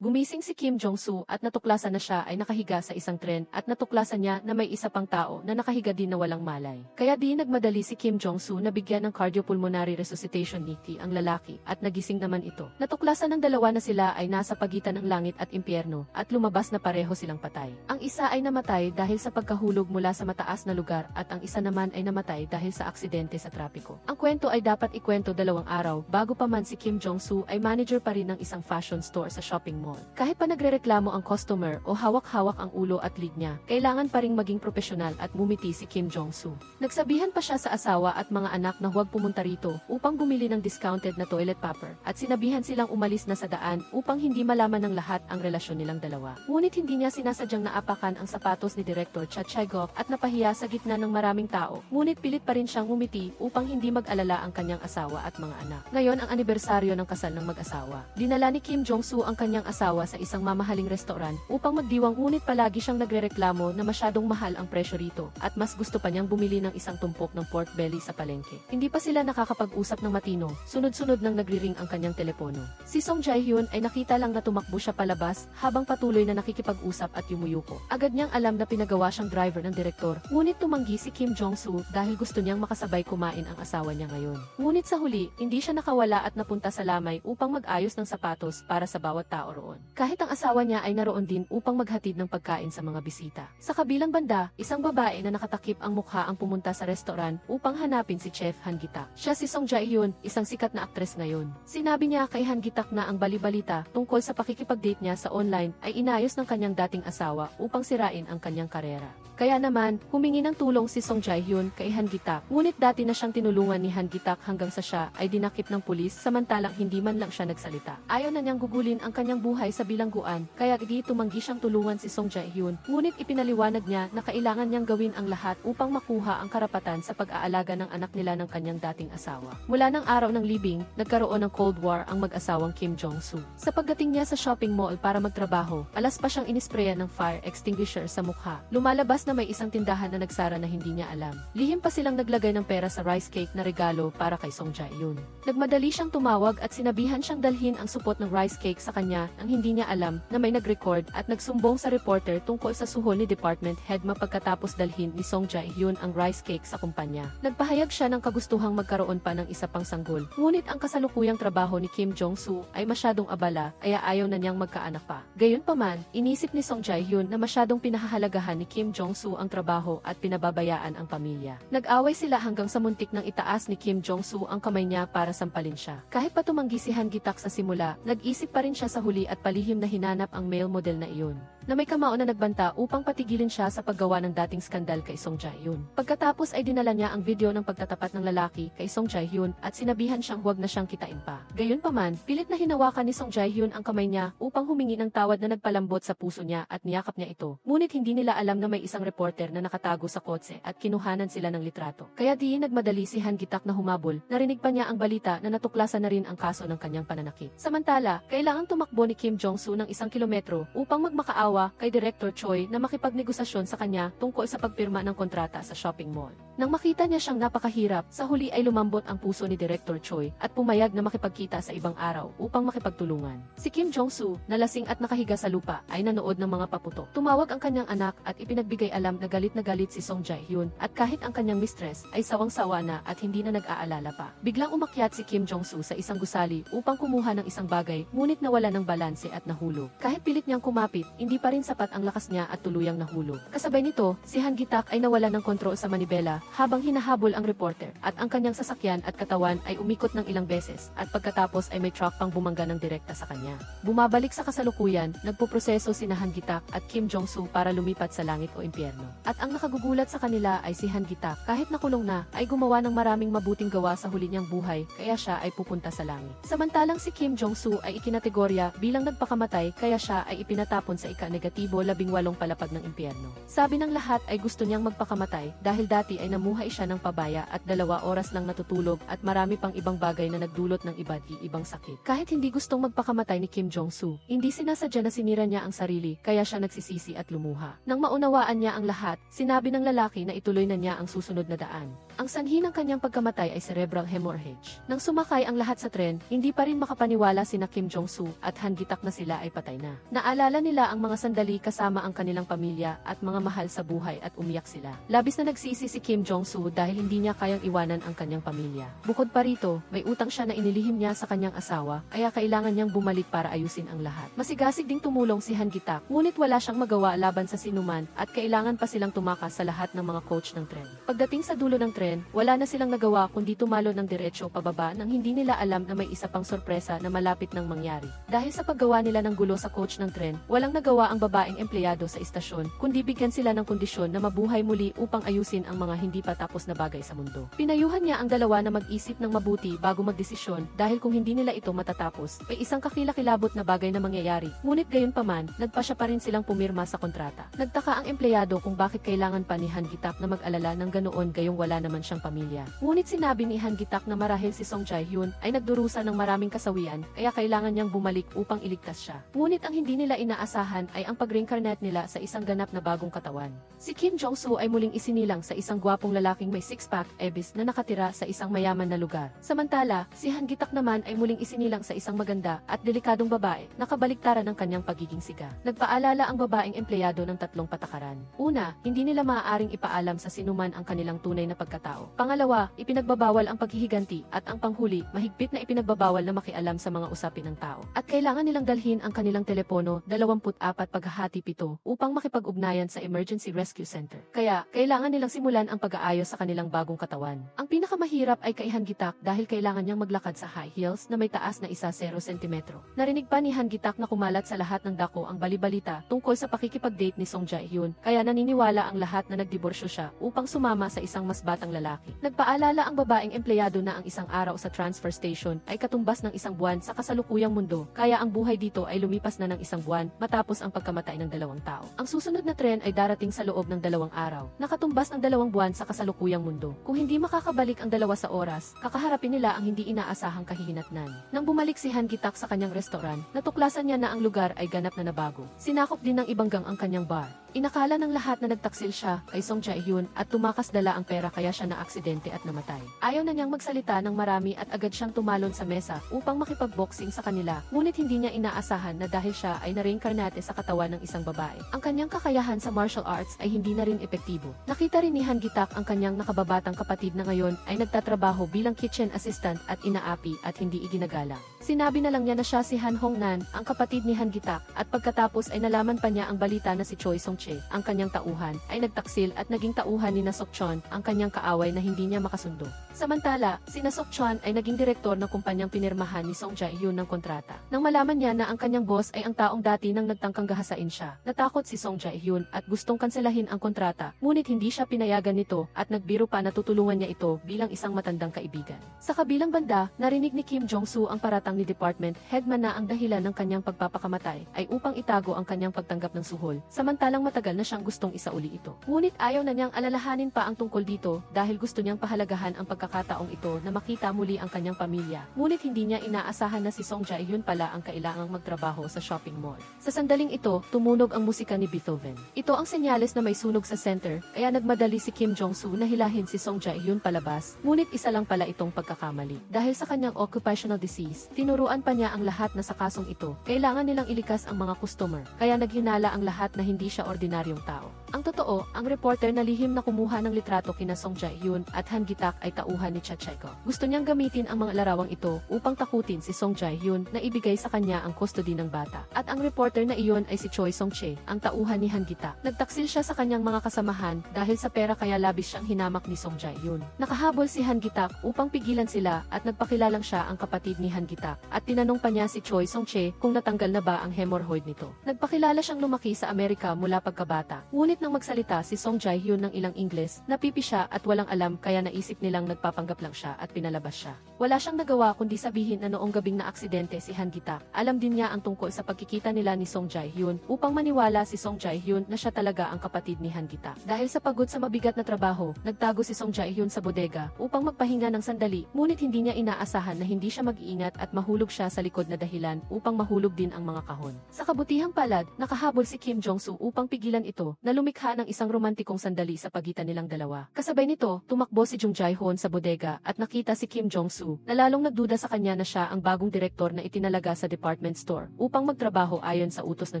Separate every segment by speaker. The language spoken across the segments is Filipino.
Speaker 1: Gumising si Kim Jong-soo at natuklasan na siya ay nakahiga sa isang tren at natuklasan niya na may isa pang tao na nakahiga din na walang malay. Kaya di nagmadali si Kim Jong-soo na bigyan ng cardiopulmonary resuscitation niti ang lalaki at nagising naman ito. Natuklasan ng dalawa na sila ay nasa pagitan ng langit at impyerno at lumabas na pareho silang patay. Ang isa ay namatay dahil sa pagkahulog mula sa mataas na lugar at ang isa naman ay namatay dahil sa aksidente sa trapiko. Ang kwento ay dapat ikwento 2 araw bago pa man si Kim Jong-soo ay manager pa rin ng isang fashion store sa shopping mall. Kahit pa nagrereklamo ang customer o hawak-hawak ang ulo at lig niya, kailangan pa ring maging profesional at mumiti si Kim Jong-soo. Nagsabihan pa siya sa asawa at mga anak na huwag pumunta rito upang bumili ng discounted na toilet paper at sinabihan silang umalis na sa daan upang hindi malaman ng lahat ang relasyon nilang dalawa. Ngunit hindi niya sinasadyang naapakan ang sapatos ni Director Cha Chae-gok at napahiya sa gitna ng maraming tao. Ngunit pilit pa rin siyang ngumiti upang hindi mag-alala ang kanyang asawa at mga anak. Ngayon ang anibersaryo ng kasal ng mag-asawa. Dinala ni Kim Jong-soo ang kanyang asawa sa isang mamahaling restaurant upang magdiwang, ngunit palagi siyang nagrereklamo na masyadong mahal ang presyo rito at mas gusto pa niyang bumili ng isang tumpok ng pork belly sa palengke. Hindi pa sila nakakapag-usap ng matino, sunod-sunod nang nagriring ang kanyang telepono. Si Song Jae-hyun ay nakita lang na tumakbo siya palabas habang patuloy na nakikipag-usap at yumuyuko. Agad niyang alam na pinagawa siyang driver ng direktor, ngunit tumanggi si Kim Jong-soo dahil gusto niyang makasabay kumain ang asawa niya ngayon. Ngunit sa huli, hindi siya nakawala at napunta sa lamay upang mag-ayos ng sapatos para sa bawat tao roon. Kahit ang asawa niya ay naroon din upang maghatid ng pagkain sa mga bisita. Sa kabilang banda, isang babae na nakatakip ang mukha ang pumunta sa restaurant upang hanapin si Chef Han Gi-tak. Siya si Song Jae-hyun, isang sikat na aktres ngayon. Sinabi niya kay Han Gi-tak na ang balibalita tungkol sa pakikipag-date niya sa online ay inayos ng kanyang dating asawa upang sirain ang kanyang karera. Kaya naman, humingi ng tulong si Song Jae-hyun kay Han Gi-tak. Ngunit dati na siyang tinulungan ni Han Gi-tak hanggang sa siya ay dinakip ng pulis samantalang hindi man lang siya nagsalita. Ayaw na niyang gugulin ang kanyang buhay sa bilangguan, kaya di tumanggi siyang tulungan si Song Jae-hyun. Ngunit ipinaliwanag niya na kailangan niyang gawin ang lahat upang makuha ang karapatan sa pag-aalaga ng anak nila ng kanyang dating asawa. Mula ng araw ng libing, nagkaroon ng Cold War ang mag-asawang Kim Jong-soo. Sa pagdating niya sa shopping mall para magtrabaho, alas pa siyang inisprayan ng fire extinguisher sa mukha. Lumalabas na may isang tindahan na nagsara na hindi niya alam. Lihim pa silang naglagay ng pera sa rice cake na regalo para kay Song Jae-hyun. Nagmadali siyang tumawag at sinabihan siyang dalhin ang supot ng rice cake sa kanya nang hindi niya alam na may nag-record at nagsumbong sa reporter tungkol sa suhol ni department head mapagkatapos dalhin ni Song Jae-hyun ang rice cake sa kumpanya. Nagpahayag siya ng kagustuhang magkaroon pa ng isa pang sanggol. Ngunit ang kasalukuyang trabaho ni Kim Jong-soo ay masyadong abala kaya ayaw na niyang magkaanak pa. Gayunpaman, inisip ni Song Jae-hyun na masyadong pinahahalagahan ni Kim Jong-soo ang trabaho at pinababayaan ang pamilya. Nag-away sila hanggang sa muntik nang itaas ni Kim Jong-soo ang kamay niya para sampalin siya. Kahit pa tumanggi si Han Gi-tak sa simula, nag-isip pa rin siya sa huli at palihim na hinanap ang male model na iyon, na may kamao na nagbanta upang patigilin siya sa paggawa ng dating skandal kay Song Jae-hyun. Pagkatapos ay dinala niya ang video ng pagtatapat ng lalaki kay Song Jae-hyun at sinabihan siyang huwag na siyang kitain pa. Gayunpaman, pilit na hinawakan ni Song Jae-hyun ang kamay niya upang humingi ng tawad na nagpalambot sa puso niya at niyakap niya ito. Ngunit hindi nila alam na may isang reporter na nakatago sa kotse at kinuhanan sila ng litrato. Kaya di nagmadali si Han Gi-tak na humabol. Narinig pa niya ang balita na natuklasan na rin ang kaso ng kanyang pananakit. Samantala, kailangang tumakbo ni Kim Jong-soo ng 1 kilometro upang magmakaawa kay Director Choi na makipagnegosasyon sa kanya tungkol sa pagpirma ng kontrata sa shopping mall. Nang makita niya siyang napakahirap, sa huli ay lumambot ang puso ni Director Choi at pumayag na makipagkita sa ibang araw upang makipagtulungan. Si Kim Jong-soo, na lasing at nakahiga sa lupa, ay nanood ng mga paputok. Tumawag ang kanyang anak at ipinagbigay alam na galit si Song Jae-hyun at kahit ang kanyang mistress ay sawang-sawa na at hindi na nag-aalala pa. Biglang umakyat si Kim Jong-soo sa isang gusali upang kumuha ng isang bagay, ngunit nawala ng balanse at nahulog. Kahit pilit niyang kumapit, hindi pa rin sapat ang lakas niya at tuluyang nahulog. Kasabay nito, si Han Gi-tak ay nawala ng kontrol sa manibela habang hinahabol ang reporter at ang kanyang sasakyan at katawan ay umikot ng ilang beses at pagkatapos ay may truck pang bumangga ng direkta sa kanya. Bumabalik sa kasalukuyan, nagpuproseso si Han Gi-tak at Kim Jong-soo para lumipat sa langit o impyerno. At ang nakagugulat sa kanila ay si Han Gi-tak, kahit nakulong na, ay gumawa ng maraming mabuting gawa sa huli niyang buhay, kaya siya ay pupunta sa langit. Samantalang si Kim Jong-soo ay ikinategorya bilang nagpakamatay, kaya siya ay ipinatapon sa ika-negatibo 18 palapag ng impyerno. Sabi ng lahat ay gusto niyang magpakamatay dahil dati ay namuhay siya ng pabaya at 2 oras lang natutulog at marami pang ibang bagay na nagdulot ng iba't ibang sakit. Kahit hindi gustong magpakamatay ni Kim Jong-soo, hindi sinasadya na sinira niya ang sarili, kaya siya nagsisisi at lumuha. Nang maunawaan niya ang lahat, sinabi ng lalaki na ituloy na niya ang susunod na daan. Ang sanhi ng kanyang pagkamatay ay cerebral hemorrhage. Nang sumakay ang lahat sa tren, hindi pa rin makapaniwala sina Kim Jong-soo at Han Gi-tak na sila ay patay na. Naalala nila ang mga sandali kasama ang kanilang pamilya at mga mahal sa buhay at umiyak sila. Labis na nagsisi si Kim Jong-soo dahil hindi niya kayang iwanan ang kanyang pamilya. Bukod pa rito, may utang siya na inilihim niya sa kanyang asawa, kaya kailangan niyang bumalik para ayusin ang lahat. Masigasig ding tumulong si Han Gi-tak, ngunit wala siyang magawa laban sa sinuman at kailangan pa silang tumakas sa lahat ng mga coach ng tren. Pagdating sa dulo ng tren, wala na silang nagawa kundi tumalo ng diretso pababa nang hindi nila alam na may isa pang sorpresa na malapit nang mangyari. Dahil sa paggawa nila ng gulo sa coach ng tren, walang nagawa ang babaeng empleyado sa istasyon, kundi bigyan sila ng kondisyon na mabuhay muli upang ayusin ang mga hindi pa tapos na bagay sa mundo. Pinayuhan niya ang dalawa na mag-isip ng mabuti bago magdesisyon dahil kung hindi nila ito matatapos, may isang kakilakilabot na bagay na mangyayari. Ngunit gayunpaman, nagpa siya pa rin silang pumirma sa kontrata. Nagtaka ang empleyado kung bakit kailangan pa ni Han Gi-tak na mag-alala ng ganoon gayong wala naman siyang pamilya. Ngunit sinabi ni Han Gi-tak na marahil si Song Jae-hyun ay nagdurusa ng maraming kasawian, kaya kailangan niyang bumalik upang iligtas siya. Ngunit ang hindi nila inaasahan ay ang pag-reincarnate nila sa isang ganap na bagong katawan. Si Kim Jong-soo ay muling isinilang sa isang gwapong lalaking may six-pack, ebis na nakatira sa isang mayaman na lugar. Samantala, si Han Gi-tak naman ay muling isinilang sa isang maganda at delikadong babae, nakabaliktaran ng kanyang pagiging siga. Nagpaalala ang babaeng empleyado ng tatlong patakaran. Una, hindi nila maaaring ipaalam sa sinuman ang kanilang tunay na pagkatao. Pangalawa, ipinagbabawal ang paghihiganti at ang panghuli, mahigpit na ipinagbabawal na makialam sa mga usapin ng tao. At kailangan nilang dalhin ang kanilang telepono 24 paghahati 7 upang makipag-ugnayan sa Emergency Rescue Center. Kaya, kailangan nilang simulan ang pag-aayos sa kanilang bagong katawan. Ang pinakamahirap ay kay Han Gi-tak dahil kailangan niyang maglakad sa high heels na may taas na 1 cm. Narinig pa ni Han Gi-tak na kumalat sa lahat ng dako ang balibalita tungkol sa pakikipag-date ni Song Jae-hyun, kaya naniniwala ang lahat na nagdiborsyo siya upang sumama sa isang mas batang lalaki. Nagpaalala ang babaeng empleyado na ang isang araw sa transfer station ay katumbas ng 1 buwan sa kasalukuyang mundo, kaya ang buhay dito ay lumipas na ng 1 buwan matapos ang pagkamatay ng 2 tao. Ang susunod na tren ay darating sa loob ng 2 araw, nakatumbas ng 2 buwan sa kasalukuyang mundo. Kung hindi makakabalik ang dalawa sa oras, kakaharapin nila ang hindi inaasahang kahihinatnan. Nang bumalik si Han Gi-tak sa kanyang restaurant, natuklasan niya na ang lugar ay ganap na nabago. Sinakop din ng ibang gang ang kanyang bar. Inakala ng lahat na nagtaksil siya kay Song Jae-hyun at tumakas dala ang pera kaya siya naaksidente at namatay. Ayaw na niyang magsalita ng marami at agad siyang tumalon sa mesa upang makipag-boxing sa kanila, ngunit hindi niya inaasahan na dahil siya ay na-reincarnate sa katawan ng isang babae, ang kanyang kakayahan sa martial arts ay hindi na rin epektibo. Nakita rin ni Han Gi-tak ang kanyang nakababatang kapatid na ngayon ay nagtatrabaho bilang kitchen assistant at inaapi at hindi iginagalang. Sinabi na lang niya na siya si Han Hong-nan, ang kapatid ni Han Gi-tak, at pagkatapos ay nalaman pa niya ang balita na si Choi Song-che, ang kanyang tauhan, ay nagtaksil at naging tauhan ni na Sok-chon, ang kanyang kaaway na hindi niya makasundo. Samantala, si na Sok-chon ay naging direktor ng kumpanyang pinirmahan ni Song Jae-hyun ng kontrata. Nang malaman niya na ang kanyang boss ay ang taong dati nang nagtangkang gahasain siya, natakot si Song Jae-hyun at gustong kanselahin ang kontrata, ngunit hindi siya pinayagan nito at nagbiro pa na tutulungan niya ito bilang isang matandang kaibigan. Sa kabilang banda, narinig ni Kim Jong-soo ang paratang ni department headman na ang dahilan ng kanyang pagpapakamatay ay upang itago ang kanyang pagtanggap ng suhol, samantalang matagal na siyang gustong isauli ito. Ngunit ayaw na niyang alalahanin pa ang tungkol dito dahil gusto niyang pahalagahan ang pagkakataong ito na makita muli ang kanyang pamilya, ngunit hindi niya inaasahan na si Song Jae-hyun pala ang kailangang magtrabaho sa shopping mall. Sa sandaling ito, tumunog ang musika ni Beethoven. Ito ang senyales na may sunog sa center, kaya nagmadali si Kim Jong-soo na hilahin si Song Jae-hyun palabas, ngunit isa lang pala itong pagkakamali. Dahil sa kanyang occupational disease, tinuruan pa niya ang lahat na sa kasong ito, kailangan nilang ilikas ang mga customer, kaya naghinala ang lahat na hindi siya ordinaryong tao. Ang totoo, ang reporter na lihim na kumuha ng litrato kina Song Jae-hyun at Han Gi-tak ay tauhan ni Cha Cheko. Gusto niyang gamitin ang mga larawang ito upang takutin si Song Jae-hyun na ibigay sa kanya ang custody ng bata. At ang reporter na iyon ay si Choi Song-che, ang tauhan ni Han Gi-tak. Nagtaksil siya sa kanyang mga kasamahan dahil sa pera kaya labis siyang hinamak ni Song Jae-hyun. Nakahabol si Han Gi-tak upang pigilan sila at nagpakilalang siya ang kapatid ni Han Gi-tak at tinanong pa niya si Choi Song-che kung natanggal na ba ang hemorrhoid nito. Nagpakilala siyang lumaki sa Amerika mula pagkabata, ngunit nang magsalita si Song Jae-hyun ng ilang Ingles, napipi siya at walang alam kaya naisip nilang nagpapanggap lang siya at pinalabas siya. Wala siyang nagawa kundi sabihin na noong gabing na aksidente si Han Gi-tak, alam din niya ang tungkol sa pagkikita nila ni Song Jae-hyun upang maniwala si Song Jae-hyun na siya talaga ang kapatid ni Han Gi-tak. Dahil sa pagod sa mabigat na trabaho, nagtago si Song Jae-hyun sa bodega upang magpahinga ng sandali, ngunit hindi niya inaasahan na hindi siya mag-iingat at mahulog siya sa likod na dahilan upang mahulog din ang mga kahon. Sa kabutihang palad, nakahabol si Kim Jong-soo upang pigilan ito, na lumikha lumikha ng isang romantikong sandali sa pagitan nilang dalawa. Kasabay nito, tumakbo si Jung Jae-hoon sa bodega at nakita si Kim Jong-soo na lalong nagduda sa kanya na siya ang bagong direktor na itinalaga sa department store upang magtrabaho ayon sa utos ng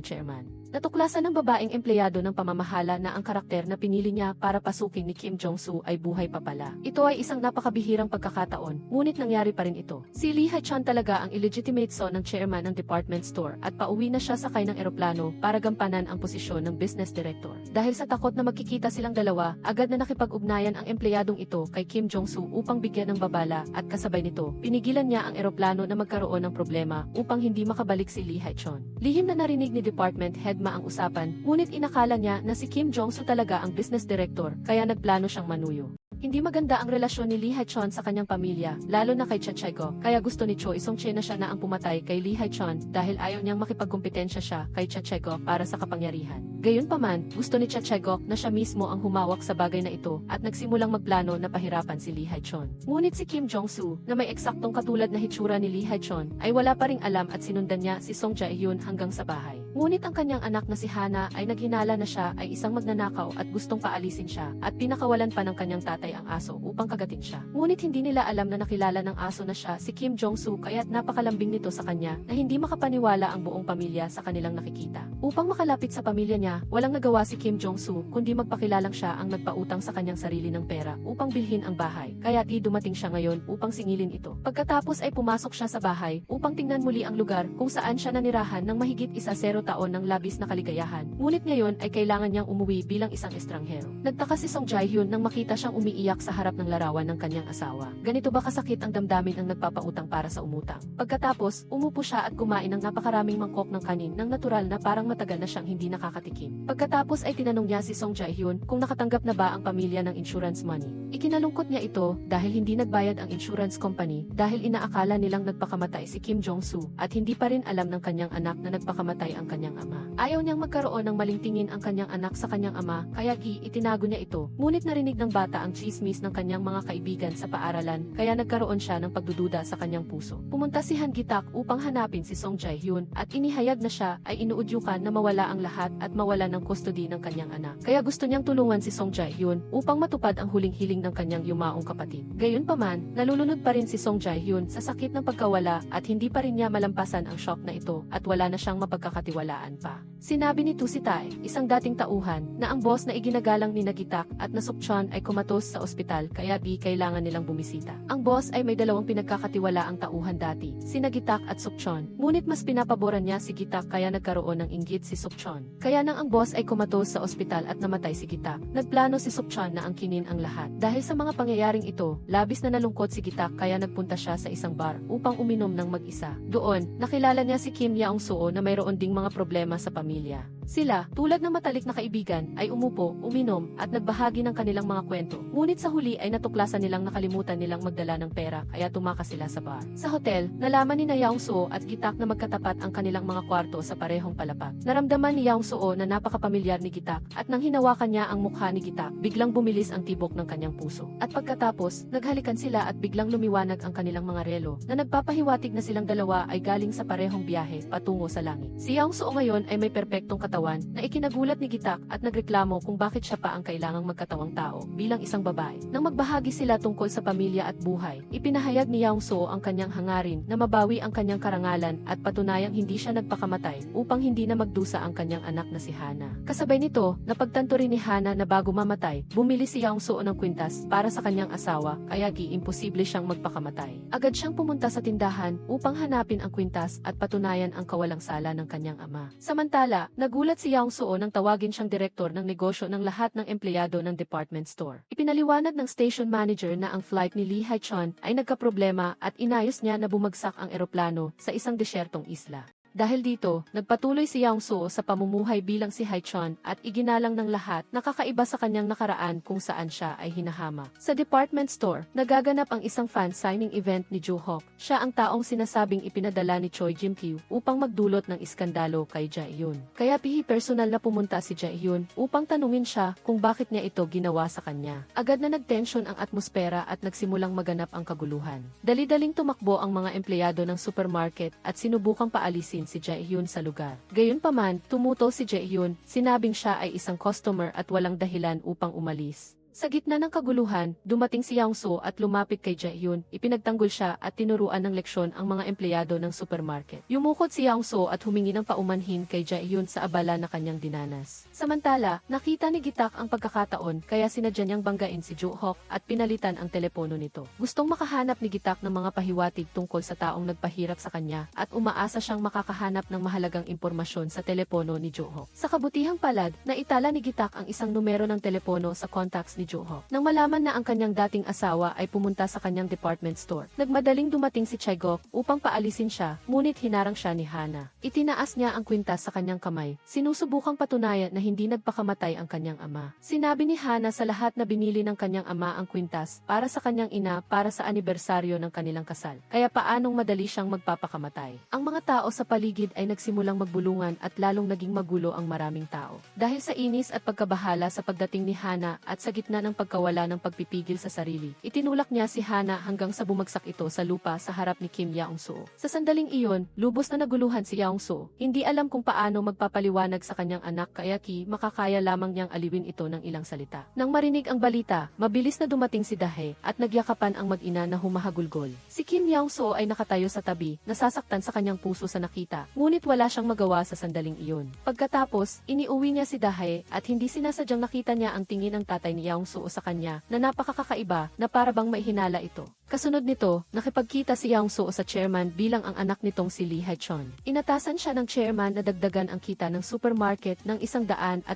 Speaker 1: chairman. Natuklasan ng babaeng empleyado ng pamamahala na ang karakter na pinili niya para pasukin ni Kim Jong-soo ay buhay pa pala. Ito ay isang napakabihirang pagkakataon, ngunit nangyari pa rin ito. Si Lee Hae-chon talaga ang illegitimate son ng chairman ng department store at pauwi na siya sakay ng eroplano para gampanan ang posisyon ng business director. Dahil sa takot na magkikita silang dalawa, agad na nakipag-ugnayan ang empleyadong ito kay Kim Jong-soo upang bigyan ng babala at kasabay nito, pinigilan niya ang eroplano na magkaroon ng problema upang hindi makabalik si Lee Hae-chon. Lihim na narinig ni department head Ma ang usapan, ngunit inakala niya na si Kim Jong-soo talaga ang business director kaya nagplano siyang manuyo. Hindi maganda ang relasyon ni Lee Hae-chon sa kanyang pamilya, lalo na kay Cha Chae-go, kaya gusto ni Choi Song-che na siya na ang pumatay kay Lee Hae-chon dahil ayaw niyang makipagkompetensya siya kay Cha Chae-go para sa kapangyarihan. Gayunpaman, gusto ni Cha Chae-go na siya mismo ang humawak sa bagay na ito at nagsimulang magplano na pahirapan si Lee Hae-chon. Ngunit si Kim Jong-soo, na may eksaktong katulad na hitsura ni Lee Hae-chon, ay wala pa ring alam at sinundan niya si Song Jae-hyun hanggang sa bahay. Ngunit ang kanyang anak na si Hana ay naghinala na siya ay isang magnanakaw at gustong paalisin siya at pinakawalan pa ng kanyang tatay ang aso upang kagatin siya. Ngunit hindi nila alam na nakilala ng aso na siya si Kim Jong-soo kaya't napakalambing nito sa kanya na hindi makapaniwala ang buong pamilya sa kanilang nakikita. Upang makalapit sa pamilya niya, walang nagawa si Kim Jong-soo kundi magpakilalang siya ang nagpautang sa kanyang sarili ng pera upang bilhin ang bahay. Kaya't dumating siya ngayon upang singilin ito. Pagkatapos ay pumasok siya sa bahay upang tingnan muli ang lugar kung saan siya nanirahan ng mahigit 10 taon ng labis na kaligayahan. Ngunit ngayon ay kailangan niyang umuwi bilang isang estranghero. Nagtaka si Song Jae-hyun nang makita siyang umiiyak sa harap ng larawan ng kanyang asawa. Ganito ba kasakit ang damdamin ng nagpapautang para sa umutang? Pagkatapos, umupo siya at kumain ng napakaraming mangkok ng kanin ng natural na parang matagal na siyang hindi nakakatikim. Pagkatapos ay tinanong niya si Song Jae-hyun kung nakatanggap na ba ang pamilya ng insurance money. Ikinalungkot niya ito dahil hindi nagbayad ang insurance company dahil inaakala nilang nagpakamatay si Kim Jong-soo at hindi pa rin alam ng kanyang anak na nagpakamatay ang kanyang ama. Ayaw niyang magkaroon ng maling tingin ang kanyang anak sa kanyang ama kaya itinago niya ito. Ngunit narinig ng bata ang chismis ng kanyang mga kaibigan sa paaralan kaya nagkaroon siya ng pagdududa sa kanyang puso. Pumunta si Han Gi-tak upang hanapin si Song Jae-hyun at inihayag na siya ay inuudyukan na mawala ang lahat at mawala ng custody ng kanyang anak. Kaya gusto niyang tulungan si Song Jae-hyun upang matupad ang huling hiling ng kanyang yumaong kapatid. Gayunpaman, nalulunod pa rin si Song Jae-hyun sa sakit ng pagkawala at hindi pa rin niya malampasan ang shock na ito at wala na siyang mapagkakatiwalaan pa. Sinabi ni Tu Si Tae, isang dating tauhan, na ang boss na iginagalang ni Nagitak at na Sukchon ay kumatos sa ospital kaya kailangan nilang bumisita. Ang boss ay may dalawang pinagkakatiwalaang tauhan dati, si Nagitak at Sukchon. Ngunit mas pinapaboran niya si Gitak kaya nagkaroon ng inggit si Sukchon. Kaya nang ang boss ay kumatos sa ospital at namatay si Gitak, nagplano si Sukchon na angkinin ang lahat. Dahil sa mga pangyayaring ito, labis na nalungkot si Gitak kaya nagpunta siya sa isang bar upang uminom ng mag-isa. Doon, nakilala niya si Kim Yaong-soo na mayroon ding mga problema sa pamilya. Sila, tulad ng matalik na kaibigan, ay umupo, uminom, at nagbahagi ng kanilang mga kwento. Ngunit sa huli ay natuklasan nilang nakalimutan nilang magdala ng pera kaya tumakas sila sa bar. Sa hotel, nalaman ni Yaong-soo at Gitak na magkatapat ang kanilang mga kwarto sa parehong palapag. Naramdaman ni Yaong-soo na napakapamilyar ni Gitak at nang hinawakan niya ang mukha ni Gitak, biglang bumilis ang tibok ng kanyang puso. At pagkatapos, naghalikan sila at biglang lumiwanag ang kanilang mga relo na nagpapahiwatig na silang dalawa ay galing sa parehong biyahe patungo sa langit. Si Yaong-soo ngayon ay may perpektong katawan na ikinagulat ni Gitak at nagreklamo kung bakit siya pa ang kailangang magkatawang tao bilang isang babae. Nang magbahagi sila tungkol sa pamilya at buhay, ipinahayag ni Yaong-soo ang kanyang hangarin na mabawi ang kanyang karangalan at patunayang hindi siya nagpakamatay upang hindi na magdusa ang kanyang anak na si Hana. Kasabay nito, napagtanto rin ni Hana na bago mamatay, bumili si Yaong-soo ng kwintas para sa kanyang asawa kaya imposible siyang magpakamatay. Agad siyang pumunta sa tindahan upang hanapin ang kwintas at patunayan ang kawalang sala ng kanyang ama. Samantala, nagulat si Yaong-soo nang tawagin siyang direktor ng negosyo ng lahat ng empleyado ng department store. Ipinaliwanag ng station manager na ang flight ni Lee Hae-chon ay nagkaproblema at inayos niya na bumagsak ang eroplano sa isang desyertong isla. Dahil dito, nagpatuloy si Yaong-soo sa pamumuhay bilang si Hae-chon at iginalang ng lahat na kakaiba sa kanyang nakaraan kung saan siya ay hinahama. Sa department store, nagaganap ang isang fan signing event ni Joo-hook. Siya ang taong sinasabing ipinadala ni Choi Jim-kyu upang magdulot ng iskandalo kay Jae-hyun. Kaya personal na pumunta si Jae-hyun upang tanungin siya kung bakit niya ito ginawa sa kanya. Agad na nagtensyon ang atmosfera at nagsimulang maganap ang kaguluhan. Dali-daling tumakbo ang mga empleyado ng supermarket at sinubukang paalisin din si Jaehyun sa lugar. Gayunpaman, tumutol si Jaehyun, sinabing siya ay isang customer at walang dahilan upang umalis. Sa gitna ng kaguluhan, dumating si Young-soo at lumapit kay Jaehyun, ipinagtanggol siya at tinuruan ng leksyon ang mga empleyado ng supermarket. Yumukod si Young-soo at humingi ng paumanhin kay Jaehyun sa abala na kanyang dinanas. Samantala, nakita ni Gitak ang pagkakataon kaya sinadya niyang banggain si Jo-hook at pinalitan ang telepono nito. Gustong makahanap ni Gitak ng mga pahiwatig tungkol sa taong nagpahirap sa kanya at umaasa siyang makakahanap ng mahalagang impormasyon sa telepono ni Jo-hook. Sa kabutihang palad, naitala ni Gitak ang isang numero ng telepono sa contacts ni Jo-hook. Nang malaman na ang kanyang dating asawa ay pumunta sa kanyang department store, nagmadaling dumating si Chae-guk upang paalisin siya, ngunit hinarang siya ni Hana. Itinaas niya ang kwintas sa kanyang kamay, sinusubukang patunayan na hindi nagpakamatay ang kanyang ama. Sinabi ni Hana sa lahat na binili ng kanyang ama ang kwintas para sa kanyang ina para sa anibersaryo ng kanilang kasal. Kaya paanong madali siyang magpapakamatay? Ang mga tao sa paligid ay nagsimulang magbulungan at lalong naging magulo ang maraming tao. Dahil sa inis at pagkabahala sa pagdating ni Hana at sa gitna ng pagkawala ng pagpipigil sa sarili, itinulak niya si Hana hanggang sa bumagsak ito sa lupa sa harap ni Kim Yaung-soo. Sa sandaling iyon, lubos na naguluhan si Yaung-soo. Hindi alam kung paano magpapaliwanag sa kanyang anak kaya makakaya lamang niyang aliwin ito ng ilang salita. Nang marinig ang balita, mabilis na dumating si Dahe at nagyakapan ang mag-ina na humahagulgol. Si Kim Yaung-soo ay nakatayo sa tabi, nasasaktan sa kanyang puso sa nakita, ngunit wala siyang magawa sa sandaling iyon. Pagkatapos, iniuwi niya si Dahe at hindi sinasadyang nakita niya ang tingin ng tatay ni Yaung-soo sa kanya na napakakakaiba na para bang maihinala ito. Kasunod nito, nakipagkita si Young-soo sa chairman bilang ang anak nitong si Lee Hae-chon. Inatasan siya ng chairman na dagdagan ang kita ng supermarket ng 130%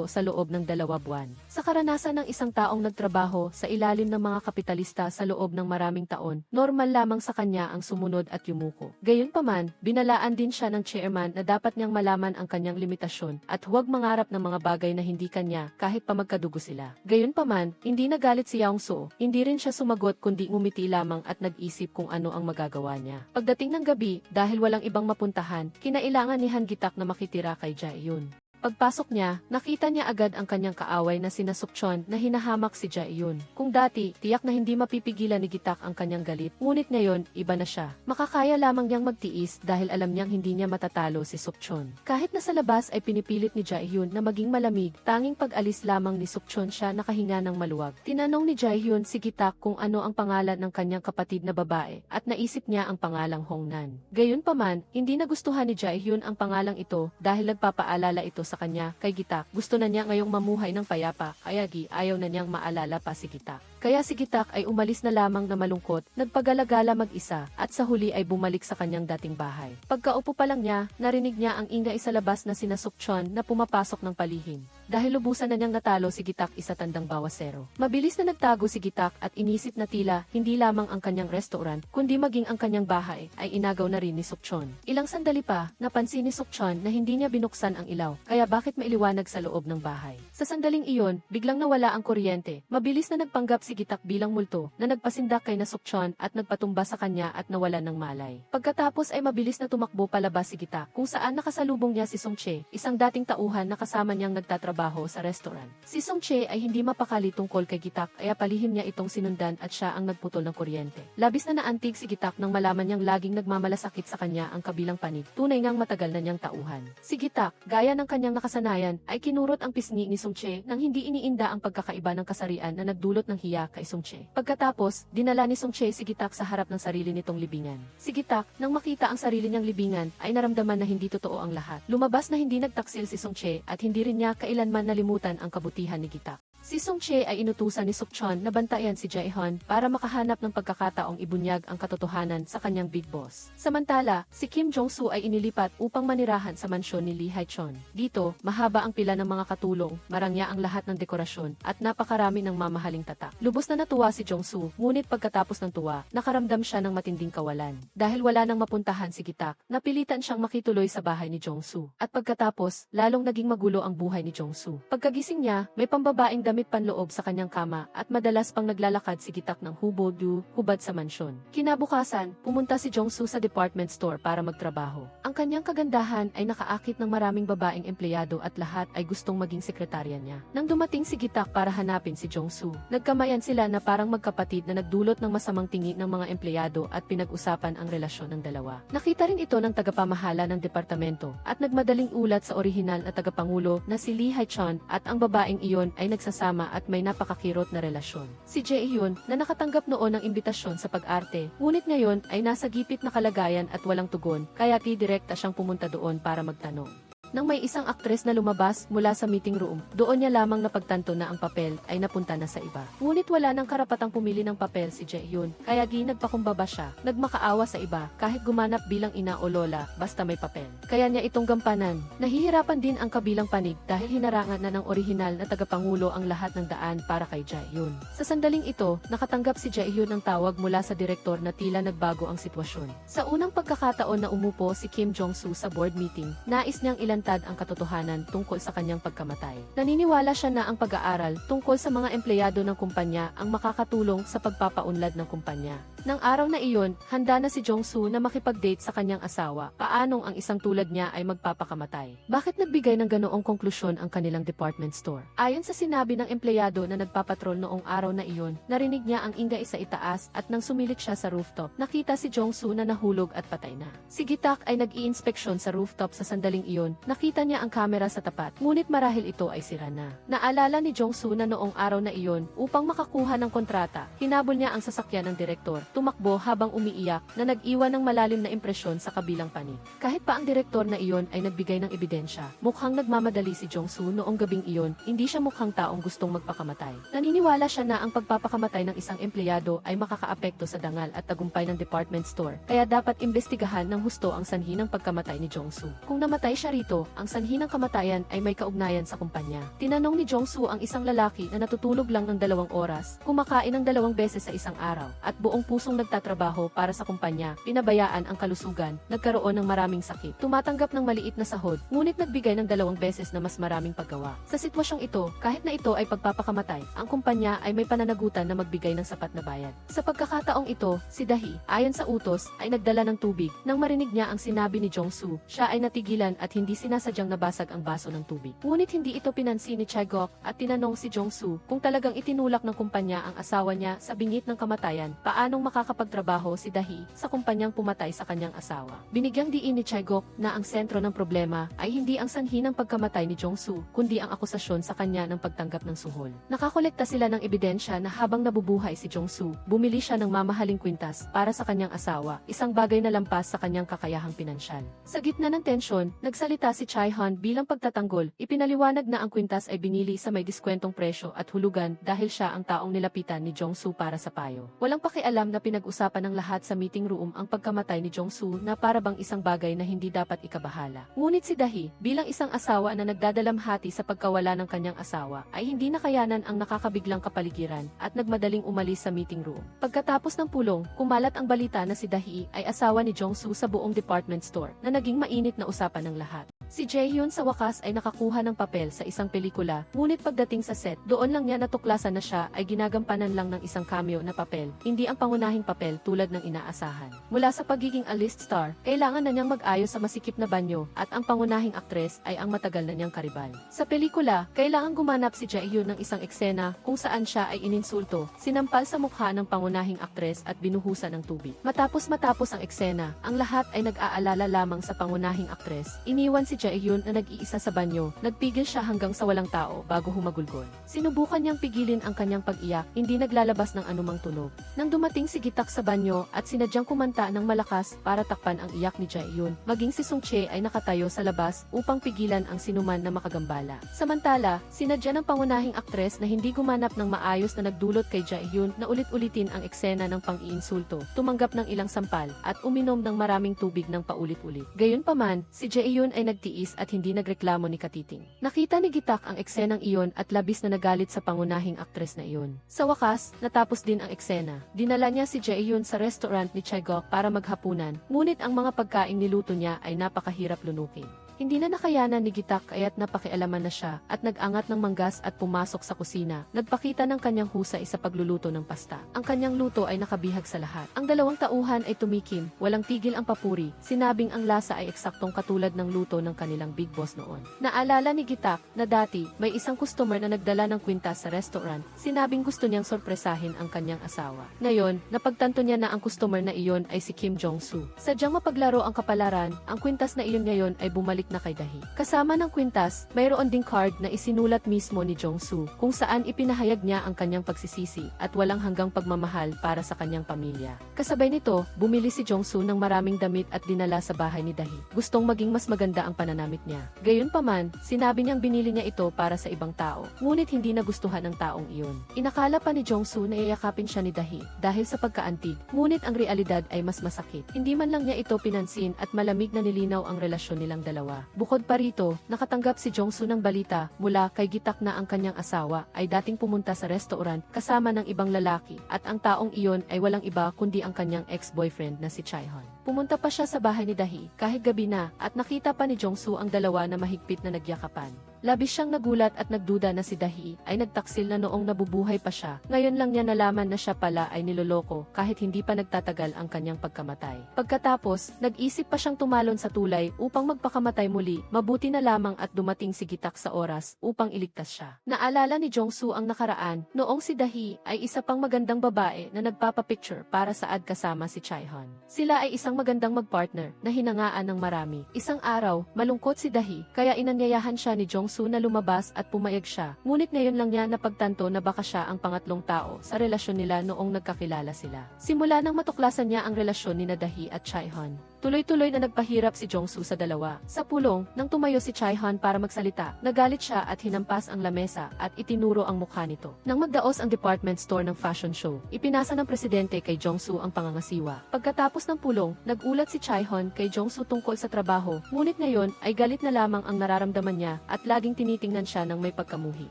Speaker 1: sa loob ng 2 buwan. Sa karanasan ng isang taong nagtrabaho sa ilalim ng mga kapitalista sa loob ng maraming taon, normal lamang sa kanya ang sumunod at yumuko. Gayunpaman, binalaan din siya ng chairman na dapat niyang malaman ang kanyang limitasyon at huwag mangarap ng mga bagay na hindi kanya kahit pa magkadugo sila. Gayunpaman, hindi nagalit si Young-soo, hindi rin siya sumagot kundi ngumiti lamang at nag-isip kung ano ang magagawa niya. Pagdating ng gabi, dahil walang ibang mapuntahan, kinailangan ni Han Gitak na makitira kay Jaehyun. Pagpasok niya, nakita niya agad ang kanyang kaaway na sina Sukchon na hinahamak si Jaehyun. Kung dati, tiyak na hindi mapipigilan ni Gitak ang kanyang galit, ngunit ngayon, iba na siya. Makakaya lamang niyang magtiis dahil alam niyang hindi niya matatalo si Sukchon. Kahit na sa labas ay pinipilit ni Jaehyun na maging malamig, tanging pag-alis lamang ni Sukchon siya nakahinga ng maluwag. Tinanong ni Jaehyun si Gitak kung ano ang pangalan ng kanyang kapatid na babae at naisip niya ang pangalang Hongnan. Gayunpaman, hindi nagustuhan ni Jaehyun ang pangalang ito dahil nagpapaalala ito sa kanya kay Gitak. Gusto na niya ngayong mamuhay ng payapa, kaya ayaw na niyang maalala pa si Gitak. Kaya si Gitak ay umalis na lamang na malungkot, nagpagalagala mag-isa, at sa huli ay bumalik sa kanyang dating bahay. Pagkaupo pa lang niya, narinig niya ang ingay sa labas na sina Sukchon na pumapasok ng palihim. Dahil lubusan na niyang natalo si Gitak isa tandang bawasero. Mabilis na nagtago si Gitak at inisip na tila hindi lamang ang kanyang restaurant, kundi maging ang kanyang bahay ay inagaw na rin ni Sukchon. Ilang sandali pa, napansin ni Sukchon na hindi niya binuksan ang ilaw, kaya bakit mailiwanag sa loob ng bahay. Sa sandaling iyon, biglang nawala ang kuryente. Mabilis na nagpanggap si Gitak bilang multo na nagpasindak kay na Sukchon at nagpatumba sa kanya at nawalan ng malay. Pagkatapos ay mabilis na tumakbo palabas si Gitak kung saan nakasalubong niya si Song-che, isang dating tauhan na kasama niyang nagtatrabaho sa restaurant. Si Song-che ay hindi mapakali tungkol kay Gitak kaya palihim niya itong sinundan at siya ang nagputol ng kuryente. Labis na naantig si Gitak nang malaman niyang laging nagmamalasakit sa kanya ang kabilang panig. Tunay ngang matagal na niyang tauhan. Si Gitak, gaya ng kanyang nakasanayan, ay kinurot ang pisngi ni Song-che nang hindi iniinda ang pagkakaiba ng kasarian na nagdulot ng hiya kay Song-che. Pagkatapos, dinala ni Song-che si Gitak sa harap ng sarili nitong libingan. Si Gitak, nang makita ang sarili niyang libingan, ay naramdaman na hindi totoo ang lahat. Lumabas na hindi nagtaksil si Song-che at hindi rin niya kailanman nalimutan ang kabutihan ni Gitak. Si Song-che ay inutusan ni Sukchon na bantayan si Jaehyun para makahanap ng pagkakataong ibunyag ang katotohanan sa kanyang big boss. Samantala, si Kim Jong-soo ay inilipat upang manirahan sa mansyon ni Lee Hae-chon. Dito, mahaba ang pila ng mga katulong, marangya ang lahat ng dekorasyon, at napakarami ng mamahaling tatak. Lubos na natuwa si Jong-soo, ngunit pagkatapos ng tuwa, nakaramdam siya ng matinding kawalan. Dahil wala nang mapuntahan si Gitak, napilitan siyang makituloy sa bahay ni Jong-soo. At pagkatapos, lalong naging magulo ang buhay ni Jong-soo. Pagkagising niya, may pambabaeng damit panloob sa kanyang kama at madalas pang naglalakad si Gitak ng hubad sa mansyon. Kinabukasan, pumunta si Jong-soo sa department store para magtrabaho. Ang kanyang kagandahan ay nakaakit ng maraming babaeng empleyado at lahat ay gustong maging sekretarya niya. Nang dumating si Gitak para hanapin si Jong-soo, nagkamayan sila na parang magkapatid na nagdulot ng masamang tingin ng mga empleyado at pinag-usapan ang relasyon ng dalawa. Nakita rin ito ng tagapamahala ng departamento at nagmadaling ulat sa orihinal na tagapangulo na si Lee Hae-chon at ang babaeng iyon ay nagsasama at may napakakirot na relasyon. Si Jae-hyun na nakatanggap noon ng imbitasyon sa pag-arte, ngunit ngayon ay nasa gipit na kalagayan at walang tugon, kaya direkta siyang pumunta doon para magtanong. Nang may isang aktres na lumabas mula sa meeting room, doon niya lamang napagtanto na ang papel ay napunta na sa iba. Ngunit wala nang karapatang pumili ng papel si Jae-hyun, kaya nagpakumbaba siya, nagmakaawa sa iba, kahit gumanap bilang ina o lola, basta may papel. Kaya niya itong gampanan. Nahihirapan din ang kabilang panig dahil hinarangan na ng orihinal na tagapangulo ang lahat ng daan para kay Jae-hyun. Sa sandaling ito, nakatanggap si Jae-hyun ng tawag mula sa direktor na tila nagbago ang sitwasyon. Sa unang pagkakataon na umupo si Kim Jong-soo sa board meeting, nais niyang ilantad ang katotohanan tungkol sa kanyang pagkamatay. Naniniwala siya na ang pag-aaral tungkol sa mga empleyado ng kumpanya ang makakatulong sa pagpapaunlad ng kumpanya. Nang araw na iyon, handa na si Jong-soo na makipag-date sa kanyang asawa. Paanong ang isang tulad niya ay magpapakamatay? Bakit nagbigay ng ganoong konklusyon ang kanilang department store? Ayon sa sinabi ng empleyado na nagpapatrol noong araw na iyon, narinig niya ang ingay sa itaas at nang sumilit siya sa rooftop, nakita si Jong-soo na nahulog at patay na. Si Gitak ay nag-iinspeksyon sa rooftop sa sandaling iyon. Nakita niya ang kamera sa tapat, ngunit marahil ito ay sira na. Naalala ni Jong-soo na noong araw na iyon, upang makakuha ng kontrata, hinabol niya ang sasakyan ng direktor. Tumakbo habang umiiyak na nag-iwan ng malalim na impresyon sa kabilang panig. Kahit pa ang direktor na iyon ay nagbigay ng ebidensya, mukhang nagmamadali si Jong-soo noong gabing iyon, hindi siya mukhang taong gustong magpakamatay. Naniniwala siya na ang pagpapakamatay ng isang empleyado ay makakaapekto sa dangal at tagumpay ng department store, kaya dapat imbestigahan ng husto ang sanhi ng pagkamatay ni Jong-soo. Kung namatay siya rito, ang sanhi ng kamatayan ay may kaugnayan sa kumpanya. Tinanong ni Jong-soo ang isang lalaki na natutulog lang ng 2 oras, kumakain ng 2 beses sa isang araw, at buong pusong nagtatrabaho para sa kumpanya, pinabayaan ang kalusugan, nagkaroon ng maraming sakit, tumatanggap ng maliit na sahod, ngunit nagbigay ng 2 beses na mas maraming paggawa. Sa sitwasyong ito, kahit na ito ay pagpapakamatay, ang kumpanya ay may pananagutan na magbigay ng sapat na bayad. Sa pagkakataong ito, si Dahi, ayon sa utos, ay nagdala ng tubig. Nang marinig niya ang sinabi ni Jong-soo, siya ay natigilan at hindi sinasadyang nabasag ang baso ng tubig. Ngunit hindi ito pinansin ni Chae-gok at tinanong si Jong-soo kung talagang itinulak ng kumpanya ang asawa niya sa bingit ng kamatayan, paanong makakapagtrabaho si Dahi sa kumpanyang pumatay sa kanyang asawa. Binigyang diin ni Chae-gok na ang sentro ng problema ay hindi ang sanhi ng pagkamatay ni Jong-soo, kundi ang akusasyon sa kanya ng pagtanggap ng suhol. Nakakolekta sila ng ebidensya na habang nabubuhay si Jong-soo, bumili siya ng mamahaling kwintas para sa kanyang asawa, isang bagay na lampas sa kanyang kakayahang pinansyal. Sa gitna ng tensyon, nagsalita si Chae-han bilang pagtatanggol, ipinaliwanag na ang kwintas ay binili sa may diskwentong presyo at hulugan dahil siya ang taong nilapitan ni Jong-soo para sa payo. Walang pakialam na pinag-usapan ng lahat sa meeting room ang pagkamatay ni Jong-soo na para bang isang bagay na hindi dapat ikabahala. Ngunit si Dahi, bilang isang asawa na nagdadalamhati sa pagkawala ng kanyang asawa, ay hindi nakayanan ang nakakabiglang kapaligiran at nagmadaling umalis sa meeting room. Pagkatapos ng pulong, kumalat ang balita na si Dahi ay asawa ni Jong-soo sa buong department store na naging mainit na usapan ng lahat. Si Jae-hyun sa wakas ay nakakuha ng papel sa isang pelikula, ngunit pagdating sa set, doon lang niya natuklasan na siya ay ginagampanan lang ng isang cameo na papel, hindi ang pangunahing papel tulad ng inaasahan. Mula sa pagiging A-list star, kailangan na niyang mag-ayos sa masikip na banyo, at ang pangunahing aktres ay ang matagal na niyang karibal. Sa pelikula, kailangan gumanap si Jae-hyun ng isang eksena kung saan siya ay ininsulto, sinampal sa mukha ng pangunahing aktres at binuhusan ng tubig. Matapos ang eksena, ang lahat ay nag-aalala lamang sa pangunahing aktres. Iniwan si Jae-hyun na nag-iisa sa banyo, nagpigil siya hanggang sa walang tao bago humagulgol. Sinubukan niyang pigilin ang kanyang pag-iyak, hindi naglalabas ng anumang tunog. Nang dumating si Gitak sa banyo at sinadyang kumanta ng malakas para takpan ang iyak ni Jae-hyun, maging si Sung-chae ay nakatayo sa labas upang pigilan ang sinuman na makagambala. Samantala, sinadya ng pangunahing aktres na hindi gumanap ng maayos na nagdulot kay Jae-hyun na ulit-ulitin ang eksena ng pang-iinsulto, tumanggap ng ilang sampal, at uminom ng maraming tubig ng paulit-ulit. Gayunpaman, si Jae-hyun ay nagtiis at hindi nagreklamo ni Katiting. Nakita ni Gitak ang eksenang iyon at labis na nagalit sa pangunahing aktres na iyon. Sa wakas, natapos din ang eksena. Dinala niya si Jae-hyun sa restaurant ni Chae-gok para maghapunan, ngunit ang mga pagkaing niluto niya ay napakahirap lunukin. Hindi na nakayanan ni Gitak kaya't napakialaman na siya at nag-angat ng manggas at pumasok sa kusina. Nagpakita ng kanyang husay sa pagluluto ng pasta. Ang kanyang luto ay nakabihag sa lahat. Ang dalawang tauhan ay tumikim, walang tigil ang papuri, sinabing ang lasa ay eksaktong katulad ng luto ng kanilang big boss noon. Naalala ni Gitak na dati may isang customer na nagdala ng kwintas sa restaurant, sinabing gusto niyang sorpresahin ang kanyang asawa. Ngayon, napagtanto niya na ang customer na iyon ay si Kim Jong-soo. Sadyang mapaglaro ang kapalaran, ang kwintas na iyon ngayon ay bumalik na kay Dahi. Kasama ng kwintas, mayroon ding card na isinulat mismo ni Jong-soo kung saan ipinahayag niya ang kanyang pagsisisi at walang hanggang pagmamahal para sa kanyang pamilya. Kasabay nito, bumili si Jong-soo ng maraming damit at dinala sa bahay ni Dahi. Gustong maging mas maganda ang pananamit niya. Gayunpaman, sinabi niyang binili niya ito para sa ibang tao, ngunit hindi nagustuhan ng taong iyon. Inakala pa ni Jong-soo na iyakapin siya ni Dahi dahil sa pagkaantig, ngunit ang realidad ay mas masakit. Hindi man lang niya ito pinansin at malamig na nilinaw ang relasyon nilang dalawa. Bukod pa rito, nakatanggap si Jong-soo ng balita mula kay Gitak na ang kanyang asawa ay dating pumunta sa restaurant kasama ng ibang lalaki at ang taong iyon ay walang iba kundi ang kanyang ex-boyfriend na si Chaehoon. Pumunta pa siya sa bahay ni Dahi kahit gabi na at nakita pa ni Jong-soo ang dalawa na mahigpit na nagyakapan. Labis siyang nagulat at nagduda na si Dahi ay nagtaksil na noong nabubuhay pa siya. Ngayon lang niya nalaman na siya pala ay niloloko kahit hindi pa nagtatagal ang kanyang pagkamatay. Pagkatapos, nag-isip pa siyang tumalon sa tulay upang magpakamatay muli. Mabuti na lamang at dumating si Gitak sa oras upang iligtas siya. Naalala ni Jong-soo ang nakaraan noong si Dahi ay isa pang magandang babae na nagpapapicture para sa ad kasama si Chaehoon. Sila ay isang magandang magpartner na hinangaan ng marami. Isang araw, malungkot si Dahi kaya inanyayahan siya ni Jong-soo na lumabas at pumayag siya. Ngunit ngayon lang niya napagtanto na baka siya ang pangatlong tao sa relasyon nila noong nagkakilala sila. Simula nang matuklasan niya ang relasyon ni Dahi at Chaehoon, tuloy-tuloy na nagpahirap si Jong-soo sa dalawa. Sa pulong, nang tumayo si Chaehoon para magsalita, nagalit siya at hinampas ang lamesa at itinuro ang mukha nito. Nang magdaos ang department store ng fashion show, ipinasa ng presidente kay Jong-soo ang pangangasiwa. Pagkatapos ng pulong, nagulat si Chaehoon kay Jong-soo tungkol sa trabaho, ngunit ngayon ay galit na lamang ang nararamdaman niya at laging tinitingnan siya ng may pagkamuhi.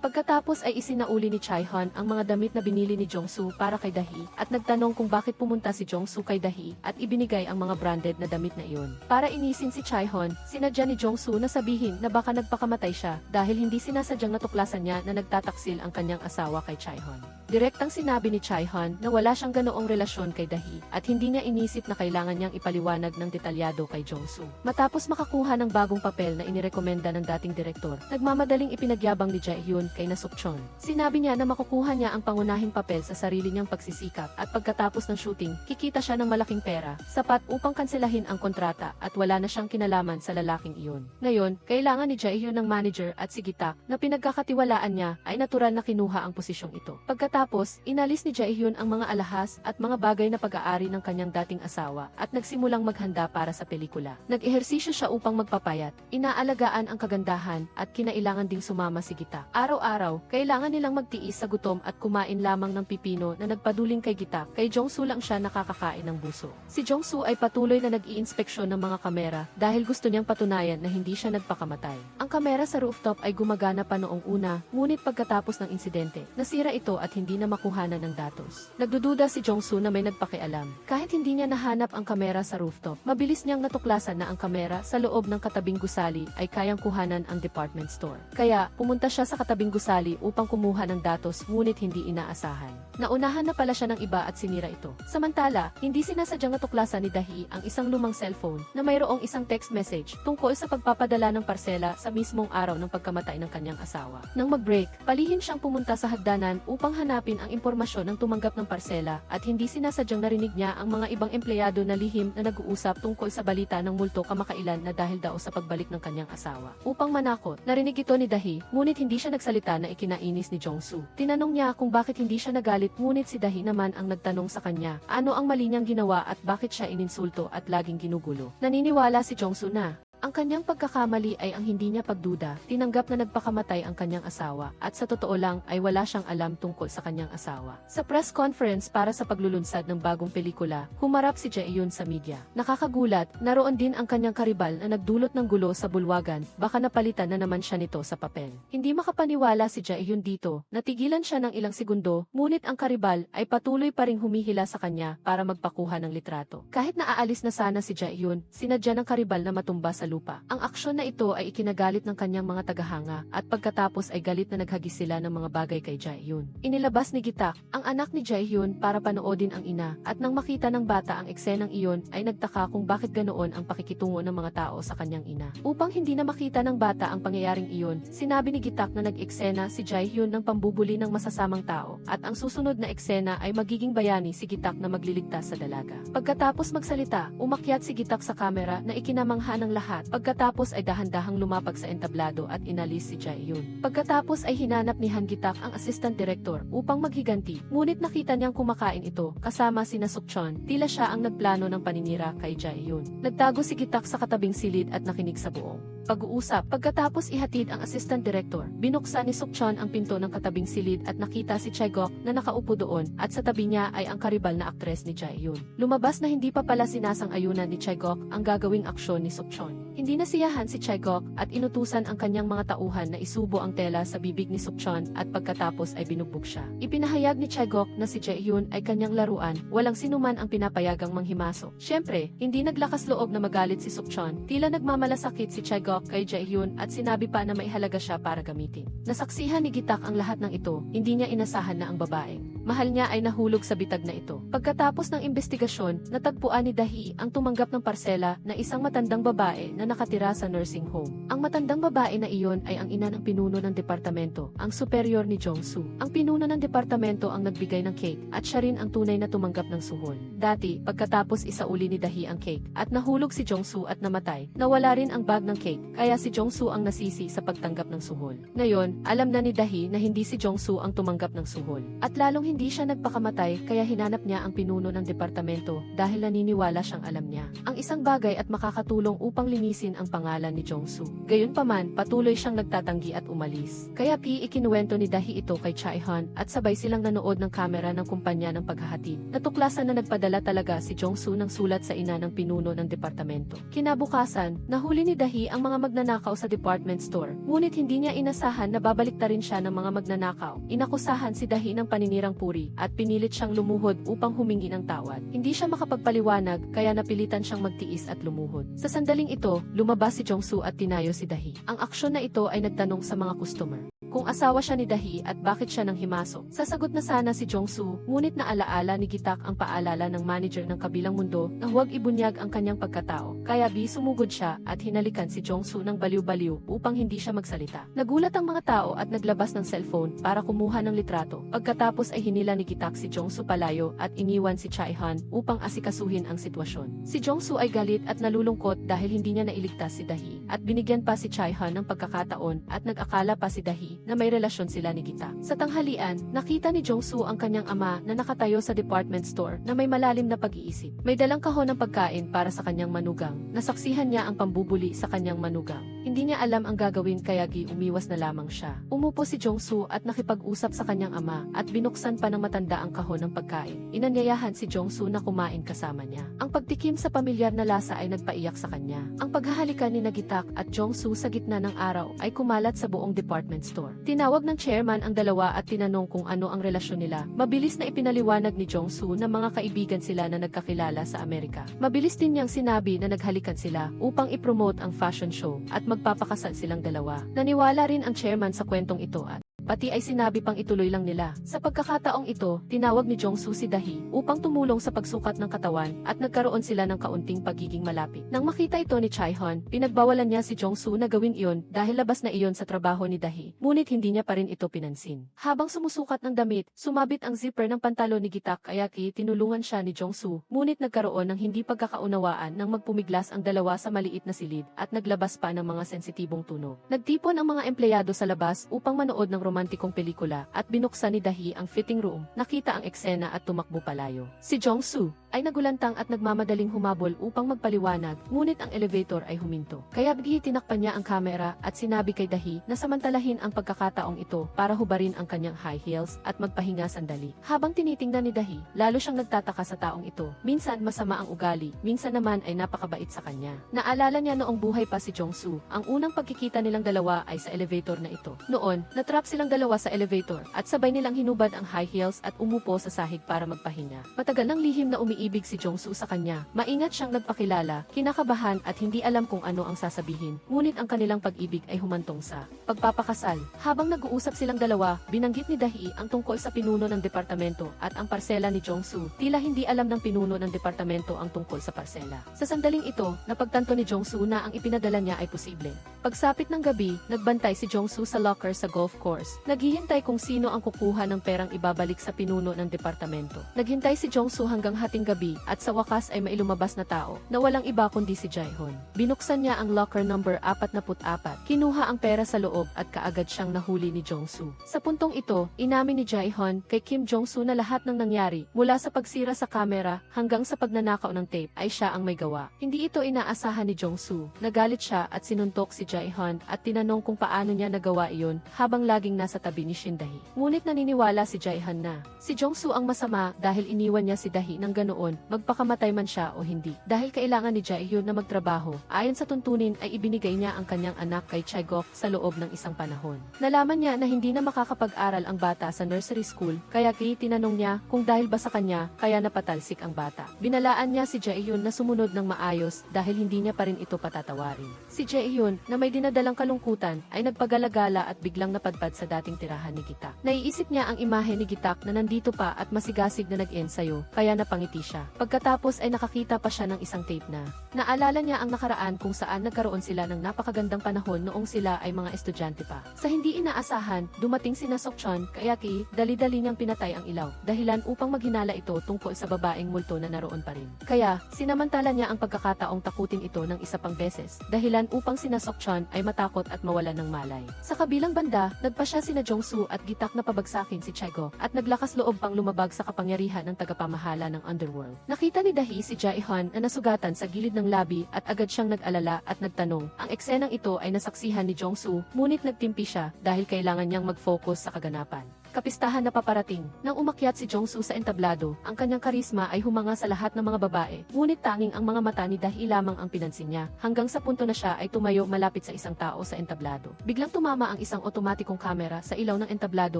Speaker 1: Pagkatapos ay isinauli ni Chaehoon ang mga damit na binili ni Jong-soo para kay Dahi at nagtanong kung bakit pumunta si Jong-soo kay Dahi at ibinigay ang mga branded na damit na iyon. Para inisin si Chaehoon, sinadya ni Jong-soo na sabihin na baka nagpakamatay siya dahil hindi sinasadyang natuklasan niya na nagtataksil ang kanyang asawa kay Chaehoon. Direktang sinabi ni Chaehoon na wala siyang ganoong relasyon kay Dahi at hindi niya inisip na kailangan niyang ipaliwanag ng detalyado kay Jong-soo. Matapos makakuha ng bagong papel na inirekomenda ng dating direktor, nagmamadaling ipinagyabang ni Jae-hyun kay Na-suk-chon. Sinabi niya na makukuha niya ang pangunahing papel sa sarili niyang pagsisikap at pagkatapos ng shooting, kikita siya ng malaking pera, sapat upang kanselahin ang kontrata at wala na siyang kinalaman sa lalaking iyon. Ngayon, kailangan ni Jae-hyun ng manager at si Gitak na pinagkakatiwalaan niya ay natural na kinuha ang posisyong ito. Pagkatapos, inalis ni Jae-hyun ang mga alahas at mga bagay na pag-aari ng kanyang dating asawa at nagsimulang maghanda para sa pelikula. Nag-ehersisyo siya upang magpapayat, inaalagaan ang kagandahan at kinailangan ding sumama si Gitak. Araw-araw, kailangan nilang magtiis sa gutom at kumain lamang ng pipino na nagpaduling kay Gitak. Kay Jong-soo lang siya nakakakain ng buso. Si Jong-soo ay patuloy na nag-iinspeksyon ng mga kamera dahil gusto niyang patunayan na hindi siya nagpakamatay. Ang kamera sa rooftop ay gumagana pa noong una, ngunit pagkatapos ng insidente, nasira ito at hindi na makuhanan ng datos. Nagdududa si Jong-soo na may nagpakialam. Kahit hindi niya nahanap ang kamera sa rooftop, mabilis niyang natuklasan na ang kamera sa loob ng katabing gusali ay kayang kuhanan ang department store. Kaya, pumunta siya sa katabing gusali upang kumuha ng datos ngunit hindi inaasahan. Naunahan na pala siya ng iba at sinira ito. Samantala, hindi sinasadyang natuklasan ni Dahi ang isang lumang cellphone na mayroong isang text message tungkol sa pagpapadala ng parsela sa mismong araw ng pagkamatay ng kanyang asawa. Nang mag-break, palihim siyang pumunta sa hagdanan upang hanapin ang impormasyon ng tumanggap ng parsela at hindi sinasadyang narinig niya ang mga ibang empleyado na lihim na nag-uusap tungkol sa balita ng multo kamakailan na dahil daw sa pagbalik ng kanyang asawa. Upang manakot, narinig ito ni Dahi, ngunit hindi siya nagsalita na ikinainis ni Jong-soo. Tinanong niya kung bakit hindi siya nagalit ngunit si Dahi naman ang nagtanong sa kanya ano ang mali niyang ginawa at bakit siya ininsulto at laging ginugulo. Naniniwala si Jong-soo na ang kanyang pagkakamali ay ang hindi niya pagduda, tinanggap na nagpakamatay ang kanyang asawa, at sa totoo lang ay wala siyang alam tungkol sa kanyang asawa. Sa press conference para sa paglulunsad ng bagong pelikula, humarap si Jae-hyun sa media. Nakakagulat, naroon din ang kanyang karibal na nagdulot ng gulo sa bulwagan, baka napalitan na naman siya nito sa papel. Hindi makapaniwala si Jae-hyun dito, natigilan siya ng ilang segundo, ngunit ang karibal ay patuloy pa ring humihila sa kanya para magpakuha ng litrato. Kahit naaalis na sana si Jae-hyun, sinadya ng karibal na matumba sa lupa. Ang aksyon na ito ay ikinagalit ng kanyang mga tagahanga at pagkatapos ay galit na naghagis sila ng mga bagay kay Jae-hyun. Inilabas ni Gitak, ang anak ni Jae-hyun, para panoodin ang ina at nang makita ng bata ang eksenang iyon ay nagtaka kung bakit ganoon ang pakikitungo ng mga tao sa kanyang ina. Upang hindi na makita ng bata ang pangyayaring iyon, sinabi ni Gitak na nag-eksena si Jae-hyun ng pambubuli ng masasamang tao at ang susunod na eksena ay magiging bayani si Gitak na magliligtas sa dalaga. Pagkatapos magsalita, umakyat si Gitak sa kamera na ikinamangha ng lahat. Pagkatapos ay dahan-dahang lumapag sa entablado at inalis si Jae-hyun. Pagkatapos ay hinanap ni Han Gitak ang assistant director upang maghiganti, ngunit nakita niyang kumakain ito kasama sina Sukchon. Tila siya ang nagplano ng paninira kay Jae-hyun. Nagtago si Gitak sa katabing silid at nakinig sa buong pag-uusap. Pagkatapos ihatid ang assistant director, binuksan ni Sukchon ang pinto ng katabing silid at nakita si Chae-gok na nakaupo doon at sa tabi niya ay ang karibal na aktres ni Jae-hyun. Lumabas na hindi pa pala sinasang-ayunan ni Chae-gok ang gagawing aksyon ni Sukchon. Hindi nasiyahan si Chae-gok at inutusan ang kanyang mga tauhan na isubo ang tela sa bibig ni Sukchon at pagkatapos ay binugbog siya. Ipinahayag ni Chae-gok na si Jae-hyun ay kanyang laruan, walang sinuman ang pinapayagang manghimasok. Siyempre, hindi naglakas loob na magalit si Sukchon, tila nagmamalasakit si Chae-gok kay Jae-hyun at sinabi pa na may halaga siya para gamitin. Nasaksihan ni Gitak ang lahat ng ito, hindi niya inasahan na ang babaeng mahal niya ay nahulog sa bitag na ito. Pagkatapos ng investigasyon, natagpuan ni Dahi ang tumanggap ng parsela na isang matandang babae na nakatira sa nursing home. Ang matandang babae na iyon ay ang ina ng pinuno ng departamento, ang superior ni Jong-soo. Ang pinuno ng departamento ang nagbigay ng cake at siya rin ang tunay na tumanggap ng suhol. Dati, pagkatapos isauli ni Dahi ang cake at nahulog si Jong-soo at namatay, nawala rin ang bag ng cake, kaya si Jong-soo ang nasisi sa pagtanggap ng suhol. Ngayon, alam na ni Dahi na hindi si Jong-soo ang tumanggap ng suhol. At lalong hindi siya nagpakamatay kaya hinanap niya ang pinuno ng departamento dahil naniniwala siyang alam niya ang isang bagay at makakatulong upang linisin ang pangalan ni Jong-soo. Gayunpaman, patuloy siyang nagtatanggi at umalis. Kaya ikinuwento ni Dahi ito kay Chae-hyun at sabay silang nanood ng kamera ng kumpanya ng paghahatid. Natuklasan na nagpadala talaga si Jong-soo ng sulat sa ina ng pinuno ng departamento. Kinabukasan, nahuli ni Dahi ang mga magnanakaw sa department store. Ngunit hindi niya inasahan na babaliktarin siya ng mga magnanakaw. Inakusahan si Dahi ng paninirang puri at pinilit siyang lumuhod upang humingi ng tawad. Hindi siya makapagpaliwanag kaya napilitan siyang magtiis at lumuhod. Sa sandaling ito, lumabas si Jong-soo at tinayo si Dahi. Ang aksyon na ito ay nagtanong sa mga customer kung asawa siya ni Dahi at bakit siya nang himasok. Sasagot na sana si Jong-soo, ngunit naalaala ni Gitak ang paalala ng manager ng kabilang mundo na huwag ibunyag ang kanyang pagkatao. Kaya sumugod siya at hinalikan si Jong-soo ng baliw-baliw upang hindi siya magsalita. Nagulat ang mga tao at naglabas ng cellphone para kumuha ng litrato. Pagkatapos ay hinila ni Gitak si Jong-soo palayo at iniwan si Chae-hyun upang asikasuhin ang sitwasyon. Si Jong-soo ay galit at nalulungkot dahil hindi niya nailigtas si Dahi at binigyan pa si Chae-hyun ng pagkakataon at nag-akala pa si Dahi na may relasyon sila ni Gitak. Sa tanghalian, nakita ni Jong-soo ang kanyang ama na nakatayo sa department store na may malalim na pag-iisip. May dalang kahon ng pagkain para sa kanyang manugang. Nasaksihan niya ang pambubuli sa kanyang manugang. Hindi niya alam ang gagawin kaya umiwas na lamang siya. Umupo si Jong-soo at nakipag-usap sa kanyang ama at binuksan pa ng matanda ang kahon ng pagkain. Inanyayahan si Jong-soo na kumain kasama niya. Ang pagtikim sa pamilyar na lasa ay nagpaiyak sa kanya. Ang paghahalikan ni Gitak at Jong-soo sa gitna ng araw ay kumalat sa buong department store. Tinawag ng chairman ang dalawa at tinanong kung ano ang relasyon nila. Mabilis na ipinaliwanag ni Jong-soo na mga kaibigan sila na nagkakilala sa Amerika. Mabilis din niyang sinabi na naghalikan sila upang ipromote ang fashion show at magpapakasal silang dalawa. Naniwala rin ang chairman sa kwentong ito at pati ay sinabi pang ituloy lang nila. Sa pagkakataong ito, tinawag ni Jong-soo si Dahi upang tumulong sa pagsukat ng katawan at nagkaroon sila ng kaunting pagiging malapit. Nang makita ito ni Chae-hyun, pinagbawalan niya si Jong-soo na gawin iyon dahil labas na iyon sa trabaho ni Dahi. Ngunit hindi niya pa rin ito pinansin. Habang sumusukat ng damit, sumabit ang zipper ng pantalon ni Gitak kaya tinulungan siya ni Jong-soo. Ngunit nagkaroon ng hindi pagkakaunawaan nang magpumiglas ang dalawa sa maliit na silid at naglabas pa ng mga sensitibong tunog. Nagtipon ang mga empleyado sa labas upang manood ng romantikong pelikula at binuksan ni Dahi ang fitting room. Nakita ang eksena at tumakbo palayo. Si Jong-soo ay nagulantang at nagmamadaling humabol upang magpaliwanag, ngunit ang elevator ay huminto. Kaya tinakpan niya ang kamera at sinabi kay Dahi na samantalahin ang pagkakataong ito para hubarin ang kanyang high heels at magpahinga sandali. Habang tinitingnan ni Dahi, lalo siyang nagtataka sa taong ito. Minsan masama ang ugali, minsan naman ay napakabait sa kanya. Naalala niya noong buhay pa si Jong-soo, ang unang pagkikita nilang dalawa ay sa elevator na ito. Noon, natrap silang dalawa sa elevator at sabay nilang hinubad ang high heels at umupo sa sahig para magpahinga. Matagal nang lihim na umiiyak umiibig si Jong-soo sa kanya. Maingat siyang nagpakilala, kinakabahan at hindi alam kung ano ang sasabihin. Ngunit ang kanilang pag-ibig ay humantong sa pagpapakasal. Habang nag-uusap silang dalawa, binanggit ni Dahi ang tungkol sa pinuno ng departamento at ang parsela ni Jong-soo. Tila hindi alam ng pinuno ng departamento ang tungkol sa parsela. Sa sandaling ito, napagtanto ni Jong-soo na ang ipinadala niya ay posible. Pagsapit ng gabi, nagbantay si Jong-soo sa locker sa golf course. Naghihintay kung sino ang kukuha ng perang ibabalik sa pinuno ng departamento. Naghintay si Jong-soo hanggang hating gabi at sa wakas ay may lumabas na tao na walang iba kundi si Jae-hyun. Binuksan niya ang locker number 44, kinuha ang pera sa loob at kaagad siyang nahuli ni Jong-soo. Sa puntong ito, inamin ni Jae-hyun kay Kim Jong-soo na lahat ng nangyari mula sa pagsira sa kamera hanggang sa pagnanakaw ng tape ay siya ang may gawa. Hindi ito inaasahan ni Jong-soo. Nagalit siya at sinuntok si Jae-hyun at tinanong kung paano niya nagawa iyon habang laging nasa tabi ni Shin Dahi. Ngunit naniniwala si Jae-hyun na si Jong-soo ang masama dahil iniwan niya si Dahi ng ganoon, magpakamatay man siya o hindi. Dahil kailangan ni Jae-hyun na magtrabaho, ayon sa tuntunin ay ibinigay niya ang kanyang anak kay Chae-gok sa loob ng isang panahon. Nalaman niya na hindi na makakapag-aral ang bata sa nursery school, kaya tinanong niya kung dahil ba sa kanya kaya napatalsik ang bata. Binalaan niya si Jae-hyun na sumunod ng maayos dahil hindi niya pa rin ito patatawarin. Si Jae-hyun na may dinadalang kalungkutan ay nagpagalagala at biglang napadpad sa dating tirahan ni Gitak. Naiisip niya ang imahe ni Gitak na nandito pa at masigasig na nag-ensayo, kaya napangiti siya. Pagkatapos ay nakakita pa siya ng isang tape na naalala niya ang nakaraan kung saan nagkaroon sila ng napakagandang panahon noong sila ay mga estudyante pa. Sa hindi inaasahan, dumating si Nasokchon kaya dali-dali niyang pinatay ang ilaw, dahilan upang maghinala ito tungkol sa babaeng multo na naroon pa rin. Kaya, sinamantala niya ang pagkakataong takutin ito ng isa pang beses, dahilan upang si Nasokchon ay matakot at mawalan ng malay. Sa kabilang banda, nagpa siya sina Jong-soo at Gitak na pabagsakin si Chae-gok at naglakas loob pang lumabag sa kapangyarihan ng tagapamahala ng underworld. Nakita ni Dahi si Jae-hyun na nasugatan sa gilid ng labi at agad siyang nag-alala at nagtanong. Ang eksenang ito ay nasaksihan ni Jong-soo, ngunit nagtimpi siya dahil kailangan niyang mag-focus sa kaganapan. Kapistahan na paparating. Nang umakyat si Jong-soo sa entablado, ang kanyang karisma ay humanga sa lahat ng mga babae, ngunit tanging ang mga mata ni Dahi lamang ang pinansin niya, hanggang sa punto na siya ay tumayo malapit sa isang tao sa entablado. Biglang tumama ang isang otomatikong kamera sa ilaw ng entablado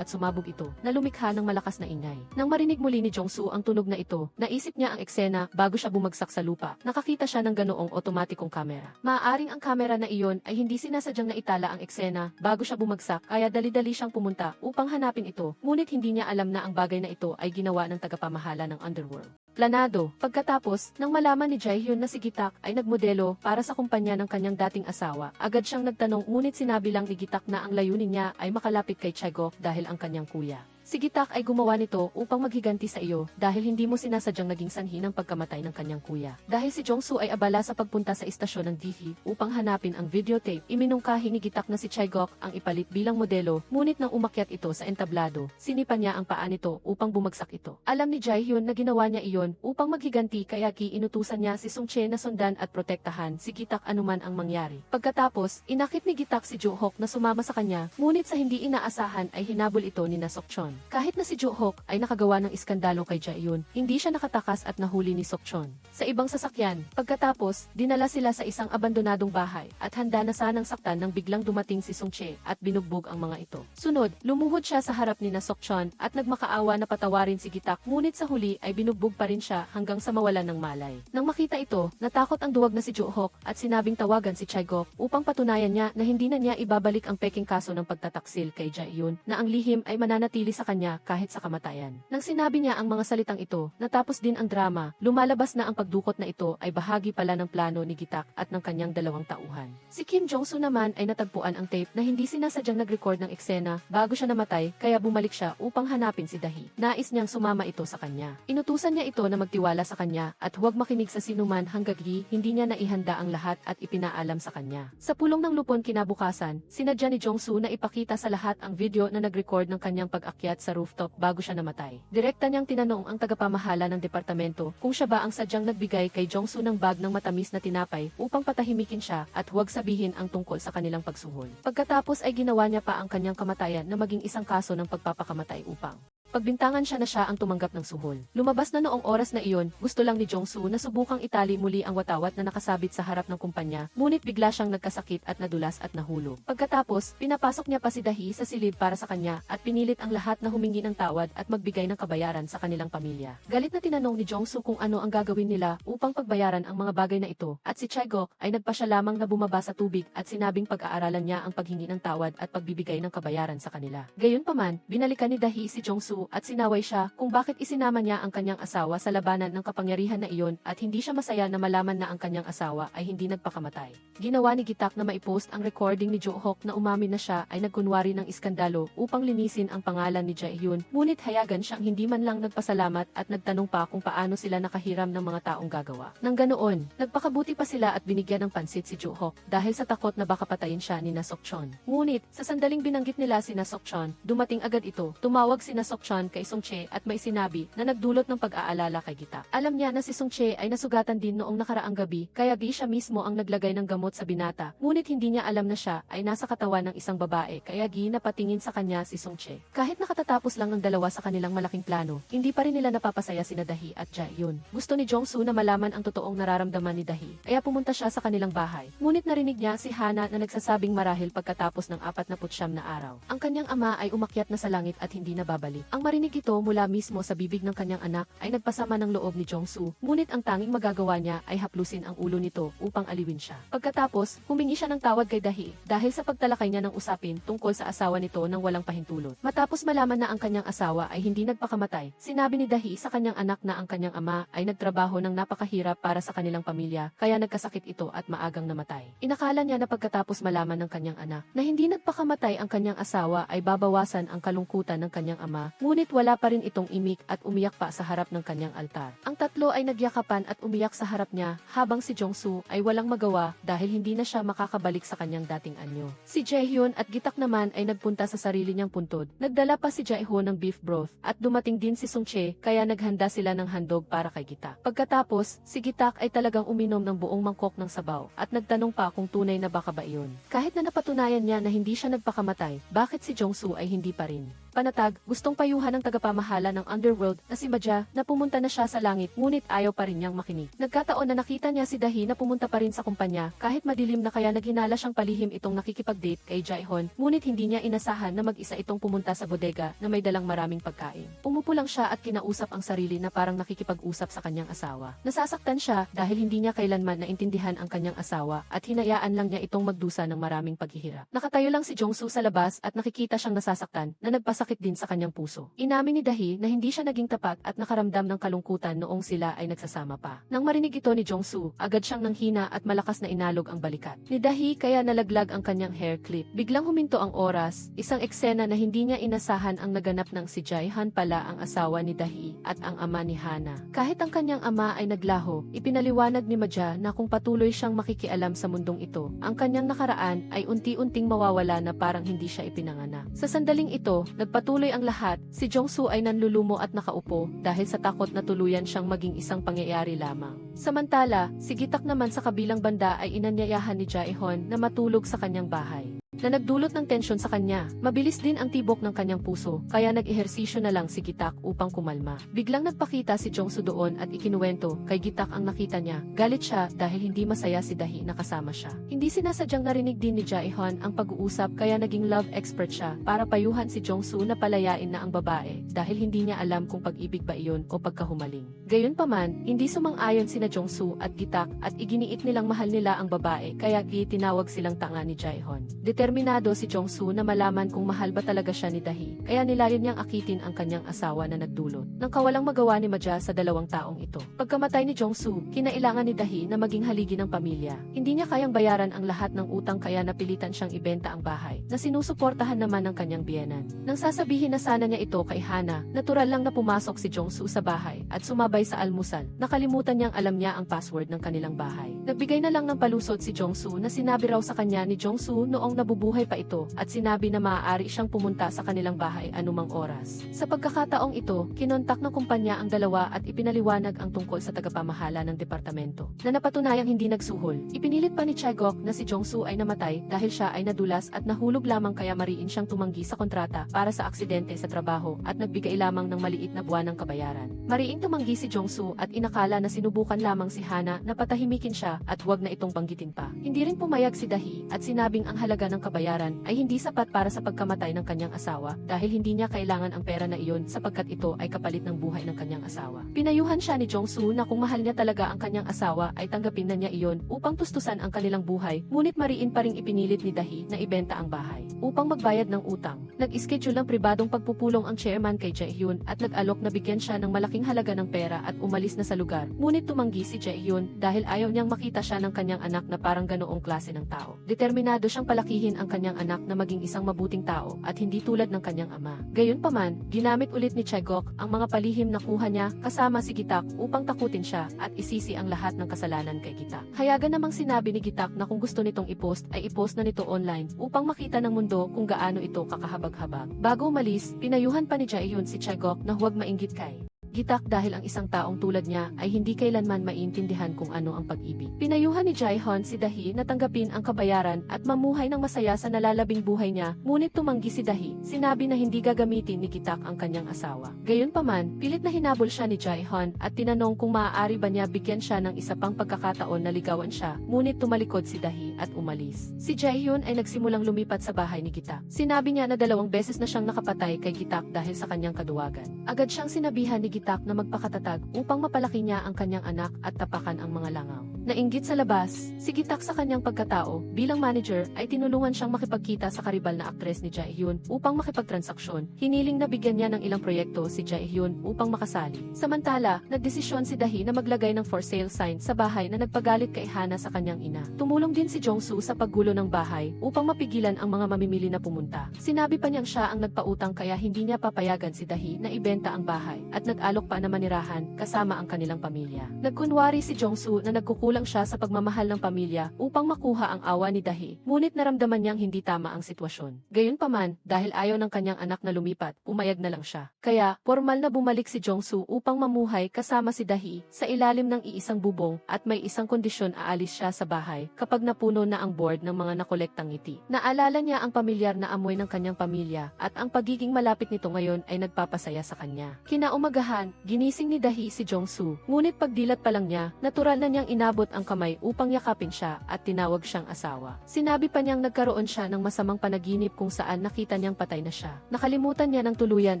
Speaker 1: at sumabog ito, na lumikha ng malakas na ingay. Nang marinig muli ni Jong-soo ang tunog na ito, naisip niya ang eksena bago siya bumagsak sa lupa. Nakakita siya ng ganoong otomatikong kamera. Maaaring ang kamera na iyon ay hindi sinasadyang naitala ang eksena bago siya bumagsak, kaya dali-dali siyang pumunta upang hanapin ito, ngunit hindi niya alam na ang bagay na ito ay ginawa ng tagapamahala ng underworld. Planado. Pagkatapos, nang malaman ni Jae-hyun na si Gitak ay nagmodelo para sa kumpanya ng kanyang dating asawa, agad siyang nagtanong ngunit sinabi lang ni Gitak na ang layunin niya ay makalapit kay Chae-gok dahil ang kanyang kuya. Si Gitak ay gumawa nito upang maghiganti sa iyo dahil hindi mo sinasadyang naging sanhi ng pagkamatay ng kanyang kuya. Dahil si Jong-soo ay abala sa pagpunta sa istasyon ng DV upang hanapin ang videotape, iminungkahi ni Gitak na si Chae-gok ang ipalit bilang modelo, ngunit nang umakyat ito sa entablado, sinipan niya ang paa nito upang bumagsak ito. Alam ni Jae-hyun na ginawa niya iyon upang maghiganti, kaya inutusan niya si Sung-che na sundan at protektahan si Gitak anuman ang mangyari. Pagkatapos, inakit ni Gitak si Jo-hok na sumama sa kanya, ngunit sa hindi inaasahan ay hinabol ito ni Nasokchon. Kahit na si Jo-hok ay nakagawa ng iskandalo kay Jae-hyun, hindi siya nakatakas at nahuli ni Sokchon. Sa ibang sasakyan, pagkatapos, dinala sila sa isang abandonadong bahay at handa na sanang saktan nang biglang dumating si Sung-che at binugbog ang mga ito. Sunod, lumuhod siya sa harap ni Nasokchon at nagmakaawa na patawarin si Gitak, ngunit sa huli ay binugbog pa rin siya hanggang sa mawalan ng malay. Nang makita ito, natakot ang duwag na si Jo-hok at sinabing tawagan si Chae-gok upang patunayan niya na hindi na niya ibabalik ang peking kaso ng pagtataksil kay Jae-hyun, na ang lihim ay mananatili sa kanya kahit sa kamatayan. Nang sinabi niya ang mga salitang ito, natapos din ang drama. Lumalabas na ang pagdukot na ito ay bahagi pala ng plano ni Gitak at ng kanyang dalawang tauhan. Si Kim Jong-soo naman ay natagpuan ang tape na hindi sinasadyang nag-record ng eksena bago siya namatay, kaya bumalik siya upang hanapin si Dahi. Nais niyang sumama ito sa kanya. Inutusan niya ito na magtiwala sa kanya at huwag makinig sa sinuman hangga't hindi niya naihanda ang lahat at ipinaalam sa kanya. Sa pulong ng lupon kinabukasan, sinadya ni Jong-soo na ipakita sa lahat ang video na nag-record ng kanyang pag-akyat sa rooftop bago siya namatay. Direkta niyang tinanong ang tagapamahala ng departamento kung siya ba ang sadyang nagbigay kay Jong-soo ng bag ng matamis na tinapay upang patahimikin siya at huwag sabihin ang tungkol sa kanilang pagsuhol. Pagkatapos ay ginawa niya pa ang kanyang kamatayan na maging isang kaso ng pagpapakamatay upang pagbintangan siya na siya ang tumanggap ng suhol. Lumabas na noong oras na iyon, gusto lang ni Jong-soo na subukang itali muli ang watawat na nakasabit sa harap ng kumpanya, ngunit bigla siyang nagkasakit at nadulas at nahulog. Pagkatapos, pinapasok niya pa si Dahi sa silid para sa kanya at pinilit ang lahat na humingi ng tawad at magbigay ng kabayaran sa kanilang pamilya. Galit na tinanong ni Jong-soo kung ano ang gagawin nila upang pagbayaran ang mga bagay na ito, at si Chae-gok ay nagpasya lamang na bumaba sa tubig at sinabing pag-aaralan niya ang paghingi ng tawad at pagbibigay ng kabayaran sa kanila. Gayunpaman, binalikan ni Dahi si Jong-soo at sinaway siya kung bakit isinama niya ang kanyang asawa sa labanan ng kapangyarihan na iyon at hindi siya masaya na malaman na ang kanyang asawa ay hindi nagpakamatay. Ginawa ni Gitak na maipost ang recording ni Jo-hook na umamin na siya ay nagkunwari ng iskandalo upang linisin ang pangalan ni Jae-hyun, ngunit hayagan siyang hindi man lang nagpasalamat at nagtanong pa kung paano sila nakahiram ng mga taong gagawa. Nang ganoon, nagpakabuti pa sila at binigyan ng pansit si Jo-hook dahil sa takot na baka patayin siya ni Nasokchon. Ngunit, sa sandaling binanggit nila si Nasokchon, dumating agad ito. Tumawag si Nasokchon kay Song-che at may sinabi na nagdulot ng pag-aalala kay Gitak. Alam niya na si Song-che ay nasugatan din noong nakaraang gabi, kaya siya mismo ang naglagay ng gamot sa binata. Ngunit hindi niya alam na siya ay nasa katawan ng isang babae, kaya napatingin sa kanya si Song-che. Kahit nakatatapos lang ng dalawa sa kanilang malaking plano, hindi pa rin nila napapasaya sina Dahi at Jae-hyun. Gusto ni Jong-soo na malaman ang totoong nararamdaman ni Dahi, kaya pumunta siya sa kanilang bahay. Ngunit narinig niya si Hana na nagsasabing marahil pagkatapos ng 49 na araw. Ang kanyang ama ay umakyat na sa langit at hindi na babalik. Ang marinig ito mula mismo sa bibig ng kanyang anak ay nagpasama ng loob ni Jong-soo, ngunit ang tanging magagawa niya ay haplusin ang ulo nito upang aliwin siya. Pagkatapos, humingi siya ng tawad kay Dahi dahil sa pagtalakay niya ng usapin tungkol sa asawa nito nang walang pahintulot. Matapos malaman na ang kanyang asawa ay hindi nagpakamatay, sinabi ni Dahi sa kanyang anak na ang kanyang ama ay nagtrabaho ng napakahirap para sa kanilang pamilya, kaya nagkasakit ito at maagang namatay. Inakala niya na pagkatapos malaman ng kanyang anak na hindi nagpakamatay ang kanyang asawa ay babawasan ang kalungkutan ng kanyang ama, ngunit wala pa rin itong imik at umiyak pa sa harap ng kanyang altar. Ang tatlo ay nagyakapan at umiyak sa harap niya, habang si Jong-soo ay walang magawa dahil hindi na siya makakabalik sa kanyang dating anyo. Si Jae-hyun at Gitak naman ay nagpunta sa sarili niyang puntod. Nagdala pa si Jae-hyun ng beef broth at dumating din si Song-che, kaya naghanda sila ng handog para kay Gitak. Pagkatapos, si Gitak ay talagang uminom ng buong mangkok ng sabaw at nagtanong pa kung tunay na baka ba iyon. Kahit na napatunayan niya na hindi siya nagpakamatay, bakit si Jong-soo ay hindi pa rin? Panatag, gustong payuhan ng tagapamahala ng underworld na si Maja na pumunta na siya sa langit, ngunit ayaw pa rin niyang makinig. Nagkataon na nakita niya si Dahi na pumunta pa rin sa kumpanya kahit madilim na, kaya naghinala siyang palihim itong nakikipag-date kay Jae-hyun, ngunit hindi niya inasahan na mag-isa itong pumunta sa bodega na may dalang maraming pagkain. Umupo lang siya at kinausap ang sarili na parang nakikipag-usap sa kanyang asawa. Nasasaktan siya dahil hindi niya kailanman naintindihan ang kanyang asawa at hinayaan lang niya itong magdusa ng maraming paghihirap. Nakatayo lang si Jong-soo sa labas at nakikita siyang nasasaktan na nagpasakit din sa kanyang puso. Inamin ni Dahi na hindi siya naging tapat at nakaramdam ng kalungkutan noong sila ay nagsasama pa. Nang marinig ito ni Jong-soo, agad siyang nanghina at malakas na inalog ang balikat ni Dahi, kaya nalaglag ang kanyang hair clip. Biglang huminto ang oras, isang eksena na hindi niya inasahan ang naganap ng si Jae-han pala ang asawa ni Dahi at ang ama ni Hana. Kahit ang kanyang ama ay naglaho, ipinaliwanag ni Maja na kung patuloy siyang makikialam sa mundong ito, ang kanyang nakaraan ay unti-unting mawawala na parang hindi siya ipinanganak. Sa sandaling ito, nagpatuloy ang lahat. Si Jong-soo ay nanlulumo at nakaupo dahil sa takot na tuluyan siyang maging isang pangyayari lamang. Samantala, si Gitak naman sa kabilang banda ay inanyayahan ni Jae-hyun na matulog sa kanyang bahay, na nagdulot ng tensyon sa kanya. Mabilis din ang tibok ng kanyang puso, kaya nag-ehersisyo na lang si Gitak upang kumalma. Biglang nagpakita si Jong-soo doon at ikinuwento kay Gitak ang nakita niya. Galit siya dahil hindi masaya si Dahi na kasama siya. Hindi sinasadyang narinig din ni Jae-hyun ang pag-uusap, kaya naging love expert siya para payuhan si Jong-soo na palayain na ang babae dahil hindi niya alam kung pag-ibig ba iyon o pagkahumaling. Gayunpaman, hindi sumang-ayon sina Jong-soo at Gitak at iginiit nilang mahal nila ang babae, kaya tinawag silang tanga ni Jae-hyun. Determinado si Jong-soo na malaman kung mahal ba talaga siya ni Dahi, kaya nilayon niyang akitin ang kanyang asawa na nagdulot ng kawalang magawa ni Maja sa dalawang taong ito. Pagkamatay ni Jong-soo, kinailangan ni Dahi na maging haligi ng pamilya. Hindi niya kayang bayaran ang lahat ng utang, kaya napilitan siyang ibenta ang bahay na sinusuportahan naman ng kanyang biyenan. Nang sasabihin na sana niya ito kay Hana, natural lang na pumasok si Jong-soo sa bahay at sumabay sa almusal. Nakalimutan niyang alam niya ang password ng kanilang bahay. Nagbigay na lang ng palusot si Jong-soo na sinabi raw sa kanya ni Jong-soo noong nabubuhay pa ito at sinabi na maaari siyang pumunta sa kanilang bahay anumang oras. Sa pagkakataong ito, kinontak ng kumpanya ang dalawa at ipinaliwanag ang tungkol sa tagapamahala ng departamento na napatunayang hindi nagsuhol. Ipinilit pa ni Chegok na si Jong-soo ay namatay dahil siya ay nadulas at nahulog lamang kaya mariin siyang tumanggi sa kontrata para sa aksidente sa trabaho at nagbigay lamang ng maliit na buwanang kabayaran. Mariing tumanggi si Jong-soo at inakala na sinubukan lamang si Hana na patahimikin siya at huwag na itong banggitin pa. Hindi rin pumayag si Dahi at sinabing ang halaga ng kabayaran ay hindi sapat para sa pagkamatay ng kanyang asawa dahil hindi niya kailangan ang pera na iyon sapagkat ito ay kapalit ng buhay ng kanyang asawa. Pinayuhan siya ni Jong-soo na kung mahal niya talaga ang kanyang asawa ay tanggapin na niya iyon upang tustusan ang kanilang buhay, ngunit mariin pa ring ipinilit ni Dahi na ibenta ang bahay upang magbayad ng utang. Nag-schedule ng pribadong pagpupulong ang chairman kay Jae-hyun at nag-alok na bigyan siya ng malaking halaga ng pera at umalis na sa lugar. Ngunit tumanggi si Jae-hyun dahil ayaw niyang makita siya ng kanyang anak na parang ganoong klase ng tao. Determinado siyang palakihin ang kanyang anak na maging isang mabuting tao at hindi tulad ng kanyang ama. Gayunpaman, ginamit ulit ni Chegok ang mga palihim na kuha niya kasama si Gitak upang takutin siya at isisi ang lahat ng kasalanan kay Gitak. Hayagan namang sinabi ni Gitak na kung gusto nitong i-post ay i-post na nito online upang makita ng mundo kung gaano ito kakahabag-habag. Bago umalis, pinayuhan pa ni Jae-hyun si Chegok na huwag mainggit kay Gitak dahil ang isang taong tulad niya ay hindi kailanman maiintindihan kung ano ang pag-ibig. Pinayuhan ni Jae-hyun si Dahi na tanggapin ang kabayaran at mamuhay ng masaya sa nalalabing buhay niya, ngunit tumanggi si Dahi. Sinabi na hindi gagamitin ni Gitak ang kanyang asawa. Gayunpaman, pilit na hinabol siya ni Jae-hyun at tinanong kung maaari ba niya bigyan siya ng isa pang pagkakataon na ligawan siya, ngunit tumalikod si Dahi at umalis. Si Jae-hyun ay nagsimulang lumipat sa bahay ni Gitak. Sinabi niya na 2 beses na siyang nakapatay kay Gitak dahil sa kanyang kaduwagan. Agad siyang sinabihan ni Gitak na magpakatatag upang mapalaki niya ang kanyang anak at tapakan ang mga langaw. Nainggit sa labas, si Gitak sa kanyang pagkatao bilang manager ay tinulungan siyang makipagkita sa karibal na aktres ni Jae-hyun upang makipagtransaksyon. Hiniling na bigyan niya ng ilang proyekto si Jae-hyun upang makasali. Samantala, nagdesisyon si Dahi na maglagay ng for sale sign sa bahay na nagpagalit kay Hana sa kanyang ina. Tumulong din si Jong-soo sa paggulo ng bahay upang mapigilan ang mga mamimili na pumunta. Sinabi pa niyang siya ang nagpautang kaya hindi niya papayagan si Dahi na ibenta ang bahay at nag-alok pa na manirahan kasama ang kanilang pamilya. Nagkunwari si Jong-soo na nagkukulang siya sa pagmamahal ng pamilya upang makuha ang awa ni Dahi, ngunit naramdaman niyang hindi tama ang sitwasyon. Gayunpaman, dahil ayaw ng kanyang anak na lumipat, umayag na lang siya. Kaya, formal na bumalik si Jong-soo upang mamuhay kasama si Dahi sa ilalim ng iisang bubong at may isang kondisyon aalis siya sa bahay kapag napuno na ang board ng mga nakolektang ngiti. Naalala niya ang pamilyar na amoy ng kanyang pamilya at ang pagiging malapit nito ngayon ay nagpapasaya sa kanya. Kinaumagahan, ginising ni Dahi si Jong-soo, ngunit pagdilat pa lang niya, natural na niyang inabot ang kamay upang yakapin siya at tinawag siyang asawa. Sinabi pa niyang nagkaroon siya ng masamang panaginip kung saan nakita niyang patay na siya. Nakalimutan niya ng tuluyan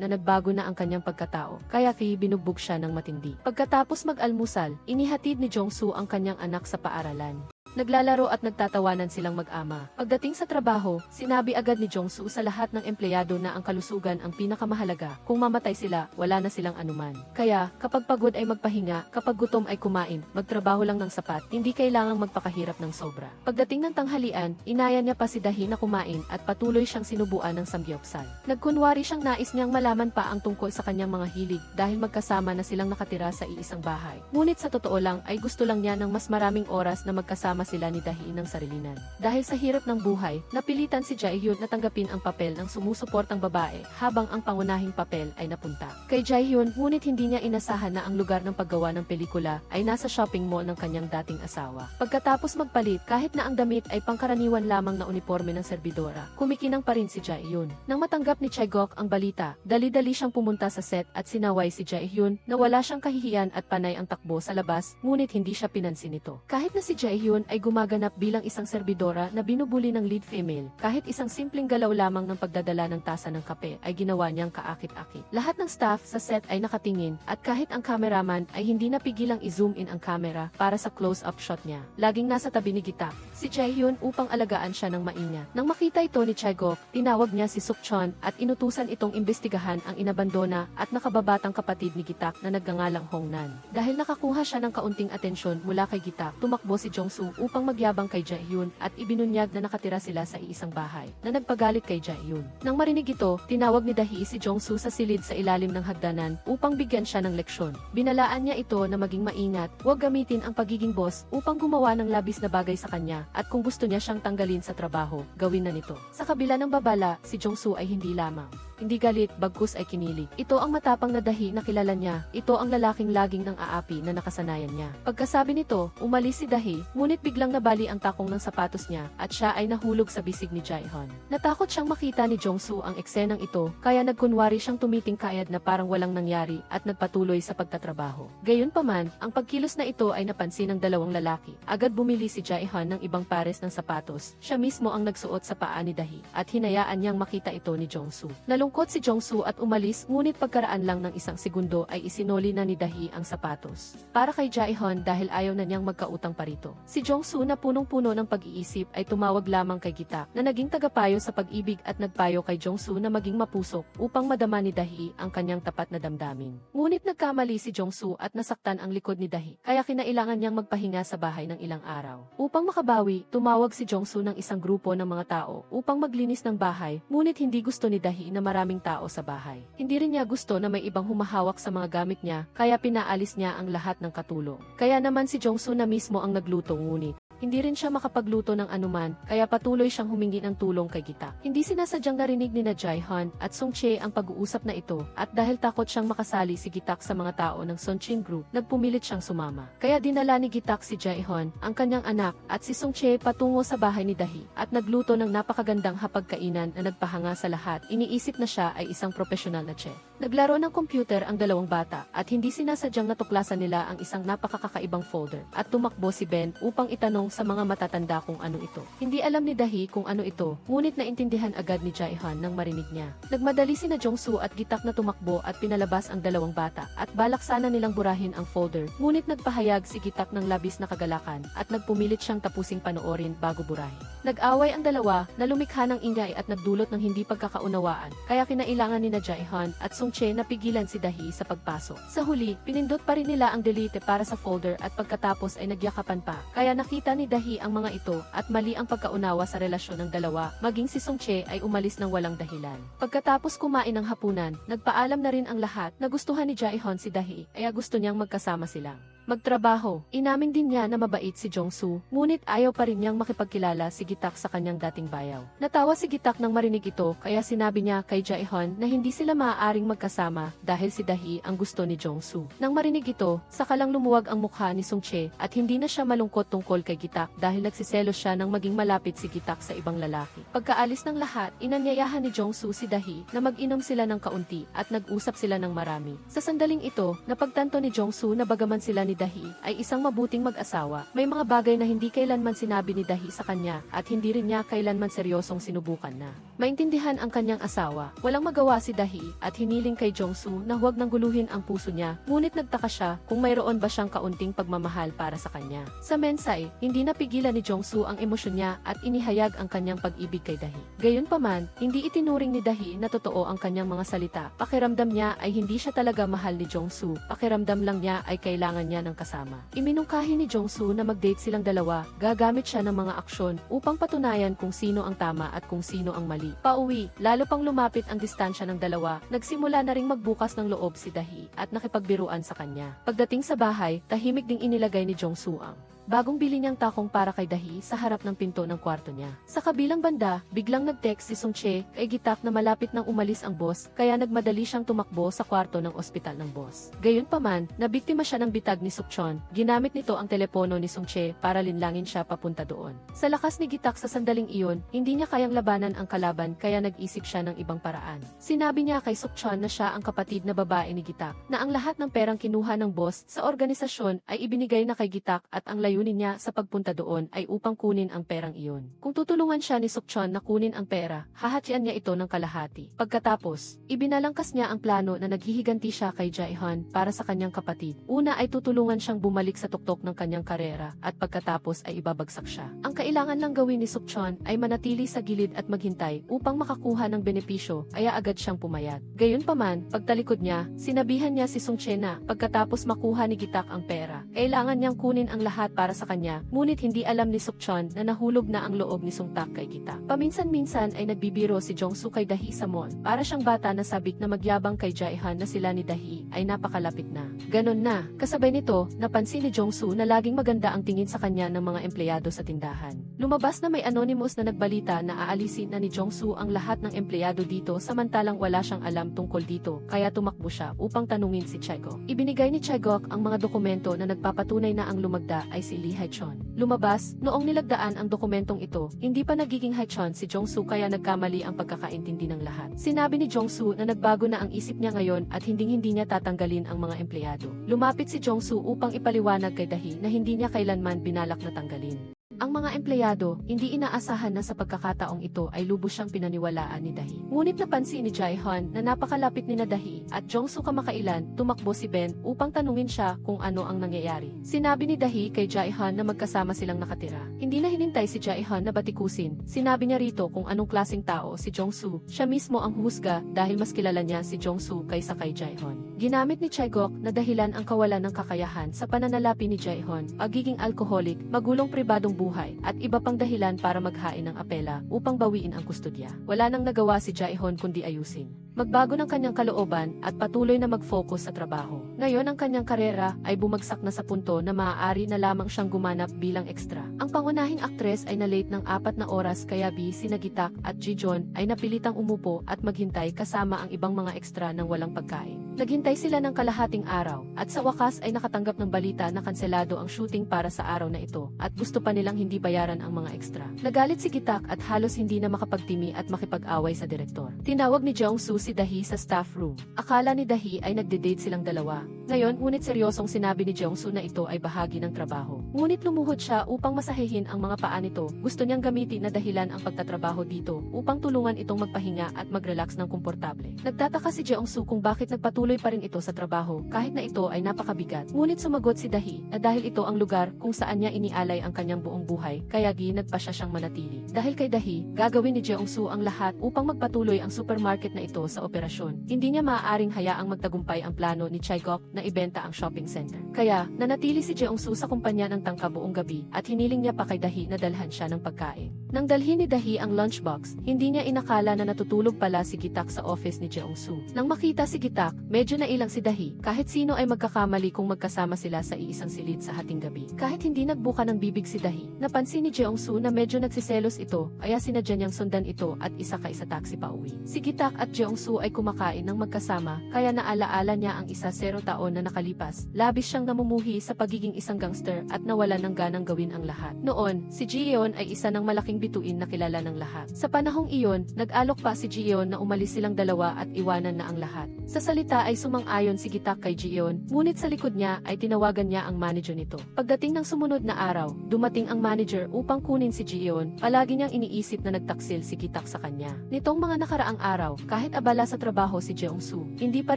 Speaker 1: na nagbago na ang kanyang pagkatao, kaya binugbog siya ng matindi. Pagkatapos mag-almusal, inihatid ni Jong-soo ang kanyang anak sa paaralan. Naglalaro at nagtatawanan silang mag-ama. Pagdating sa trabaho, sinabi agad ni Jong-soo sa lahat ng empleyado na ang kalusugan ang pinakamahalaga. Kung mamatay sila, wala na silang anuman. Kaya, kapag pagod ay magpahinga, kapag gutom ay kumain, magtrabaho lang ng sapat, hindi kailangang magpakahirap ng sobra. Pagdating ng tanghalian, inaya niya pa si Dahi na kumain at patuloy siyang sinubuan ng samgyupsal. Nagkunwari siyang nais niyang malaman pa ang tungkol sa kanyang mga hilig dahil magkasama na silang nakatira sa iisang bahay. Ngunit sa totoo lang ay gusto lang niya ng mas maraming oras na magkasama sila ni Dahi ng sarilinan. Dahil sa hirap ng buhay, napilitan si Jae-hyun na tanggapin ang papel ng sumusuportang babae habang ang pangunahing papel ay napunta kay Jae-hyun, ngunit hindi niya inasahan na ang lugar ng paggawa ng pelikula ay nasa shopping mall ng kanyang dating asawa. Pagkatapos magpalit, kahit na ang damit ay pangkaraniwan lamang na uniforme ng serbidora, kumikinang pa rin si Jae-hyun. Nang matanggap ni Chegok ang balita, dali-dali siyang pumunta sa set at sinaway si Jae-hyun na wala siyang kahihiyan at panay ang takbo sa labas, ngunit hindi siya pinansin nito. Kahit na si Jae-hyun ay gumaganap bilang isang serbidora na binubuli ng lead female, kahit isang simpleng galaw lamang ng pagdadala ng tasa ng kape ay ginawa niyang kaakit-akit. Lahat ng staff sa set ay nakatingin at kahit ang cameraman ay hindi napigilang i-zoom in ang camera para sa close-up shot niya. Laging nasa tabi ni Gitak si Jae-hyun upang alagaan siya ng maingat. Nang makita ito ni Chegok, tinawag niya si Suk-chon at inutusan itong imbestigahan ang inabandona at nakababatang kapatid ni Gitak na nagngangalang Hongnan. Dahil nakakuha siya ng kaunting atensyon mula kay Gitak, tumakbo si Jong-soo upang magyabang kay Jae-hyun at ibinunyag na nakatira sila sa iisang bahay na nagpagalit kay Jae-hyun. Nang marinig ito, tinawag ni Dahi si Jong-soo sa silid sa ilalim ng hagdanan upang bigyan siya ng leksyon. Binalaan niya ito na maging maingat, huwag gamitin ang pagiging boss upang gumawa ng labis na bagay sa kanya at kung gusto niya siyang tanggalin sa trabaho, gawin na nito. Sa kabila ng babala, si Jong-soo ay hindi lamang hindi galit, bagkus ay kinilig. Ito ang matapang na Dahi na kilala niya. Ito ang lalaking laging nang aapi na nakasanayan niya. Pagkasabi nito, umalis si Dahi, ngunit biglang nabali ang takong ng sapatos niya at siya ay nahulog sa bisig ni Jae-hyun. Natakot siyang makita ni Jong-soo ang eksenang ito, kaya nagkunwari siyang tumitingkayad na parang walang nangyari at nagpatuloy sa pagtatrabaho. Gayunpaman, ang pagkilos na ito ay napansin ng dalawang lalaki. Agad bumili si Jae-hyun ng ibang pares ng sapatos. Siya mismo ang nagsuot sa paa ni Dahi at hinayaan niyang makita ito ni Jong-soo. Nalungkot si Jong-soo at umalis, ngunit pagkaraan lang ng isang segundo ay isinoli na ni Dahi ang sapatos para kay Jae-hyun dahil ayaw na niyang magkautang pa rito. Si Jong-soo na punong-puno ng pag-iisip ay tumawag lamang kay Gitak na naging tagapayo sa pag-ibig at nagpayo kay Jong-soo na maging mapusok upang madama ni Dahi ang kanyang tapat na damdamin. Ngunit nagkamali si Jong-soo at nasaktan ang likod ni Dahi, kaya kinailangan niyang magpahinga sa bahay ng ilang araw. Upang makabawi, tumawag si Jong-soo ng isang grupo ng mga tao upang maglinis ng bahay, ngunit hindi gusto ni Dahi na maraming tao sa bahay. Hindi rin niya gusto na may ibang humahawak sa mga gamit niya, kaya pinaalis niya ang lahat ng katulong. Kaya naman si Jong-soo na mismo ang nagluto, ngunit hindi rin siya makapagluto ng anuman, kaya patuloy siyang humingi ng tulong kay Gitak. Hindi sinasadyang narinig ni na Jae-hyun at Song-chae ang pag-uusap na ito, at dahil takot siyang makasali si Gitak sa mga tao ng Sunchin Group, nagpumilit siyang sumama. Kaya dinala ni Gitak si Jae-hyun, ang kanyang anak, at si Song-chae patungo sa bahay ni Dahi, at nagluto ng napakagandang hapagkainan na nagpahanga sa lahat. Iniisip na siya ay isang profesional na chef. Naglaro ng computer ang dalawang bata, at hindi sinasadyang natuklasan nila ang isang napakakakaibang folder, at tumakbo si Ben upang itanong sa mga matatanda kung ano ito. Hindi alam ni Dahi kung ano ito, ngunit naintindihan agad ni Jae-hyun nang marinig niya. Nagmadali sina Jong-soo at Gitak na tumakbo at pinalabas ang dalawang bata, at balak sana nilang burahin ang folder, ngunit nagpahayag si Gitak ng labis na kagalakan at nagpumilit siyang tapusing panoorin bago burahin. Nag-away ang dalawa na lumikha ng ingay at nagdulot ng hindi pagkakaunawaan, kaya kinailangan ni na Jae-hyun at Song-chae na pigilan si Dahi sa pagpasok. Sa huli, pinindot pa rin nila ang delete para sa folder at pagkatapos ay nagyakapan pa, kaya nakita ni Dahi ang mga ito at mali ang pagkaunawa sa relasyon ng dalawa, maging si Song-chae ay umalis ng walang dahilan. Pagkatapos kumain ng hapunan, nagpaalam na rin ang lahat na gustuhan ni Jae-hyun si Dahi, kaya gusto niyang magkasama silang magtrabaho. Inamin din niya na mabait si Jong-soo, ngunit ayaw pa rin niyang makipagkilala si Gitak sa kanyang dating bayaw. Natawa si Gitak nang marinig ito, kaya sinabi niya kay Jae-hyun na hindi sila maaaring magkasama dahil si Dahi ang gusto ni Jong-soo. Nang marinig ito, sakalang lumuwag ang mukha ni Song-chae at hindi na siya malungkot tungkol kay Gitak dahil nagsiselos siya nang maging malapit si Gitak sa ibang lalaki. Pagkaalis ng lahat, inanyayahan ni Jong-soo si Dahi na mag-inom sila ng kaunti at nag-usap sila ng marami. Sa sandaling ito, napagtanto ni Jong-soo na bagaman sila ni Dahi ay isang mabuting mag-asawa, may mga bagay na hindi kailanman sinabi ni Dahi sa kanya at hindi rin niya kailanman seryosong sinubukan na maintindihan ang kanyang asawa. Walang magawa si Dahi at hiniling kay Jong-soo na huwag nang guluhin ang puso niya, ngunit nagtaka siya kung mayroon ba siyang kaunting pagmamahal para sa kanya. Sa mensay, hindi napigilan ni Jong-soo ang emosyon niya at inihayag ang kanyang pag-ibig kay Dahi. Gayunpaman, hindi itinuring ni Dahi na totoo ang kanyang mga salita. Pakiramdam niya ay hindi siya talaga mahal ni Jong-soo, pakiramdam lang niya ay kailangan niya ng kasama. Iminungkahi ni Jong-soo na mag-date silang dalawa, gagamit siya ng mga aksyon upang patunayan kung sino ang tama at kung sino ang mali. Pauwi, lalo pang lumapit ang distansya ng dalawa, nagsimula na ring magbukas ng loob si Dahi at nakipagbiruan sa kanya. Pagdating sa bahay, tahimik ding inilagay ni Jong-soo ang bagong bili niyang takong para kay Dahi sa harap ng pinto ng kwarto niya. Sa kabilang banda, biglang nag-text si Song-chae kay Gitak na malapit nang umalis ang boss, kaya nagmadali siyang tumakbo sa kwarto ng ospital ng boss. Gayunpaman, nabiktima siya ng bitag ni Sukchon. Ginamit nito ang telepono ni Song-chae para linlangin siya papunta doon. Sa lakas ni Gitak sa sandaling iyon, hindi niya kayang labanan ang kalaban kaya nag-isip siya ng ibang paraan. Sinabi niya kay Sukchon na siya ang kapatid na babae ni Gitak, na ang lahat ng perang kinuha ng boss sa organisasyon ay ibinigay na kay Gitak at ang layunin niya sa pagpunta doon ay upang kunin ang perang iyon. Kung tutulungan siya ni Sukchon na kunin ang pera, hahatian niya ito ng kalahati. Pagkatapos, ibinalangkas niya ang plano na naghihiganti siya kay Jae-hyun para sa kanyang kapatid. Una ay tutulungan siyang bumalik sa tuktok ng kanyang karera at pagkatapos ay ibabagsak siya. Ang kailangan lang gawin ni Sukchon ay manatili sa gilid at maghintay upang makakuha ng benepisyo, kaya agad siyang pumayat. Gayunpaman, pagtalikod niya, sinabihan niya si Song-chae na pagkatapos makuha ni Gitak ang pera, kailangan niyang kunin ang lahat para para sa kanya, ngunit hindi alam ni Sukchon na nahulog na ang loob ni Sungtak kay Gitak. Paminsan-minsan ay nagbibiro si Jongsu kay Dahi sa mall, para siyang bata na sabik na magyabang kay Jaehan na sila ni Dahi ay napakalapit na. Ganon na, kasabay nito, napansin ni Jongsu na laging maganda ang tingin sa kanya ng mga empleyado sa tindahan. Lumabas na may anonymous na nagbalita na aalisin na ni Jongsu ang lahat ng empleyado dito samantalang wala siyang alam tungkol dito, kaya tumakbo siya upang tanungin si Chegok. Ibinigay ni Chegok ang mga dokumento na nagpapatunay na ang lumagda ay si Lee Haechon. Lumabas, noong nilagdaan ang dokumentong ito, hindi pa nagiging Haechon si Jongsu kaya nagkamali ang pagkakaintindi ng lahat. Sinabi ni Jongsu na nagbago na ang isip niya ngayon at hindi niya tatanggalin ang mga empleyado. Lumapit si Jongsu upang ipaliwanag kay Dahi na hindi niya kailanman binalak na tanggalin. Ang mga empleyado, hindi inaasahan na sa pagkakataong ito ay lubos siyang pinaniwalaan ni Dahi. Ngunit napansin ni Jaehan na napakalapit ni na Dahi at Jongsu kamakailan, tumakbo si Ben upang tanungin siya kung ano ang nangyayari. Sinabi ni Dahi kay Jaehan na magkasama silang nakatira. Hindi na hinintay si Jaehan na batikusin. Sinabi niya rito kung anong klaseng tao si Jongsu. Siya mismo ang husga dahil mas kilala niya si Jongsu kaysa kay Jaehan. Ginamit ni Chegok na dahilan ang kawalan ng kakayahan sa pananalapi ni Jaehan, pagiging alkoholik, magulong pribadong buhay, at iba pang dahilan para maghain ng apela upang bawiin ang kustodya. Wala nang nagawa si Jaehan kundi ayusin. Magbago ng kanyang kalooban at patuloy na mag-focus sa trabaho. Ngayon ang kanyang karera ay bumagsak na sa punto na maaari na lamang siyang gumanap bilang ekstra. Ang pangunahing aktres ay na-late ng 4 na oras kaya sina Gitak at Jijon ay napilitang umupo at maghintay kasama ang ibang mga ekstra ng walang pagkain. Naghintay sila ng kalahating araw at sa wakas ay nakatanggap ng balita na kanselado ang shooting para sa araw na ito at gusto pa nilang hindi bayaran ang mga ekstra. Nagalit si Gitak at halos hindi na makapagtimi at makipag-away sa direktor. Tinawag ni Jongsu si Dahi sa staff room. Akala ni Dahi ay nagde-date silang dalawa. Ngayon, ngunit seryosong sinabi ni Jongsu na ito ay bahagi ng trabaho. Ngunit lumuhod siya upang masahihin ang mga paa nito. Gusto niyang gamitin na dahilan ang pagtatrabaho dito upang tulungan itong magpahinga at mag-relax ng komportable. Nagtataka si Jongsu kung bakit nagpatuloy pa rin ito sa trabaho kahit na ito ay napakabigat. Ngunit sumagot si Dahi na dahil ito ang lugar kung saan niya inialay ang kanyang buong buhay, kaya nagpa siya siyang manatili. Dahil kay Dahi, gagawin ni Jongsu ang lahat upang magpatuloy ang supermarket na ito sa operasyon. Hindi niya maaaring hayaang magtagumpay ang plano ni Chegok na ibenta ang shopping center. Kaya, nanatili si Jongsu sa kumpanya ng tangka buong gabi at hiniling niya pa kay Dahi na dalhan siya ng pagkain. Nang dalhin ni Dahi ang lunchbox, hindi niya inakala na natutulog pala si Gitak sa office ni Jongsu. Nang makita si Gitak, medyo nailang si Dahi. Kahit sino ay magkakamali kung magkasama sila sa iisang silid sa hating gabi. Kahit hindi nagbuka ng bibig si Dahi, napansin ni Jongsu na medyo nagsiselos ito, kaya sinadya niyang sundan ito at isakay sa taxi pa uwi. Si Gitak at Jongsu ay kumakain ng magkasama, kaya naalaala niya ang 10 taon na nakalipas. Labis siyang namumuhi sa pagiging isang gangster at nawala ng ganang gawin ang lahat. Noon, si Jiyeon ay isa ng malaking bituin na kilala ng lahat. Sa panahong iyon, nag-alok pa si Jiyeon na umalis silang dalawa at iwanan na ang lahat. Sa salita ay sumang-ayon si Gitak kay Jiyeon, ngunit sa likod niya ay tinawagan niya ang manager nito. Pagdating ng sumunod na araw, dumating ang manager upang kunin si Jiyeon. Palagi niyang iniisip na nagtaksil si Gitak sa kanya. Nitong mga nakaraang araw, kahit abala sa trabaho si Jongsu, hindi pa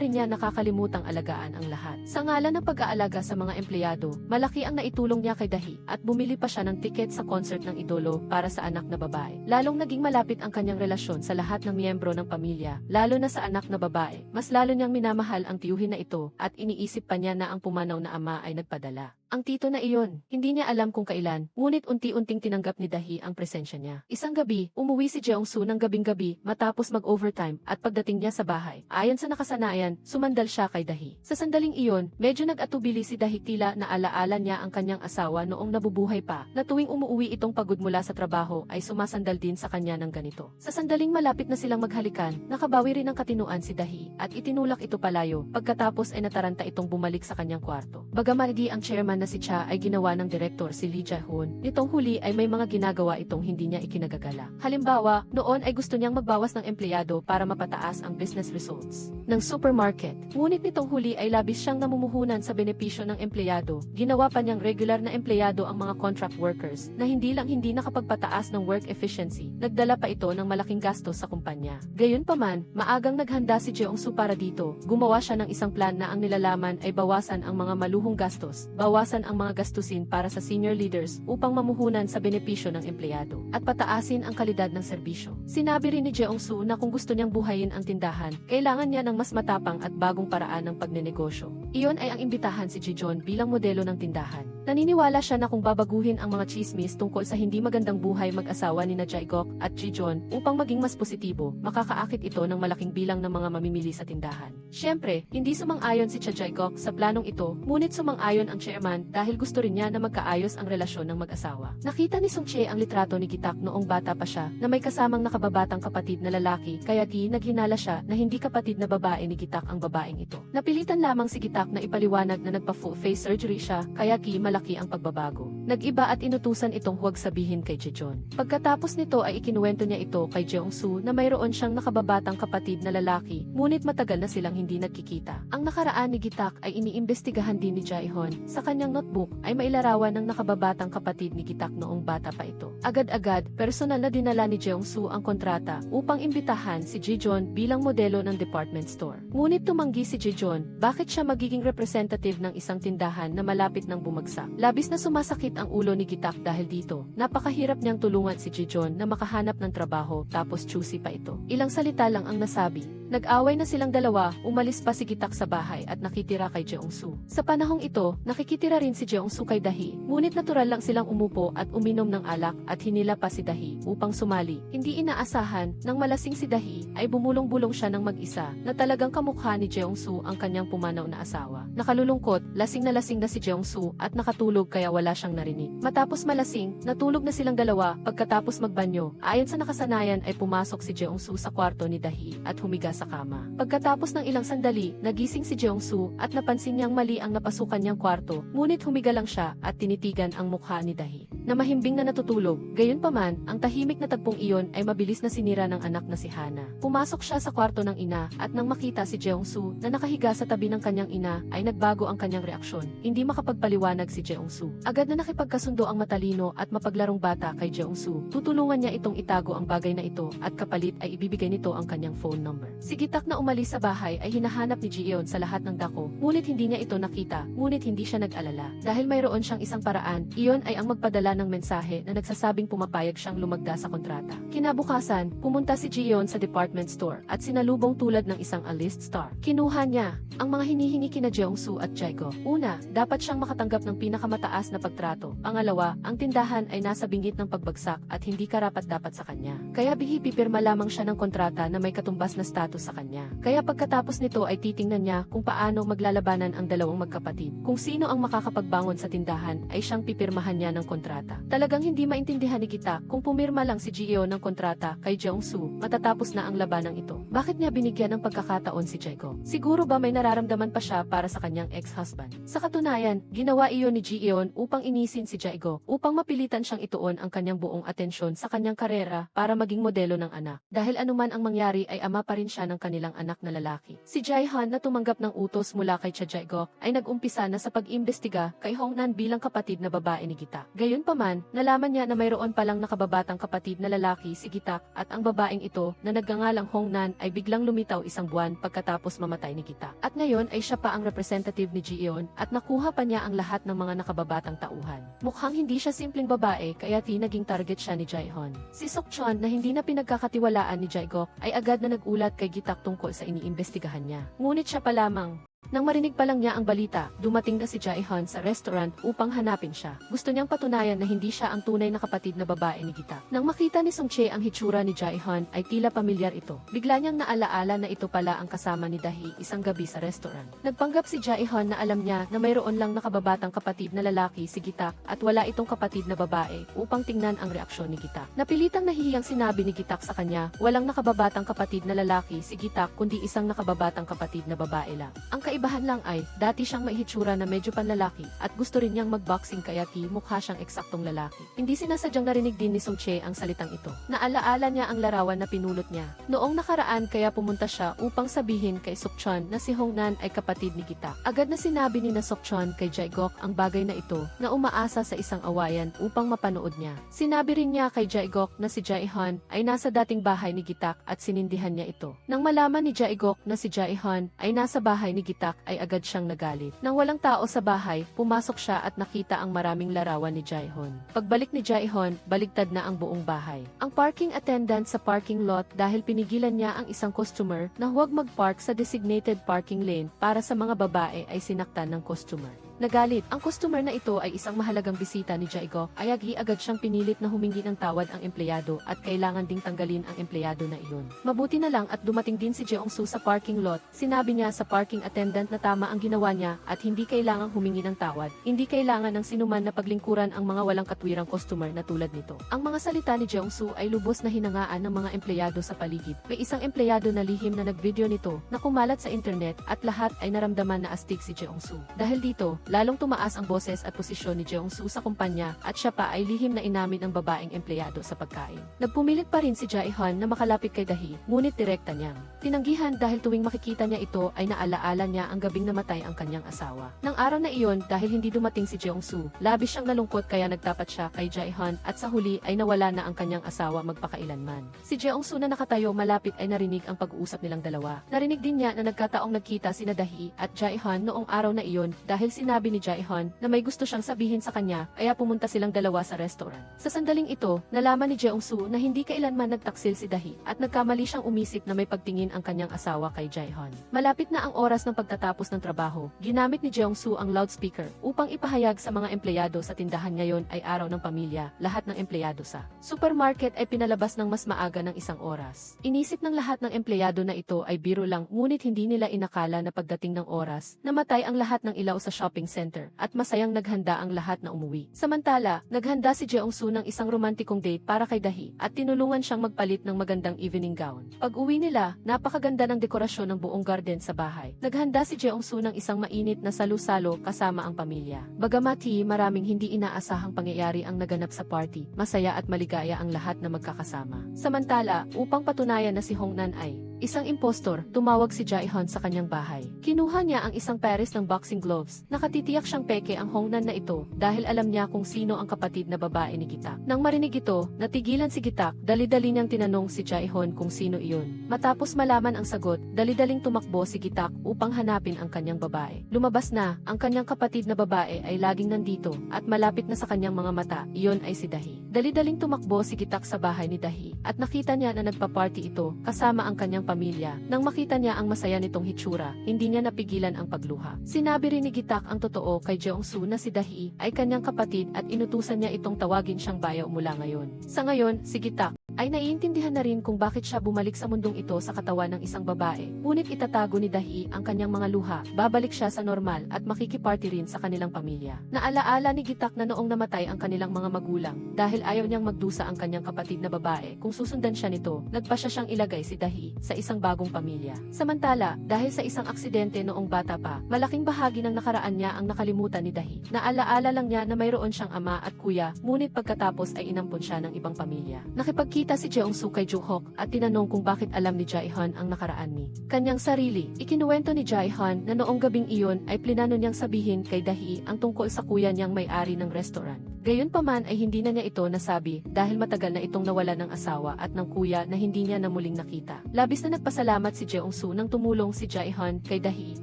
Speaker 1: rin niya nakakalimutang alagaan ang lahat. Sa ngalan ng pag-aalaga sa mga empleyado, malaki ang naitulong niya kay Dahi at bumili pa siya ng tiket sa concert ng idolo para sa anak na babae. Lalong naging malapit ang kanyang relasyon sa lahat ng miyembro ng pamilya, lalo na sa anak na babae. Mas lalo niyang minamahal ang tiyuhin na ito at iniisip pa niya na ang pumanaw na ama ay nagpadala. Ang tito na iyon, hindi niya alam kung kailan, ngunit unti-unting tinanggap ni Dahi ang presensya niya. Isang gabi, umuwi si Jongsu ng gabing-gabi matapos mag-overtime at pagdating niya sa bahay, ayon sa nakasanayan, sumandal siya kay Dahi. Sa sandaling iyon, medyo nag-atubili si Dahi tila na alaala niya ang kanyang asawa noong nabubuhay pa, na tuwing umuwi itong pagod mula sa trabaho ay sumasandal din sa kanya ng ganito. Sa sandaling malapit na silang maghalikan, nakabawi rin ng katinuan si Dahi at itinulak ito palayo, pagkatapos ay nataranta itong bumalik sa kanyang kwarto. Bagamaldi ang chairman na si Cha ay ginawa ng direktor si Lee Jae-hoon, nitong huli ay may mga ginagawa itong hindi niya ikinagagala. Halimbawa, noon ay gusto niyang magbawas ng empleyado para mapataas ang business results ng supermarket. Ngunit nitong huli ay labis siyang namumuhunan sa benepisyo ng empleyado. Ginawa pa niyang regular na empleyado ang mga contract workers na hindi nakapagpataas ng work efficiency. Nagdala pa ito ng malaking gastos sa kumpanya. Gayunpaman, maagang naghanda si Jongsu para dito. Gumawa siya ng isang plan na ang nilalaman ay bawasan ang mga maluhong gastos, bawasan ang mga gastusin para sa senior leaders upang mamuhunan sa benepisyo ng empleyado at pataasin ang kalidad ng serbisyo. Sinabi rin ni Jongsu na kung gusto niyang buhayin ang tindahan, kailangan niya ng mas matapang at bagong paraan ng pagnenegosyo. Iyon ay ang imbitahan si Jijon bilang modelo ng tindahan. Naniniwala siya na kung babaguhin ang mga chismis tungkol sa hindi magandang buhay mag-asawa ni Jae-guk at Jijon upang maging mas positibo, makakaakit ito ng malaking bilang ng mga mamimili sa tindahan. Siyempre, hindi sumang-ayon si Jae-guk sa planong ito, ngunit sumang-ayon ang chairman dahil gusto rin niya na magkaayos ang relasyon ng mag-asawa. Nakita ni Sung-chae ang litrato ni Gitak noong bata pa siya na may kasamang nakababatang kapatid na lalaki, kaya naghinala siya na hindi kapatid na babae ni Gitak ang babaeng ito. Napilitan lamang si Gitak na ipaliwanag na nagpa-full face surgery siya, kaya malaki ang pagbabago. Nag-iba at inutusan itong huwag sabihin kay Jijon. Pagkatapos nito ay ikinuwento niya ito kay Jeong-soo na mayroon siyang nakababatang kapatid na lalaki, ngunit matagal na silang hindi nagkikita. Ang nakaraan ni Gitak ay iniimbestigahan din ni Jae-hon. Sa kanyang notebook ay mailarawan ng nakababatang kapatid ni Gitak noong bata pa ito. Agad-agad, personal na dinala ni Jeong-soo ang kontrata upang imbitahan si Jijon bilang modelo ng department store. Ngunit tumanggi si Jijon, bakit siya magiging representative ng isang tindahan na malapit ng bumagsak. Labis na sumasakit ang ulo ni Gitak dahil dito. Napakahirap niyang tulungan si Jijon na makahanap ng trabaho tapos choosy pa ito. Ilang salita lang ang nasabi. Nag-away na silang dalawa, umalis pa si Gitak sa bahay at nakitira kay Jeong-soo. Sa panahong ito, nakikitira rin si Jeong-soo kay Dahi, ngunit natural lang silang umupo at uminom ng alak at hinila pa si Dahi upang sumali. Hindi inaasahan, nang malasing si Dahi, ay bumulong-bulong siya ng mag-isa na talagang kamukha ni Jeong-soo ang kanyang pumanaw na asawa. Nakalulungkot, lasing na si Jeong-soo at nakatulog kaya wala siyang narinig. Matapos malasing, natulog na silang dalawa pagkatapos magbanyo. Ayon sa nakasanayan ay pumasok si Jeong-soo sa kwarto ni Dahi at humiga sa kama. Pagkatapos ng ilang sandali, nagising si Jeong-soo at napansin niyang mali ang napasukan niyang kwarto, ngunit humiga lang siya at tinitigan ang mukha ni Dahi na mahimbing na natutulog. Gayunpaman, ang tahimik na tagpong iyon ay mabilis na sinira ng anak na si Hana. Pumasok siya sa kwarto ng ina at nang makita si Jeong-soo na nakahiga sa tabi ng kanyang ina ay nagbago ang kanyang reaksyon. Hindi makapagpaliwanag si Jeong-soo. Agad na nakipagkasundo ang matalino at mapaglarong bata kay Jeong-soo. Tutulungan niya itong itago ang bagay na ito at kapalit ay ibibigay nito ang kanyang phone number. Si Gitak na umalis sa bahay ay hinahanap ni Ji-eon sa lahat ng dako, ngunit hindi niya ito nakita, ngunit hindi siya nag-alala. Dahil mayroon siyang isang paraan, iyon ay ang magpadala ng mensahe na nagsasabing pumapayag siyang lumagda sa kontrata. Kinabukasan, pumunta si Ji-eon sa department store at sinalubong tulad ng isang A-list star. Kinuha niya ang mga hinihingi kina Jeong-soo at Jae-guk. Una, dapat siyang makatanggap ng pinakamataas na pagtrato. Pangalawa, ang tindahan ay nasa binggit ng pagbagsak at hindi karapat-dapat sa kanya. Kaya pipirma lamang siya ng kontrata na may katumbas na status sa kanya. Kaya pagkatapos nito ay titingnan niya kung paano maglalabanan ang dalawang magkapatid. Kung sino ang makakapagbangon sa tindahan ay siyang pipirmahan niya ng kontrata. Talagang hindi maintindihan ni Gitak kung pumirma lang si Ji-eon ng kontrata kay Jeong-soo matatapos na ang labanang ito. Bakit niya binigyan ng pagkakataon si Jae-guk? Siguro ba may nararamdaman pa siya para sa kanyang ex-husband? Sa katunayan, ginawa iyon ni Ji-eon upang inisin si Jae-guk upang mapilitan siyang ituon ang kanyang buong atensyon sa kanyang karera para maging modelo ng anak. Dahil anuman ang mangyari ay ama pa rin siya ng kanilang anak na lalaki. Si Jae-han na tumanggap ng utos mula kay Jae-guk ay nag-umpisa na sa pag-imbestiga kay Hong-nan bilang kapatid na babae ni Gitak. Gayunpaman, nalaman niya na mayroon palang nakababatang kapatid na lalaki si Gitak at ang babaeng ito na nagngangalang Hong-nan ay biglang lumitaw isang buwan pagkatapos mamatay ni Gitak. At ngayon ay siya pa ang representative ni Ji-eon at nakuha pa niya ang lahat ng mga nakababatang tauhan. Mukhang hindi siya simpleng babae kaya naging target siya ni Jae-hon. Si Sok-chon na hindi na pinagkakatiwalaan ni Jae-guk ay agad na nagulat kay Gitak tungkol sa iniimbestigahan niya. Ngunit siya pa lamang. Nang marinig pa lang niya ang balita, dumating na si Jae-hon sa restaurant upang hanapin siya. Gusto niyang patunayan na hindi siya ang tunay na kapatid na babae ni Gitak. Nang makita ni Sung-chae ang hitsura ni Jae-hon ay tila pamilyar ito. Bigla niyang naalaala na ito pala ang kasama ni Dahi isang gabi sa restaurant. Nagpanggap si Jae-hon na alam niya na mayroon lang nakababatang kapatid na lalaki si Gitak at wala itong kapatid na babae upang tingnan ang reaksyon ni Gitak. Napilitang nahihiyang sinabi ni Gitak sa kanya, walang nakababatang kapatid na lalaki si Gitak kundi isang nakababatang kapatid na babae lang. Ang kaibahan lang ay, dati siyang may hitsura na medyo panlalaki at gusto rin niyang magboxing kaya mukha siyang eksaktong lalaki. Hindi sinasadyang narinig din ni Sung-chae ang salitang ito. Naalaala niya ang larawan na pinulot niya. Noong nakaraan kaya pumunta siya upang sabihin kay Sok-chon na si Hong-nan ay kapatid ni Gitak. Agad na sinabi ni Sok-chon kay Jae-guk ang bagay na ito na umaasa sa isang awayan upang mapanood niya. Sinabi rin niya kay Jae-guk na si Jae-hon ay nasa dating bahay ni Gitak at sinindihan niya ito. Nang malaman ni Jae-guk na si Jae-hon ay nasa bahay ni Gitak Gitak ay agad siyang nagalit. Nang walang tao sa bahay, pumasok siya at nakita ang maraming larawan ni Jaehon. Pagbalik ni Jaehon, baligtad na ang buong bahay. Ang parking attendant sa parking lot dahil pinigilan niya ang isang customer na huwag mag-park sa designated parking lane para sa mga babae ay sinaktan ng customer. Nagalit, ang customer na ito ay isang mahalagang bisita ni Jae-guk, ay agad siyang pinilit na humingi ng tawad ang empleyado at kailangan ding tanggalin ang empleyado na iyon. Mabuti na lang at dumating din si Jeong-soo sa parking lot, sinabi niya sa parking attendant na tama ang ginawa niya at hindi kailangang humingi ng tawad. Hindi kailangan ng sinuman na paglingkuran ang mga walang katwirang customer na tulad nito. Ang mga salita ni Jeong-soo ay lubos na hinangaan ng mga empleyado sa paligid. May isang empleyado na lihim na nagvideo nito na kumalat sa internet at lahat ay naramdaman na astig si Jeong-soo. Dahil dito, lalong tumaas ang boses at posisyon ni Jeong-soo sa kumpanya at siya pa ay lihim na inamin ang babaeng empleyado sa pagkain. Nagpumilit pa rin si Jae-hon na makalapit kay Dahi, ngunit direkta niyang tinanggihan dahil tuwing makikita niya ito ay naalaala niya ang gabing namatay ang kanyang asawa. Nang araw na iyon dahil hindi dumating si Jeong-soo, labis siyang nalungkot kaya nagtapat siya kay Jae-hon at sa huli ay nawala na ang kanyang asawa magpakailanman. Si Jeong-soo na nakatayo malapit ay narinig ang pag-uusap nilang dalawa. Narinig din niya na nagkataong nagkita sina Dahi at Jae-hon noong araw na iyon dahil sinabi ni Jae-hon na may gusto siyang sabihin sa kanya kaya pumunta silang dalawa sa restaurant. Sa sandaling ito, nalaman ni Jeong-soo na hindi kailanman nagtaksil si Dahi at nagkamali siyang umisip na may pagtingin ang kanyang asawa kay Jae-hon. Malapit na ang oras ng pagtatapos ng trabaho, ginamit ni Jeong-soo ang loudspeaker upang ipahayag sa mga empleyado sa tindahan ngayon ay araw ng pamilya, lahat ng empleyado sa supermarket ay pinalabas ng mas maaga ng isang oras. Inisip ng lahat ng empleyado na ito ay biro lang ngunit hindi nila inakala na pagdating ng oras, namatay ang lahat ng ilaw sa shopping center at masayang naghanda ang lahat na umuwi. Samantala, naghanda si Jeong-soo ng isang romantikong date para kay Dahi at tinulungan siyang magpalit ng magandang evening gown. Pag-uwi nila, napakaganda ng dekorasyon ng buong garden sa bahay. Naghanda si Jeong-soo ng isang mainit na salu-salo kasama ang pamilya. Bagamat maraming hindi inaasahang pangyayari ang naganap sa party, masaya at maligaya ang lahat na magkakasama. Samantala, upang patunayan na si Hongnan ay isang impostor, tumawag si Jae-hon sa kanyang bahay. Kinuha niya ang isang pares ng boxing gloves. Nakatitiyak siyang peke ang Hongnan na ito dahil alam niya kung sino ang kapatid na babae ni Gitak. Nang marinig ito, natigilan si Gitak, dali-dali niyang tinanong si Jae-hon kung sino iyon. Matapos malaman ang sagot, dali-daling tumakbo si Gitak upang hanapin ang kanyang babae. Lumabas na, ang kanyang kapatid na babae ay laging nandito at malapit na sa kanyang mga mata, iyon ay si Dahi. Dali-daling tumakbo si Gitak sa bahay ni Dahi at nakita niya na nagpa-party ito kasama ang kanyang pamilya. Nang makita niya ang masaya nitong hitsura, hindi niya napigilan ang pagluha. Sinabi rin ni Gitak ang totoo kay Jeong-soo na si Dahi ay kanyang kapatid at inutusan niya itong tawagin siyang bayaw mula ngayon. Sa ngayon, si Gitak ay naiintindihan na rin kung bakit siya bumalik sa mundong ito sa katawan ng isang babae. Ngunit itatago ni Dahi ang kanyang mga luha, babalik siya sa normal at makikiparty rin sa kanilang pamilya. Naalaala ni Gitak na noong namatay ang kanilang mga magulang, dahil ayaw niyang magdusa ang kanyang kapatid na babae kung susundan siya nito, nagpasya siyang ilagay si Dahi sa isang bagong pamilya. Samantala, dahil sa isang aksidente noong bata pa, malaking bahagi ng nakaraan niya ang nakalimutan ni Dahi. Naalaala lang niya na mayroon siyang ama at kuya, ngunit pagkatapos ay inampon siya ng ibang pamilya. Nakipagkita si Jeong-soo kay Joo-hok at tinanong kung bakit alam ni Jae-hon ang nakaraan ni kanyang sarili. Ikinuwento ni Jae-hon na noong gabing iyon ay plinano niyang sabihin kay Dahi ang tungkol sa kuya niyang may-ari ng restaurant. Gayunpaman ay hindi na niya ito nasabi dahil matagal na itong nawala ng asawa at ng kuya na hindi niya na muling nakita. Labis na nagpasalamat si Jeong-soo nang tumulong si Jae-hon kay Dahi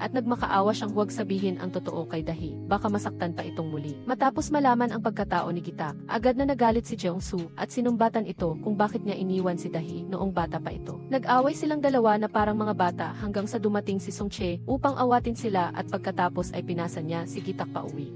Speaker 1: at nagmakaawa siyang huwag sabihin ang totoo kay Dahi, baka masaktan pa itong muli. Matapos malaman ang pagkatao ni Gitak, agad na nagalit si Jeong-soo at sinumbatan ito kung bakit niya iniwan si Dahi noong bata pa ito. Nag-away silang dalawa na parang mga bata hanggang sa dumating si Song-che upang awatin sila at pagkatapos ay pinasa niya si Gitak pauwi.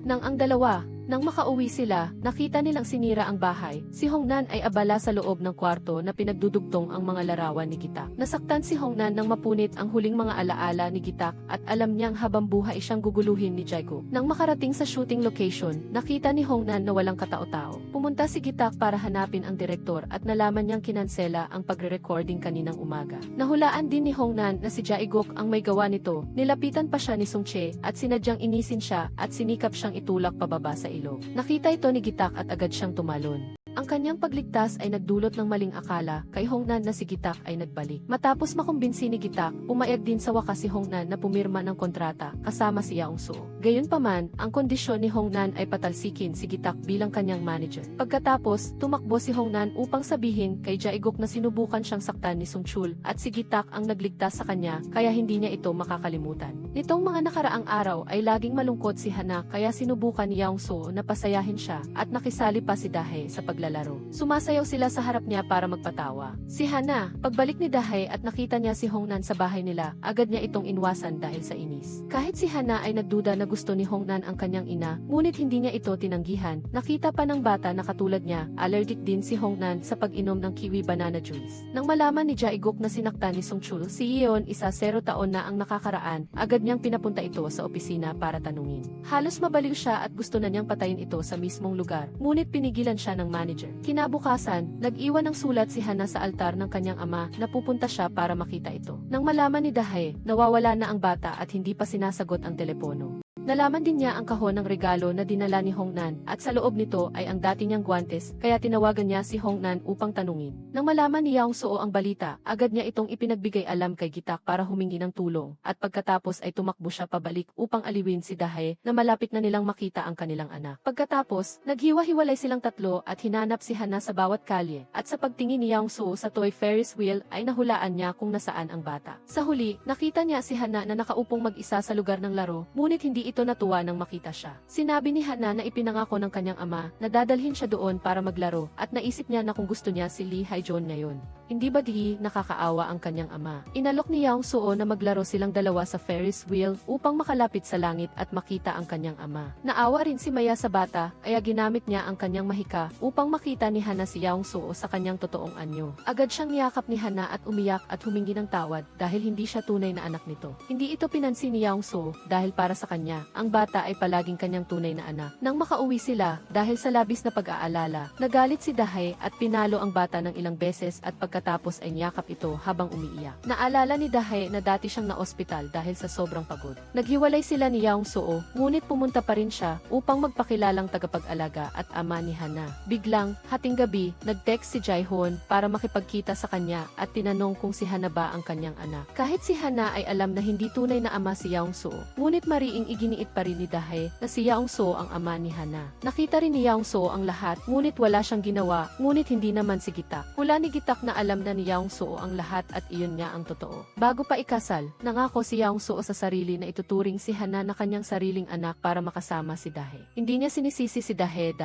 Speaker 1: Nang makauwi sila, nakita nilang sinira ang bahay. Si Hongnan ay abala sa loob ng kwarto na pinagdudugtong ang mga larawan ni Gitak. Nasaktan si Hongnan nang mapunit ang huling mga alaala ni Gitak at alam niyang habang buhay siyang guguluhin ni Jae-guk. Nang makarating sa shooting location, nakita ni Hongnan na walang katao-tao. Pumunta si Gitak para hanapin ang direktor at nalaman niyang kinansela ang pagre-recording kaninang umaga. Nahulaan din ni Hongnan na si Jae-guk ang may gawa nito. Nilapitan pa siya ni Song-che at sinadyang inisin siya at sinikap siyang itulak pababa sa ilog. Nakita ito ni Gitak at agad siyang tumalon. Ang kanyang pagligtas ay nagdulot ng maling akala kay Hongnan na si Gitak ay nagbalik. Matapos makumbinsi ni Gitak, pumayag din sa wakas si Hongnan na pumirma ng kontrata kasama si Jeong-soo. Gayunpaman, ang kondisyon ni Hongnan ay patalsikin si Gitak bilang kanyang manager. Pagkatapos, tumakbo si Hongnan upang sabihin kay Jae-guk na sinubukan siyang saktan ni Sung-chul at si Gitak ang nagligtas sa kanya kaya hindi niya ito makakalimutan. Nitong mga nakaraang araw ay laging malungkot si Hana kaya sinubukan ni Yaung-soo na pasayahin siya at nakisali pa si Dahae sa paglalaro. Sumasayaw sila sa harap niya para magpatawa. Si Hana, pagbalik ni Dahae at nakita niya si Hongnan sa bahay nila, agad niya itong inwasan dahil sa inis. Kahit si Hana ay nagduda na gusto ni Hongnan ang kanyang ina, ngunit hindi niya ito tinanggihan. Nakita pa ng bata na katulad niya, allergic din si Hongnan sa pag-inom ng kiwi banana juice. Nang malaman ni Jae-guk na sinaktan ni Sung-chul si Yeon, 0 taon na ang nakakaraan, agad niyang pinapunta ito sa opisina para tanungin. Halos mabaliw siya at gusto na niyang patayin ito sa mismong lugar, ngunit pinigilan siya ng manager. Kinabukasan, nag-iwan ng sulat si Hana sa altar ng kanyang ama na pupunta siya para makita ito. Nang malaman ni Dahae, nawawala na ang bata at hindi pa sinasagot ang telepono. Nalaman din niya ang kahon ng regalo na dinala ni Hongnan at sa loob nito ay ang dati niyang guwantes kaya tinawagan niya si Hongnan upang tanungin. Nang malaman ni Yaung-soo ang balita, agad niya itong ipinagbigay alam kay Gitak para humingi ng tulong at pagkatapos ay tumakbo siya pabalik upang aliwin si Dahae na malapit na nilang makita ang kanilang anak. Pagkatapos, naghiwa-hiwalay silang tatlo at hinanap si Hana sa bawat kalye at sa pagtingin ni Yaung-soo sa toy Ferris wheel ay nahulaan niya kung nasaan ang bata. Sa huli, nakita niya si Hana na nakaupong mag-isa sa lugar ng laro, ngunit hindi ito natuwa nang makita siya. Sinabi ni Hana na ipinangako ng kanyang ama na dadalhin siya doon para maglaro at naisip niya na kung gusto niya si Lee Hae-joon ngayon. Hindi ba di nakakaawa ang kanyang ama? Inalok ni Yaung-soo na maglaro silang dalawa sa Ferris wheel upang makalapit sa langit at makita ang kanyang ama. Naawa rin si Maya sa bata, kaya ginamit niya ang kanyang mahika upang makita ni Hana si Yaung-soo sa kanyang totoong anyo. Agad siyang niyakap ni Hana at umiyak at humingi ng tawad dahil hindi siya tunay na anak nito. Hindi ito pinansin ni Yaung-soo dahil para sa kanya, ang bata ay palaging kanyang tunay na anak. Nang makauwi sila, dahil sa labis na pag-aalala, nagalit si Dahae at pinalo ang bata ng ilang beses at pagkatapos ay niyakap ito habang umiiyak. Naalala ni Dahae na dati siyang na-ospital dahil sa sobrang pagod. Naghiwalay sila ni Yaung-soo, ngunit pumunta pa rin siya upang magpakilalang tagapag-alaga at ama ni Hana. Biglang, hating gabi, nag-text si Jae-hoon para makipagkita sa kanya at tinanong kung si Hana ba ang kanyang anak. Kahit si Hana ay alam na hindi tunay na ama si Yaung-soo, ngunit mariing iginiit pa rin ni Dahae na si Yaung-soo ang ama ni Hana. Nakita rin ni Yaung-soo ang lahat, ngunit wala siyang ginawa, ngunit hindi naman si Gitak. Hula ni Gitak na alam na ni Yaung-soo ang lahat at iyon nga ang totoo. Bago pa ikasal, nangako si Yaung-soo sa sarili na ituturing si Hana na kanyang sariling anak para makasama si Dahae. Hindi niya sinisisi si Dahae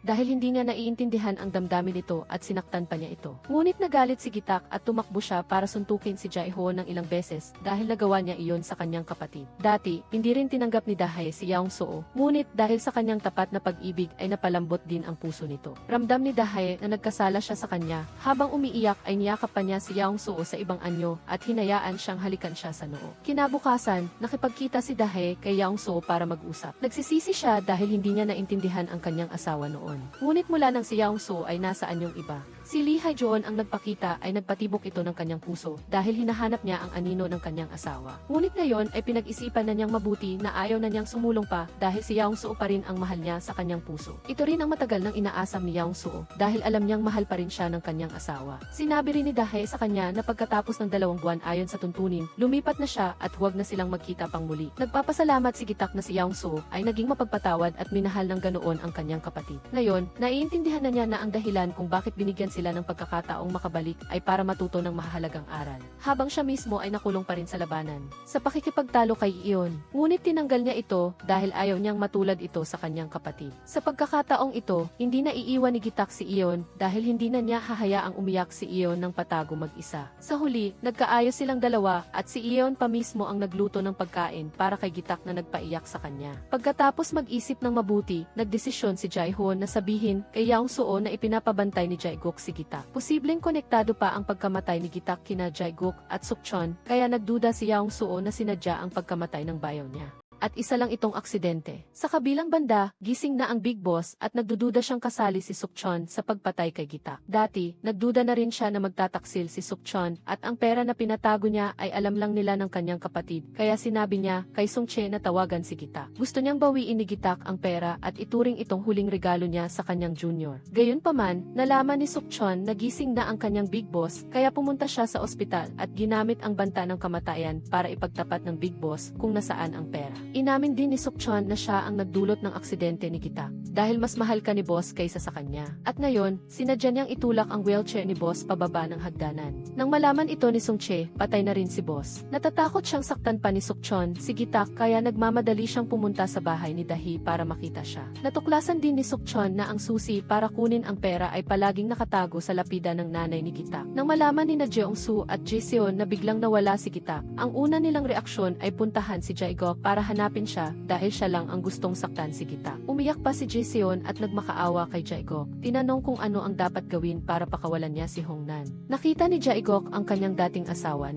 Speaker 1: dahil hindi niya naiintindihan ang damdamin nito at sinaktan pa niya ito. Ngunit nagalit si Gitak at tumakbo siya para suntukin si Jae-hoon ng ilang beses dahil nagawa niya iyon sa kanyang kapatid. Dati, hindi rin tinanggap ni Dahae si Yaung-soo, ngunit dahil sa kanyang tapat na pag-ibig ay napalambot din ang puso nito. Ramdam ni Dahae na nagkasala siya sa kanya, habang umiiyak ay niyakap pa niya si Yaung-soo sa ibang anyo at hinayaan siyang halikan siya sa noo. Kinabukasan, nakipagkita si Dahae kay Yaung-soo para mag-usap. Nagsisisi siya dahil hindi niya naintindihan ang kanyang asawa noon. Ngunit mula nang si Yaung-soo ay nasaan yung iba. Si Lee Hae-joon ang nagpakita ay nagpatibok ito ng kanyang puso dahil hinahanap niya ang anino ng kanyang asawa. Ngunit ngayon ay pinag-isipan na niyang mabuti na ayaw na niyang sumulong pa dahil si Yaung-soo pa rin ang mahal niya sa kanyang puso. Ito rin ang matagal nang inaasam ni Yaung-soo dahil alam niyang mahal pa rin siya ng kanyang asawa. Sinabi rin ni Dahae sa kanya na pagkatapos ng 2 buwan ayon sa tuntunin, lumipat na siya at huwag na silang magkita pang muli. Nagpapasalamat si Gitak na si Yaung-soo ay naging mapagpatawad at minahal ng ganoon ang kanyang kapatid. Ngayon, naiintindihan na niya na ang dahilan kung bakit binigyan sila ng pagkakataong makabalik ay para matuto ng mahalagang aral. Habang siya mismo ay nakulong pa rin sa labanan. Sa pakikipagtalo kay Yeon, ngunit tinanggal niya ito dahil ayaw niyang matulad ito sa kanyang kapatid. Sa pagkakataong ito, hindi na iiwan ni Gitak si Yeon dahil hindi na niya hahayaang umiyak si Yeon ng patago mag-isa. Sa huli, nagkaayos silang dalawa at si Yeon pa mismo ang nagluto ng pagkain para kay Gitak na nagpaiyak sa kanya. Pagkatapos mag-isip ng mabuti, nagdesisyon si Jae-hoon na sabihin kay Yaung-soo na ipinapabantay ni Jae-guk si Gitak. Posibleng konektado pa ang pagkamatay ni Gitak kina Jae-guk at Sukchon, kaya nagduda si Yaung-soo na sinadya ang pagkamatay ng bayaw niya. At isa lang itong aksidente. Sa kabilang banda, gising na ang Big Boss at nagdududa siyang kasali si Sukchon sa pagpatay kay Gitak. Dati, nagduda na rin siya na magtataksil si Sukchon at ang pera na pinatago niya ay alam lang nila ng kanyang kapatid. Kaya sinabi niya kay Sung-che na tawagan si Gitak. Gusto niyang bawiin ni Gitak ang pera at ituring itong huling regalo niya sa kanyang junior. Gayunpaman, nalaman ni Sukchon na gising na ang kanyang Big Boss kaya pumunta siya sa ospital at ginamit ang banta ng kamatayan para ipagtapat ng Big Boss kung nasaan ang pera. Inamin din ni Sukchon na siya ang nagdulot ng aksidente ni Gitak dahil mas mahal ka ni boss kaysa sa kanya. At ngayon, sinadya niyang itulak ang wheelchair ni boss pababa ng hagdanan. Nang malaman ito ni Sungche, patay na rin si boss. Natatakot siyang saktan pa ni Sukchon si Gitak kaya nagmamadali siyang pumunta sa bahay ni Dahi para makita siya. Natuklasan din ni Sukchon na ang susi para kunin ang pera ay palaging nakatago sa lapida ng nanay ni Gitak. Nang malaman ni na Jeongsu at Jiseon na biglang nawala si Gitak, ang una nilang reaksyon ay puntahan si Jaegok para hanapin siya dahil siya lang ang gustong saktan si Gitak. Umiyak pa si Jiseon at nagmakaawa kay Jaegok. Tinanong kung ano ang dapat gawin para pakawalan niya si Hongnan. Nakita ni Jaegok ang kanyang dating asawa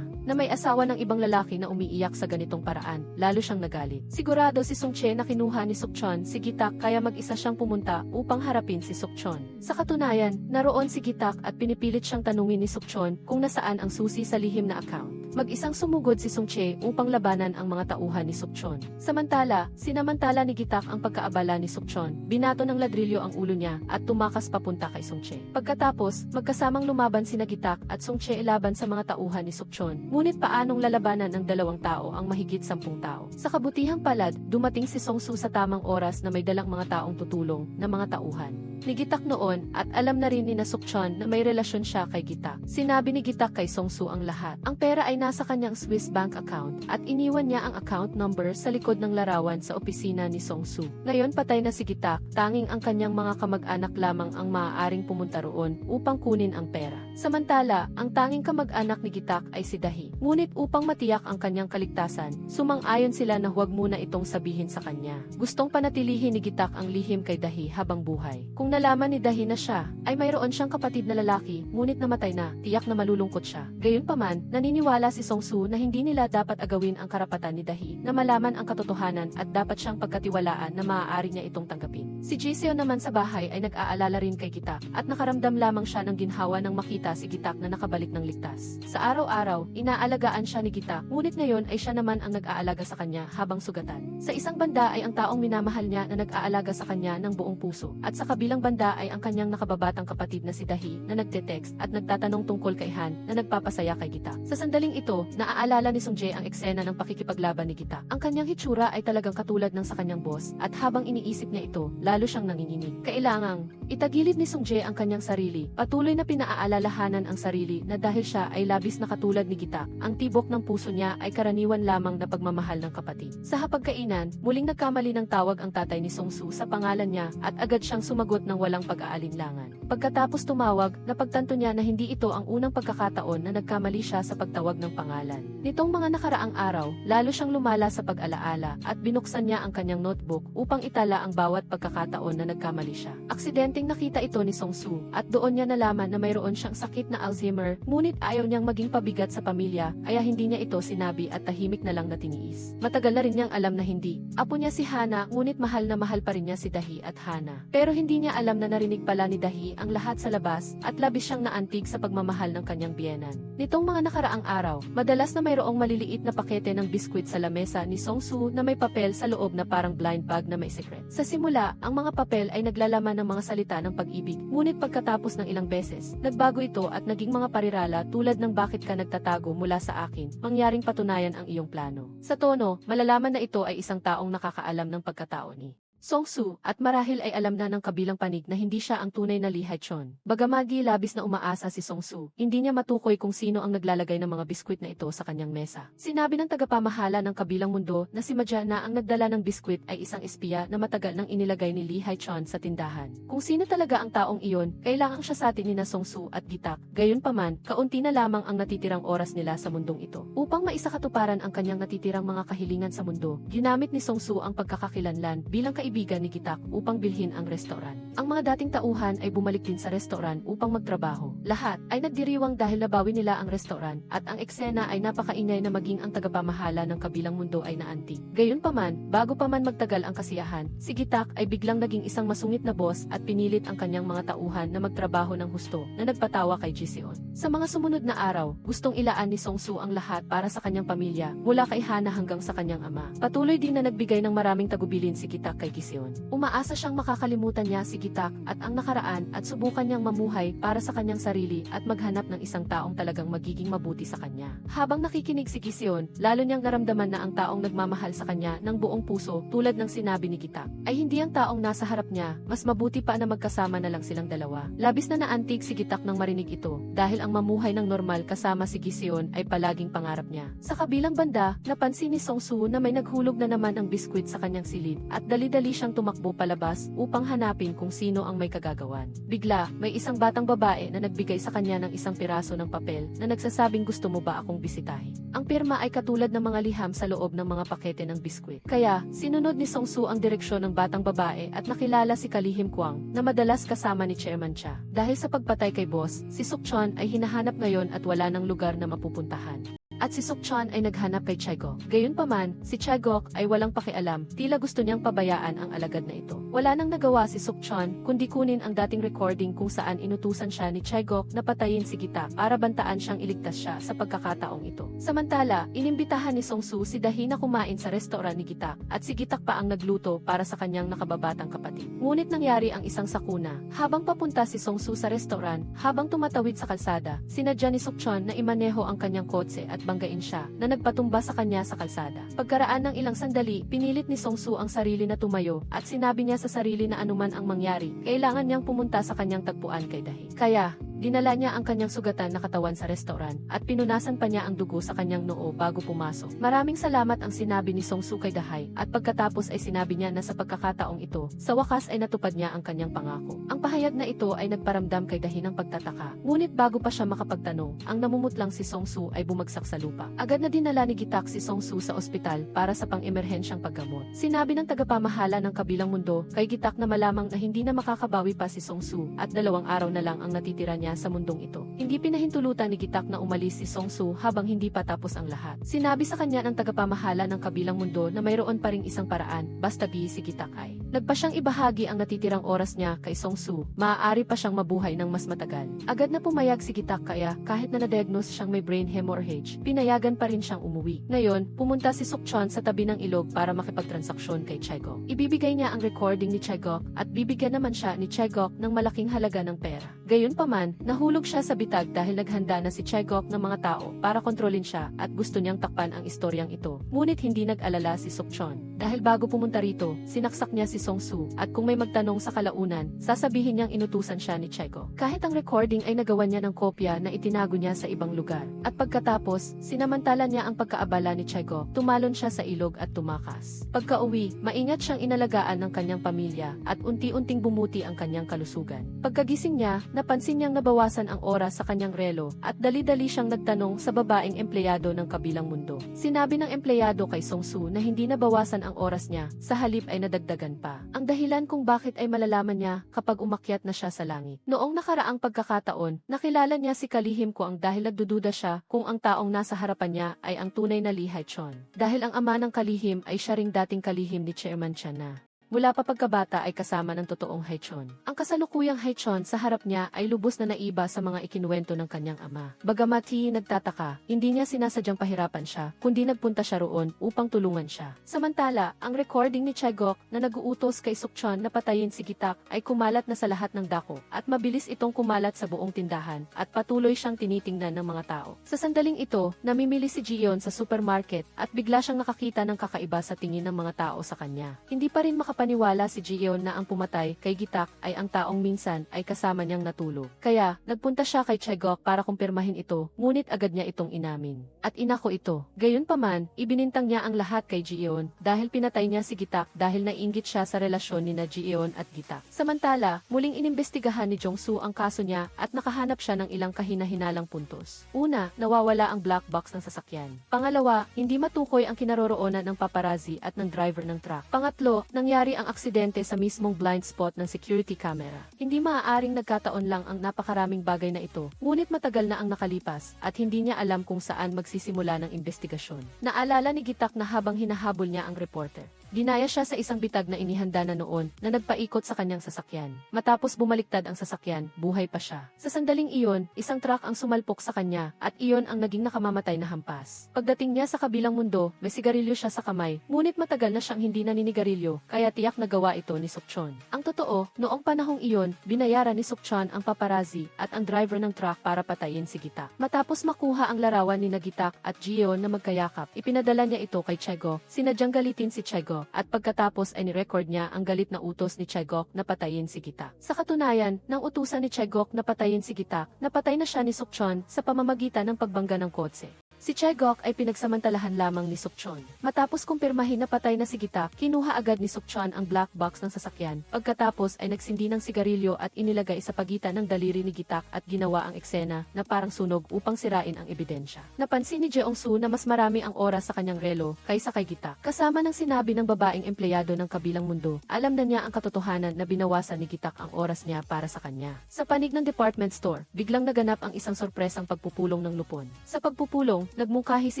Speaker 1: na may asawa ng ibang lalaki na umiiyak sa ganitong paraan, lalo siyang nagalit. Sigurado si Sungche na kinuha ni Sukchon si Gitak kaya mag-isa siyang pumunta upang harapin si Sukchon. Sa katunayan, naroon si Gitak at pinipilit siyang tanungin ni Sukchon kung nasaan ang susi sa lihim na account. Mag-isang sumugod si Sungche upang labanan ang mga tauhan ni Sukchon. Samantala, sinamantala ni Gitak ang pagkaabala ni Sukchon, binato ng ladrilyo ang ulo niya at tumakas papunta kay Sungche. Pagkatapos, magkasamang lumaban sina Gitak at Sungche laban sa mga tauhan ni Sukchon. Ngunit paanong lalabanan ng dalawang tao ang mahigit 10 tao? Sa kabutihang palad, dumating si Songsu sa tamang oras na may dalang mga taong tutulong na mga tauhan ni Gitak noon at alam na rin ni Sukchon na may relasyon siya kay Gitak. Sinabi ni Gitak kay Songsu ang lahat. Ang pera ay nasa kanyang Swiss bank account at iniwan niya ang account number sa likod ng larawan sa opisina ni Songsu. Ngayon patay na si Gitak, tanging ang kanyang mga kamag-anak lamang ang maaaring pumunta roon upang kunin ang pera. Samantala, ang tanging kamag-anak ni Gitak ay si Dahi. Ngunit upang matiyak ang kanyang kaligtasan, sumang-ayon sila na huwag muna itong sabihin sa kanya. Gustong panatilihin ni Gitak ang lihim kay Dahi habang buhay. Kung nalaman ni Dahi na siya, ay mayroon siyang kapatid na lalaki, ngunit namatay na, tiyak na malulungkot siya. Gayunpaman, naniniwala si Songsu na hindi nila dapat agawin ang karapatan ni Dahi na malaman ang katotohanan at dapat siyang pagkatiwalaan na maaari niya itong tanggapin. Si Jiseon naman sa bahay ay nag-aalala rin kay Gitak at nakaramdam lamang siya ng ginhawa nang makita si Gitak na nakabalik ng ligtas. Sa araw-araw, inaalagaan siya ni Gitak, ngunit ngayon ay siya naman ang nag-aalaga sa kanya habang sugatan. Sa isang banda ay ang taong minamahal niya na nag-aalaga sa kanya ng buong puso, at sa kabilang banda ay ang kanyang nakababatang kapatid na si Dahi na nagte-text at nagtatanong tungkol kay Han na nagpapasaya kay Gitak. Sa sandaling ito, naaalala ni Sungjae ang eksena ng pakikipaglaban ni Gitak. Ang kanyang hitsura ay talagang katulad ng sa kanyang boss at habang iniisip niya ito, lalo siyang nanginginig. Kailangang itagilid ni Sungjae ang kanyang sarili, patuloy na pinaaalalahanan ang sarili na dahil siya ay labis na katulad ni Gitak, ang tibok ng puso niya ay karaniwan lamang na pagmamahal ng kapatid. Sa hapagkainan, muling nagkamali ng tawag ang tatay ni Songsu sa pangalan niya at agad siyang sumagot ng walang pag-aalinlangan. Pagkatapos tumawag, napagtanto niya na hindi ito ang unang pagkakataon na nagkamali siya sa pagtawag ng pangalan. Nitong mga nakaraang araw, lalo siyang lumala sa pag-alaala at binuksan niya ang kanyang notebook upang itala ang bawat pagkakataon na nagkamali siya. Aksidenteng nakita ito ni Songsu at doon niya nalaman na mayroon siyang sakit na Alzheimer, ngunit ayaw niyang maging pabigat sa pamilya kaya hindi niya ito sinabi at tahimik na lang na tiniis. Matagal na rin niyang alam na hindi apo niya si Hana, ngunit mahal na mahal pa rin niya si Dahi at Hana. Pero hindi niya alam na narinig pala ni Dahi ang lahat sa labas at labis siyang naantig sa pagmamahal ng kanyang biyenan. Nitong mga nakaraang araw, madalas na mayroong maliliit na pakete ng biskwit sa lamesa ni Songsu na may papel sa loob na parang blind bag na may secret. Sa simula, ang mga papel ay naglalaman ng mga salita ng pag-ibig, ngunit pagkatapos ng ilang beses, nagbago ito at naging mga parirala tulad ng bakit ka nagtatago mula sa akin, mangyaring patunayan ang iyong plano. Sa tono, malalaman na ito ay isang taong nakakaalam ng pagkatao ni Songsu, at marahil ay alam na ng kabilang panig na hindi siya ang tunay na Lee Hae-chon. Bagamagi labis na umaasa si Songsu, hindi niya matukoy kung sino ang naglalagay ng mga biskwit na ito sa kanyang mesa. Sinabi ng tagapamahala ng kabilang mundo na si Maja na ang nagdala ng biskwit ay isang espiya na matagal nang inilagay ni Lee Hae-chon sa tindahan. Kung sino talaga ang taong iyon, kailangang siya sa atin ni Songsu at Gitak. Gayunpaman, kaunti na lamang ang natitirang oras nila sa mundong ito. Upang maisakatuparan ang kanyang natitirang mga kahilingan sa mundo, ginamit ni Songsu ang pagkakakilanlan bilang kaibigan ni Gitak upang bilhin ang restoran. Ang mga dating tauhan ay bumalik din sa restoran upang magtrabaho. Lahat ay nagdiriwang dahil nabawi nila ang restoran at ang eksena ay napakaingay na maging ang tagapamahala ng kabilang mundo ay naantig. Gayunpaman, bago pa man magtagal ang kasiyahan, si Gitak ay biglang naging isang masungit na boss at pinilit ang kanyang mga tauhan na magtrabaho ng husto na nagpatawa kay Jiseon. Sa mga sumunod na araw, gustong ilaan ni Songsu ang lahat para sa kanyang pamilya, mula kay Hana hanggang sa kanyang ama. Patuloy din na nagbigay ng maraming tagubilin si Gitak kay Giseon. Umaasa siyang makakalimutan niya si Gitak at ang nakaraan at subukan niyang mamuhay para sa kanyang sarili at maghanap ng isang taong talagang magiging mabuti sa kanya. Habang nakikinig si Giseon, lalo niyang naramdaman na ang taong nagmamahal sa kanya ng buong puso tulad ng sinabi ni Gitak ay hindi ang taong nasa harap niya, mas mabuti pa na magkasama na lang silang dalawa. Labis na naantig si Gitak nang marinig ito dahil ang mamuhay ng normal kasama si Giseon ay palaging pangarap niya. Sa kabilang banda, napansin ni Song-soo na may naghulog na naman ang biskwit sa kanyang silid at dali-dali siyang tumakbo palabas upang hanapin kung sino ang may kagagawan. Bigla, may isang batang babae na nagbigay sa kanya ng isang piraso ng papel na nagsasabing gusto mo ba akong bisitahin. Ang pirma ay katulad ng mga liham sa loob ng mga pakete ng biskwit. Kaya, sinunod ni Song-soo ang direksyon ng batang babae at nakilala si Kalihim Kwang na madalas kasama ni Chairman Cha. Dahil sa pagpatay kay boss, si Sukchon ay hinahanap ngayon at wala ng lugar na mapupuntahan. At si Sukchon ay naghanap kay Chaegok. Gayunpaman, si Chaegok ay walang pakialam, tila gusto niyang pabayaan ang alagad na ito. Wala nang nagawa si Sukchon kundi kunin ang dating recording kung saan inutusan siya ni Chaegok na patayin si Gitak para bantaan siyang iligtas siya sa pagkakataong ito. Samantala, inimbitahan ni Song-soo si Dahi na kumain sa restaurant ni Gitak at si Gitak pa ang nagluto para sa kanyang nakababatang kapatid. Ngunit nangyari ang isang sakuna. Habang papunta si Song-soo sa restaurant, habang tumatawid sa kalsada, sinadya ni Sukchon na imaneho ang kanyang kotse at banggain siya na nagpatumba sa kanya sa kalsada. Pagkaraan ng ilang sandali, pinilit ni Song-soo ang sarili na tumayo at sinabi niya sa sarili na anuman ang mangyari, kailangan niyang pumunta sa kanyang tagpuan kay Dahi. Kaya, dinala niya ang kanyang sugatan na katawan sa restaurant at pinunasan pa niya ang dugo sa kanyang noo bago pumasok. Maraming salamat ang sinabi ni Song-soo kay Dahay at pagkatapos ay sinabi niya na sa pagkakataong ito, sa wakas ay natupad niya ang kanyang pangako. Ang pahayag na ito ay nagparamdam kay Dahi ng pagtataka. Ngunit bago pa siya makapagtanong, ang namumutlang si Song-soo ay bumagsak sa lupa. Agad na dinala ni Gitak si Song-soo sa ospital para sa pang-emerhensyang paggamot. Sinabi ng tagapamahala ng kabilang mundo kay Gitak na malamang na hindi na makakabawi pa si Song-soo at 2 araw na lang ang natitira niya sa mundong ito. Hindi pinahintulutan ni Gitak na umalis si Song-soo habang hindi pa tapos ang lahat. Sinabi sa kanya ng tagapamahala ng kabilang mundo na mayroon pa ring isang paraan, basta si Gitak ay nagpa siyang ibahagi ang natitirang oras niya kay Song-soo, maaari pa siyang mabuhay ng mas matagal. Agad na pumayag si Gitak kaya kahit na na-diagnose siyang may brain hemorrhage, pinayagan pa rin siyang umuwi. Ngayon, pumunta si Sukchon sa tabi ng ilog para makipagtransaksyon kay Chaegok. Ibibigay niya ang recording ni Chaegok at bibigyan naman siya ni Chaegok ng malaking halaga ng pera. Gayunpaman, nahulog siya sa bitag dahil naghanda na si Chaegok ng mga tao para kontrolin siya at gusto niyang takpan ang istoryang ito. Ngunit hindi nag-alala si Sukchon. Dahil bago pumunta rito, sinaksak niya si Song-soo at kung may magtanong sa kalaunan, sasabihin niyang inutusan siya ni Chaegok. Kahit ang recording ay nagawa niya ng kopya na itinago niya sa ibang lugar. At pagkatapos, sinamantala niya ang pagkaabala ni Chaegok, tumalon siya sa ilog at tumakas. Pagka-uwi, maingat siyang inalagaan ng kanyang pamilya at unti-unting bumuti ang kanyang kalusugan. Pagkagising niya, napansin niyang nabawasan ang oras sa kanyang relo at dali-dali siyang nagtanong sa babaeng empleyado ng kabilang mundo. Sinabi ng empleyado kay Song-soo na hindi nabawasan ang oras niya, sa halip ay nadagdagan pa. Ang dahilan kung bakit ay malalaman niya kapag umakyat na siya sa langit. Noong nakaraang pagkakataon, nakilala niya si Kalihim Kwang dahil nagdududa siya kung ang taong nasa harapan niya ay ang tunay na Lee Hae-chon. Dahil ang ama ng Kalihim ay siya ring dating kalihim ni Chairman Cha na mula pa pagkabata ay kasama ng totoong Hae-chon. Ang kasalukuyang Hae-chon sa harap niya ay lubos na naiba sa mga ikinuwento ng kanyang ama. Bagamat nagtataka, hindi niya sinasadyang pahirapan siya, kundi nagpunta siya roon upang tulungan siya. Samantala, ang recording ni Chaegok na nag-uutos kay Sukchon na patayin si Gitak ay kumalat na sa lahat ng dako at mabilis itong kumalat sa buong tindahan at patuloy siyang tinitingnan ng mga tao. Sa sandaling ito, namimili si Jiyeon sa supermarket at bigla siyang nakakita ng kakaiba sa tingin ng mga tao sa kanya. Hindi pa rin paniwala si Jiyeon na ang pumatay kay Gitak ay ang taong minsan ay kasama niyang natulog. Kaya, nagpunta siya kay Chaegok para kumpirmahin ito, ngunit agad niya itong inamin. At inako ito. Gayunpaman, ibinintang niya ang lahat kay Jiyeon dahil pinatay niya si Gitak dahil naiinggit siya sa relasyon ni Jiyeon at Gitak. Samantala, muling inimbestigahan ni Jong-soo ang kaso niya at nakahanap siya ng ilang kahina-hinalang puntos. Una, nawawala ang black box ng sasakyan. Pangalawa, hindi matukoy ang kinaroroonan ng paparazzi at ng driver ng truck. Pangatlo, nangyari ang aksidente sa mismong blind spot ng security camera. Hindi maaaring nagkataon lang ang napakaraming bagay na ito, ngunit matagal na ang nakalipas at hindi niya alam kung saan magsisimula ng investigasyon. Naalala ni Gitak na habang hinahabol niya ang reporter, dinaya siya sa isang bitag na inihanda na noon na nagpaikot sa kanyang sasakyan. Matapos bumaliktad ang sasakyan, buhay pa siya. Sa sandaling iyon, isang truck ang sumalpok sa kanya at iyon ang naging nakamamatay na hampas. Pagdating niya sa kabilang mundo, may sigarilyo siya sa kamay, ngunit matagal na siyang hindi naninigarilyo, kaya tiyak na gawa ito ni Sukchon. Ang totoo, noong panahong iyon, binayaran ni Sukchon ang paparazzi at ang driver ng truck para patayin si Gitak. Matapos makuha ang larawan ni Gitak at Jeon na magkayakap, ipinadala niya ito kay Chegok. Sinadyang galitin si Chegok at pagkatapos ay nirecord niya ang galit na utos ni Chegok na patayin si Gitak. Sa katunayan, nang utusan ni Chegok na patayin si Gitak, napatay na siya ni Sukchon sa pamamagitan ng pagbangga ng kotse. Si Chegok ay pinagsamantalahan lamang ni Sukchon. Matapos kumpirmahin na patay na si Gitak, kinuha agad ni Sukchon ang black box ng sasakyan. Pagkatapos ay nagsindi ng sigarilyo at inilagay sa pagitan ng daliri ni Gitak at ginawa ang eksena na parang sunog upang sirain ang ebidensya. Napansin ni Jeong-soo na mas marami ang oras sa kanyang relo kaysa kay Gitak. Kasama ng sinabi ng babaeng empleyado ng kabilang mundo, alam na niya ang katotohanan na binawasan ni Gitak ang oras niya para sa kanya. Sa panig ng department store, biglang naganap ang isang sorpresang pagpupulong ng lupon. Sa pagpupulong, nagmungkahi si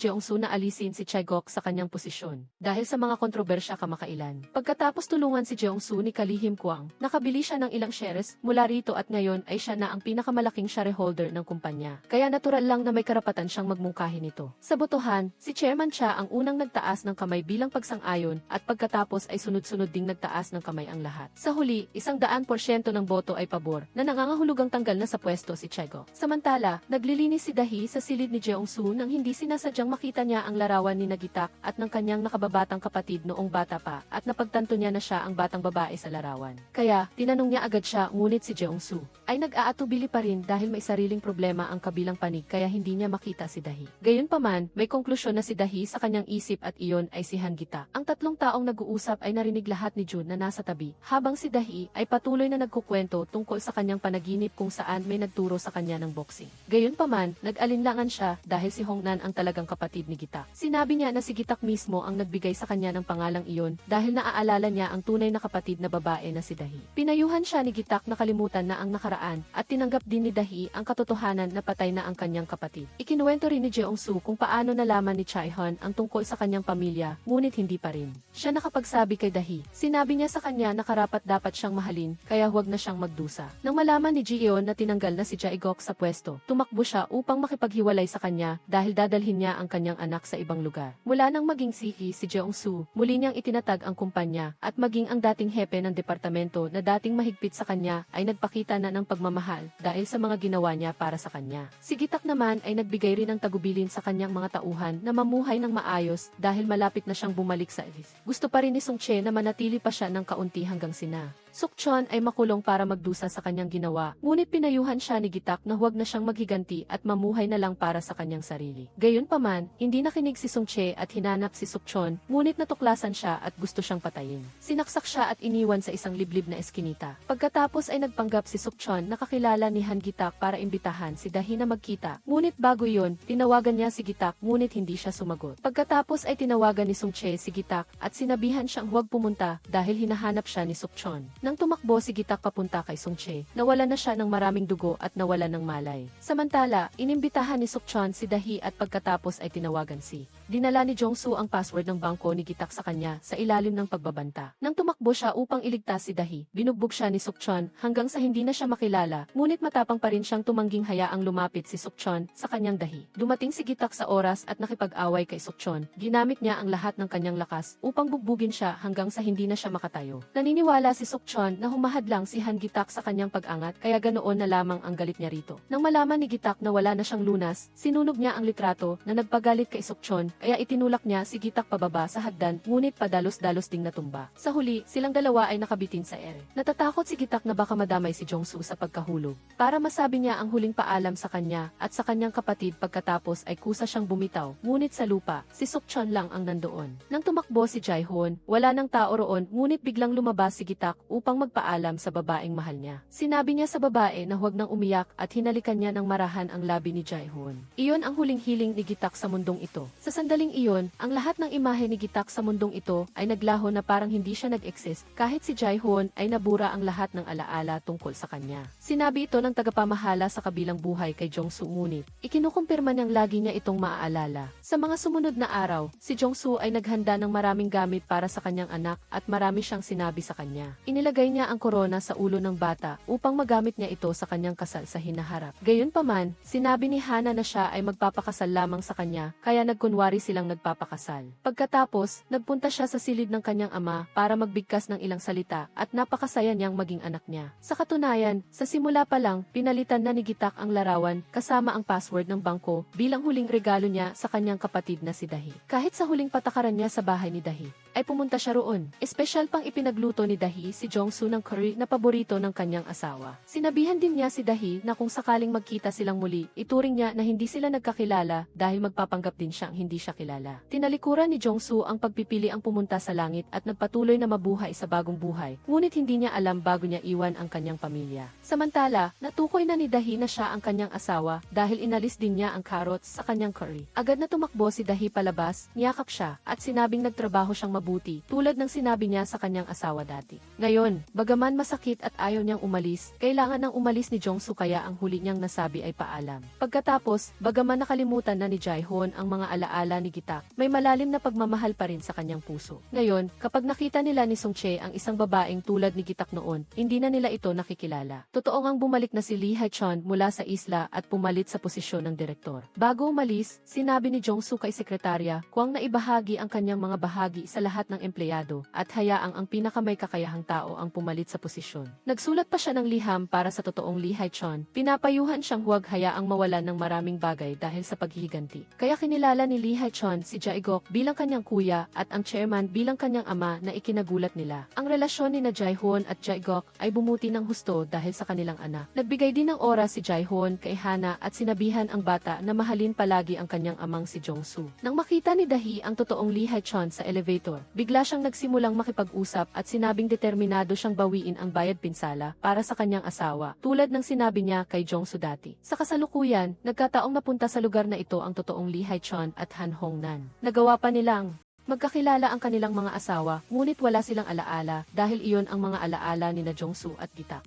Speaker 1: Jeong-soo na alisin si Chegok sa kanyang posisyon dahil sa mga kontrobersya kamakailan. Pagkatapos tulungan si Jeong-soo ni Kalihim Kwang, nakabili siya ng ilang shares mula rito at ngayon ay siya na ang pinakamalaking shareholder ng kumpanya. Kaya natural lang na may karapatan siyang magmungkahi nito. Sa botohan, si Chairman Cha ang unang nagtaas ng kamay bilang pagsang-ayon at pagkatapos ay sunod-sunod ding nagtaas ng kamay ang lahat. Sa huli, 100% ng boto ay pabor na nangangahulugang tanggal na sa pwesto si Chegok. Samantala, naglilinis si Dahi sa silid ni Jeong-soo nang hindi sinasadyang makita niya ang larawan ni Gitak at ng kanyang nakababatang kapatid noong bata pa at napagtanto niya na siya ang batang babae sa larawan. Kaya, tinanong niya agad siya ngunit si Jeong-soo ay nag-aatubili pa rin dahil may sariling problema ang kabilang panig kaya hindi niya makita si Dahi. Gayunpaman, may konklusyon na si Dahi sa kanyang isip at iyon ay si Han Gitak. Ang tatlong taong nag-uusap ay narinig lahat ni Jun na nasa tabi habang si Dahi ay patuloy na nagkukwento tungkol sa kanyang panaginip kung saan may nagturo sa kanya ng boxing. Gayunpaman, nag-alinlangan siya dahil si Hongnan ang talagang kapatid ni Gitak. Sinabi niya na si Gitak mismo ang nagbigay sa kanya ng pangalang iyon dahil naaalala niya ang tunay na kapatid na babae na si Dahi. Pinayuhan siya ni Gitak na kalimutan na ang nakaraan at tinanggap din ni Dahi ang katotohanan na patay na ang kanyang kapatid. Ikinuwento rin ni Jeong-soo kung paano nalaman ni Chae-hun ang tungkol sa kanyang pamilya, ngunit hindi pa rin siya nakapagsabi kay Dahi. Sinabi niya sa kanya na karapat dapat siyang mahalin, kaya huwag na siyang magdusa. Nang malaman ni Jeon na tinanggal na si Jae-gok sa pwesto, tumakbo siya upang makipaghiwalay sa kanya dahil dadalhin niya ang kanyang anak sa ibang lugar. Mula nang maging sihi si Jeong-soo, muli niyang itinatag ang kumpanya at maging ang dating hepe ng departamento na dating mahigpit sa kanya ay nagpakita na ng pagmamahal dahil sa mga ginawa niya para sa kanya. Si Gitak naman ay nagbigay rin ng tagubilin sa kanyang mga tauhan na mamuhay ng maayos dahil malapit na siyang bumalik sa Elis. Gusto pa rin ni Sung Che na manatili pa siya ng kaunti hanggang sina Sukchon ay makulong para magdusa sa kanyang ginawa, ngunit pinayuhan siya ni Gitak na huwag na siyang maghiganti at mamuhay na lang para sa kanyang sarili. Gayunpaman, hindi nakinig si Sung Che at hinanap si Sukchon, ngunit natuklasan siya at gusto siyang patayin. Sinaksak siya at iniwan sa isang liblib na eskinita. Pagkatapos ay nagpanggap si Sukchon na kakilala ni Han Gitak para imbitahan si Dahi na magkita, ngunit bago iyon, tinawagan niya si Gitak ngunit hindi siya sumagot. Pagkatapos ay tinawagan ni Sung Che si Gitak at sinabihan siyang huwag pumunta dahil hinahanap siya ni Sukchon. Nang tumakbo si Gitak papunta kay Sung Che, nawala na siya ng maraming dugo at nawala ng malay. Samantala, inimbitahan ni Sukchon si Dahi at pagkatapos ay tinawagan si Dinala ni Jeong-soo ang password ng bangko ni Gitak sa kanya sa ilalim ng pagbabanta. Nang tumakbo siya upang iligtas si Dahi, binugbog siya ni Sukchon hanggang sa hindi na siya makilala, ngunit matapang pa rin siyang tumangging hayaang lumapit si Sukchon sa kanyang Dahi. Dumating si Gitak sa oras at nakipag-away kay Sukchon. Ginamit niya ang lahat ng kanyang lakas upang bugbugin siya hanggang sa hindi na siya makatayo. Naniniwala si Sukchon na humahadlang si Han Gitak sa kanyang pag-angat kaya ganoon na lamang ang galit niya rito. Nang malaman ni Gitak na wala na siyang lunas, sinunog niya ang litrato na nagpagalit kay Sukchon kaya itinulak niya si Gitak pababa sa hagdan ngunit padalos-dalos ding natumba. Sa huli, silang dalawa ay nakabitin sa ere. Natatakot si Gitak na baka madamay si Jeong-soo sa pagkahulog. Para masabi niya ang huling paalam sa kanya at sa kanyang kapatid pagkatapos ay kusa siyang bumitaw, ngunit sa lupa, si Sukchon lang ang nandoon. Nang tumakbo si Jae-hoon, wala nang tao roon ngunit biglang lumabas si Gitak upang magpaalam sa babaeng mahal niya. Sinabi niya sa babae na huwag nang umiyak at hinalikan niya ng marahan ang labi ni Jae-hoon. Iyon ang huling hiling ni Gitak sa mundong ito. Sa sandaling iyon, ang lahat ng imahe ni Gitak sa mundong ito ay naglaho na parang hindi siya nag-exist kahit si Jae-hoon ay nabura ang lahat ng alaala tungkol sa kanya. Sinabi ito ng tagapamahala sa kabilang buhay kay Jeong-soo ngunit ikinukumpirma niyang lagi niya itong maaalala. Sa mga sumunod na araw, si Jeong-soo ay naghanda ng maraming gamit para sa kanyang anak at marami siyang sinabi sa kanya. Inilagay Inilagay niya ang korona sa ulo ng bata upang magamit niya ito sa kanyang kasal sa hinaharap. Gayunpaman, sinabi ni Hana na siya ay magpapakasal lamang sa kanya, kaya nagkunwari silang nagpapakasal. Pagkatapos, nagpunta siya sa silid ng kanyang ama para magbigkas ng ilang salita at napakasaya niyang maging anak niya. Sa katunayan, sa simula pa lang, pinalitan na ni Gitak ang larawan kasama ang password ng bangko bilang huling regalo niya sa kanyang kapatid na si Dahi. Kahit sa huling patakaran niya sa bahay ni Dahi, ay pumunta siya roon. Espesyal pang ipinagluto ni Dahi si Jongsu ng curry na paborito ng kanyang asawa. Sinabihan din niya si Dahi na kung sakaling magkita silang muli, ituring niya na hindi sila nagkakilala dahil magpapanggap din siyang hindi siya kilala. Tinalikuran ni Jongsu ang pagpipili ang pumunta sa langit at nagpatuloy na mabuhay sa bagong buhay, ngunit hindi niya alam bago niya iwan ang kanyang pamilya. Samantala, natukoy na ni Dahi na siya ang kanyang asawa dahil inalis din niya ang carrots sa kanyang curry. Agad na tumakbo si Dahi palabas, niyakap siya, at sinabing nagtrabaho siyang mabuti, tulad ng sinabi niya sa kanyang asawa dati. Ngayon, bagaman masakit at ayaw niyang umalis, kailangan nang umalis ni Jongsu kaya ang huli niyang nasabi ay paalam. Pagkatapos, bagaman nakalimutan na ni Jaehon ang mga alaala ni Gitak, may malalim na pagmamahal pa rin sa kanyang puso. Ngayon, kapag nakita nila ni Songche ang isang babaeng tulad ni Gitak noon, hindi na nila ito nakikilala. Totoo ngang bumalik na si Lee Hae-chon mula sa isla at pumalit sa posisyon ng direktor. Bago umalis, sinabi ni Jongsu kay sekretarya kung naibahagi ang kanyang mga bahagi sa lahat ng empleyado at hayaang ang pinakamay kakayahang tao ang pumalit sa posisyon. Nagsulat pa siya ng liham para sa totoong Lee Hae-chon. Pinapayuhan siyang huwag hayaang mawalan ng maraming bagay dahil sa paghihiganti. Kaya kinilala ni Lee Hae-chon si Jae-gok bilang kanyang kuya at ang chairman bilang kanyang ama na ikinagulat nila. Ang relasyon ni na Jae-hoon at Jae-gok ay bumuti ng husto dahil sa kanilang anak. Nagbigay din ng oras si Jae-hoon kay Hana at sinabihan ang bata na mahalin palagi ang kanyang amang si Jongsu. Nang makita ni Dahi ang totoong Lee Hae-chon sa elevator, bigla siyang nagsimulang makipag-usap at sinabing determinado siyang bawiin ang bayad pinsala para sa kanyang asawa, tulad ng sinabi niya kay Jongsu dati. Sa kasalukuyan, nagkataong napunta sa lugar na ito ang totoong Lee Hae-chon at Han Hongnan. Nagawa pa nilang magkakilala ang kanilang mga asawa, ngunit wala silang alaala dahil iyon ang mga alaala ni na Jongsu at Gitak.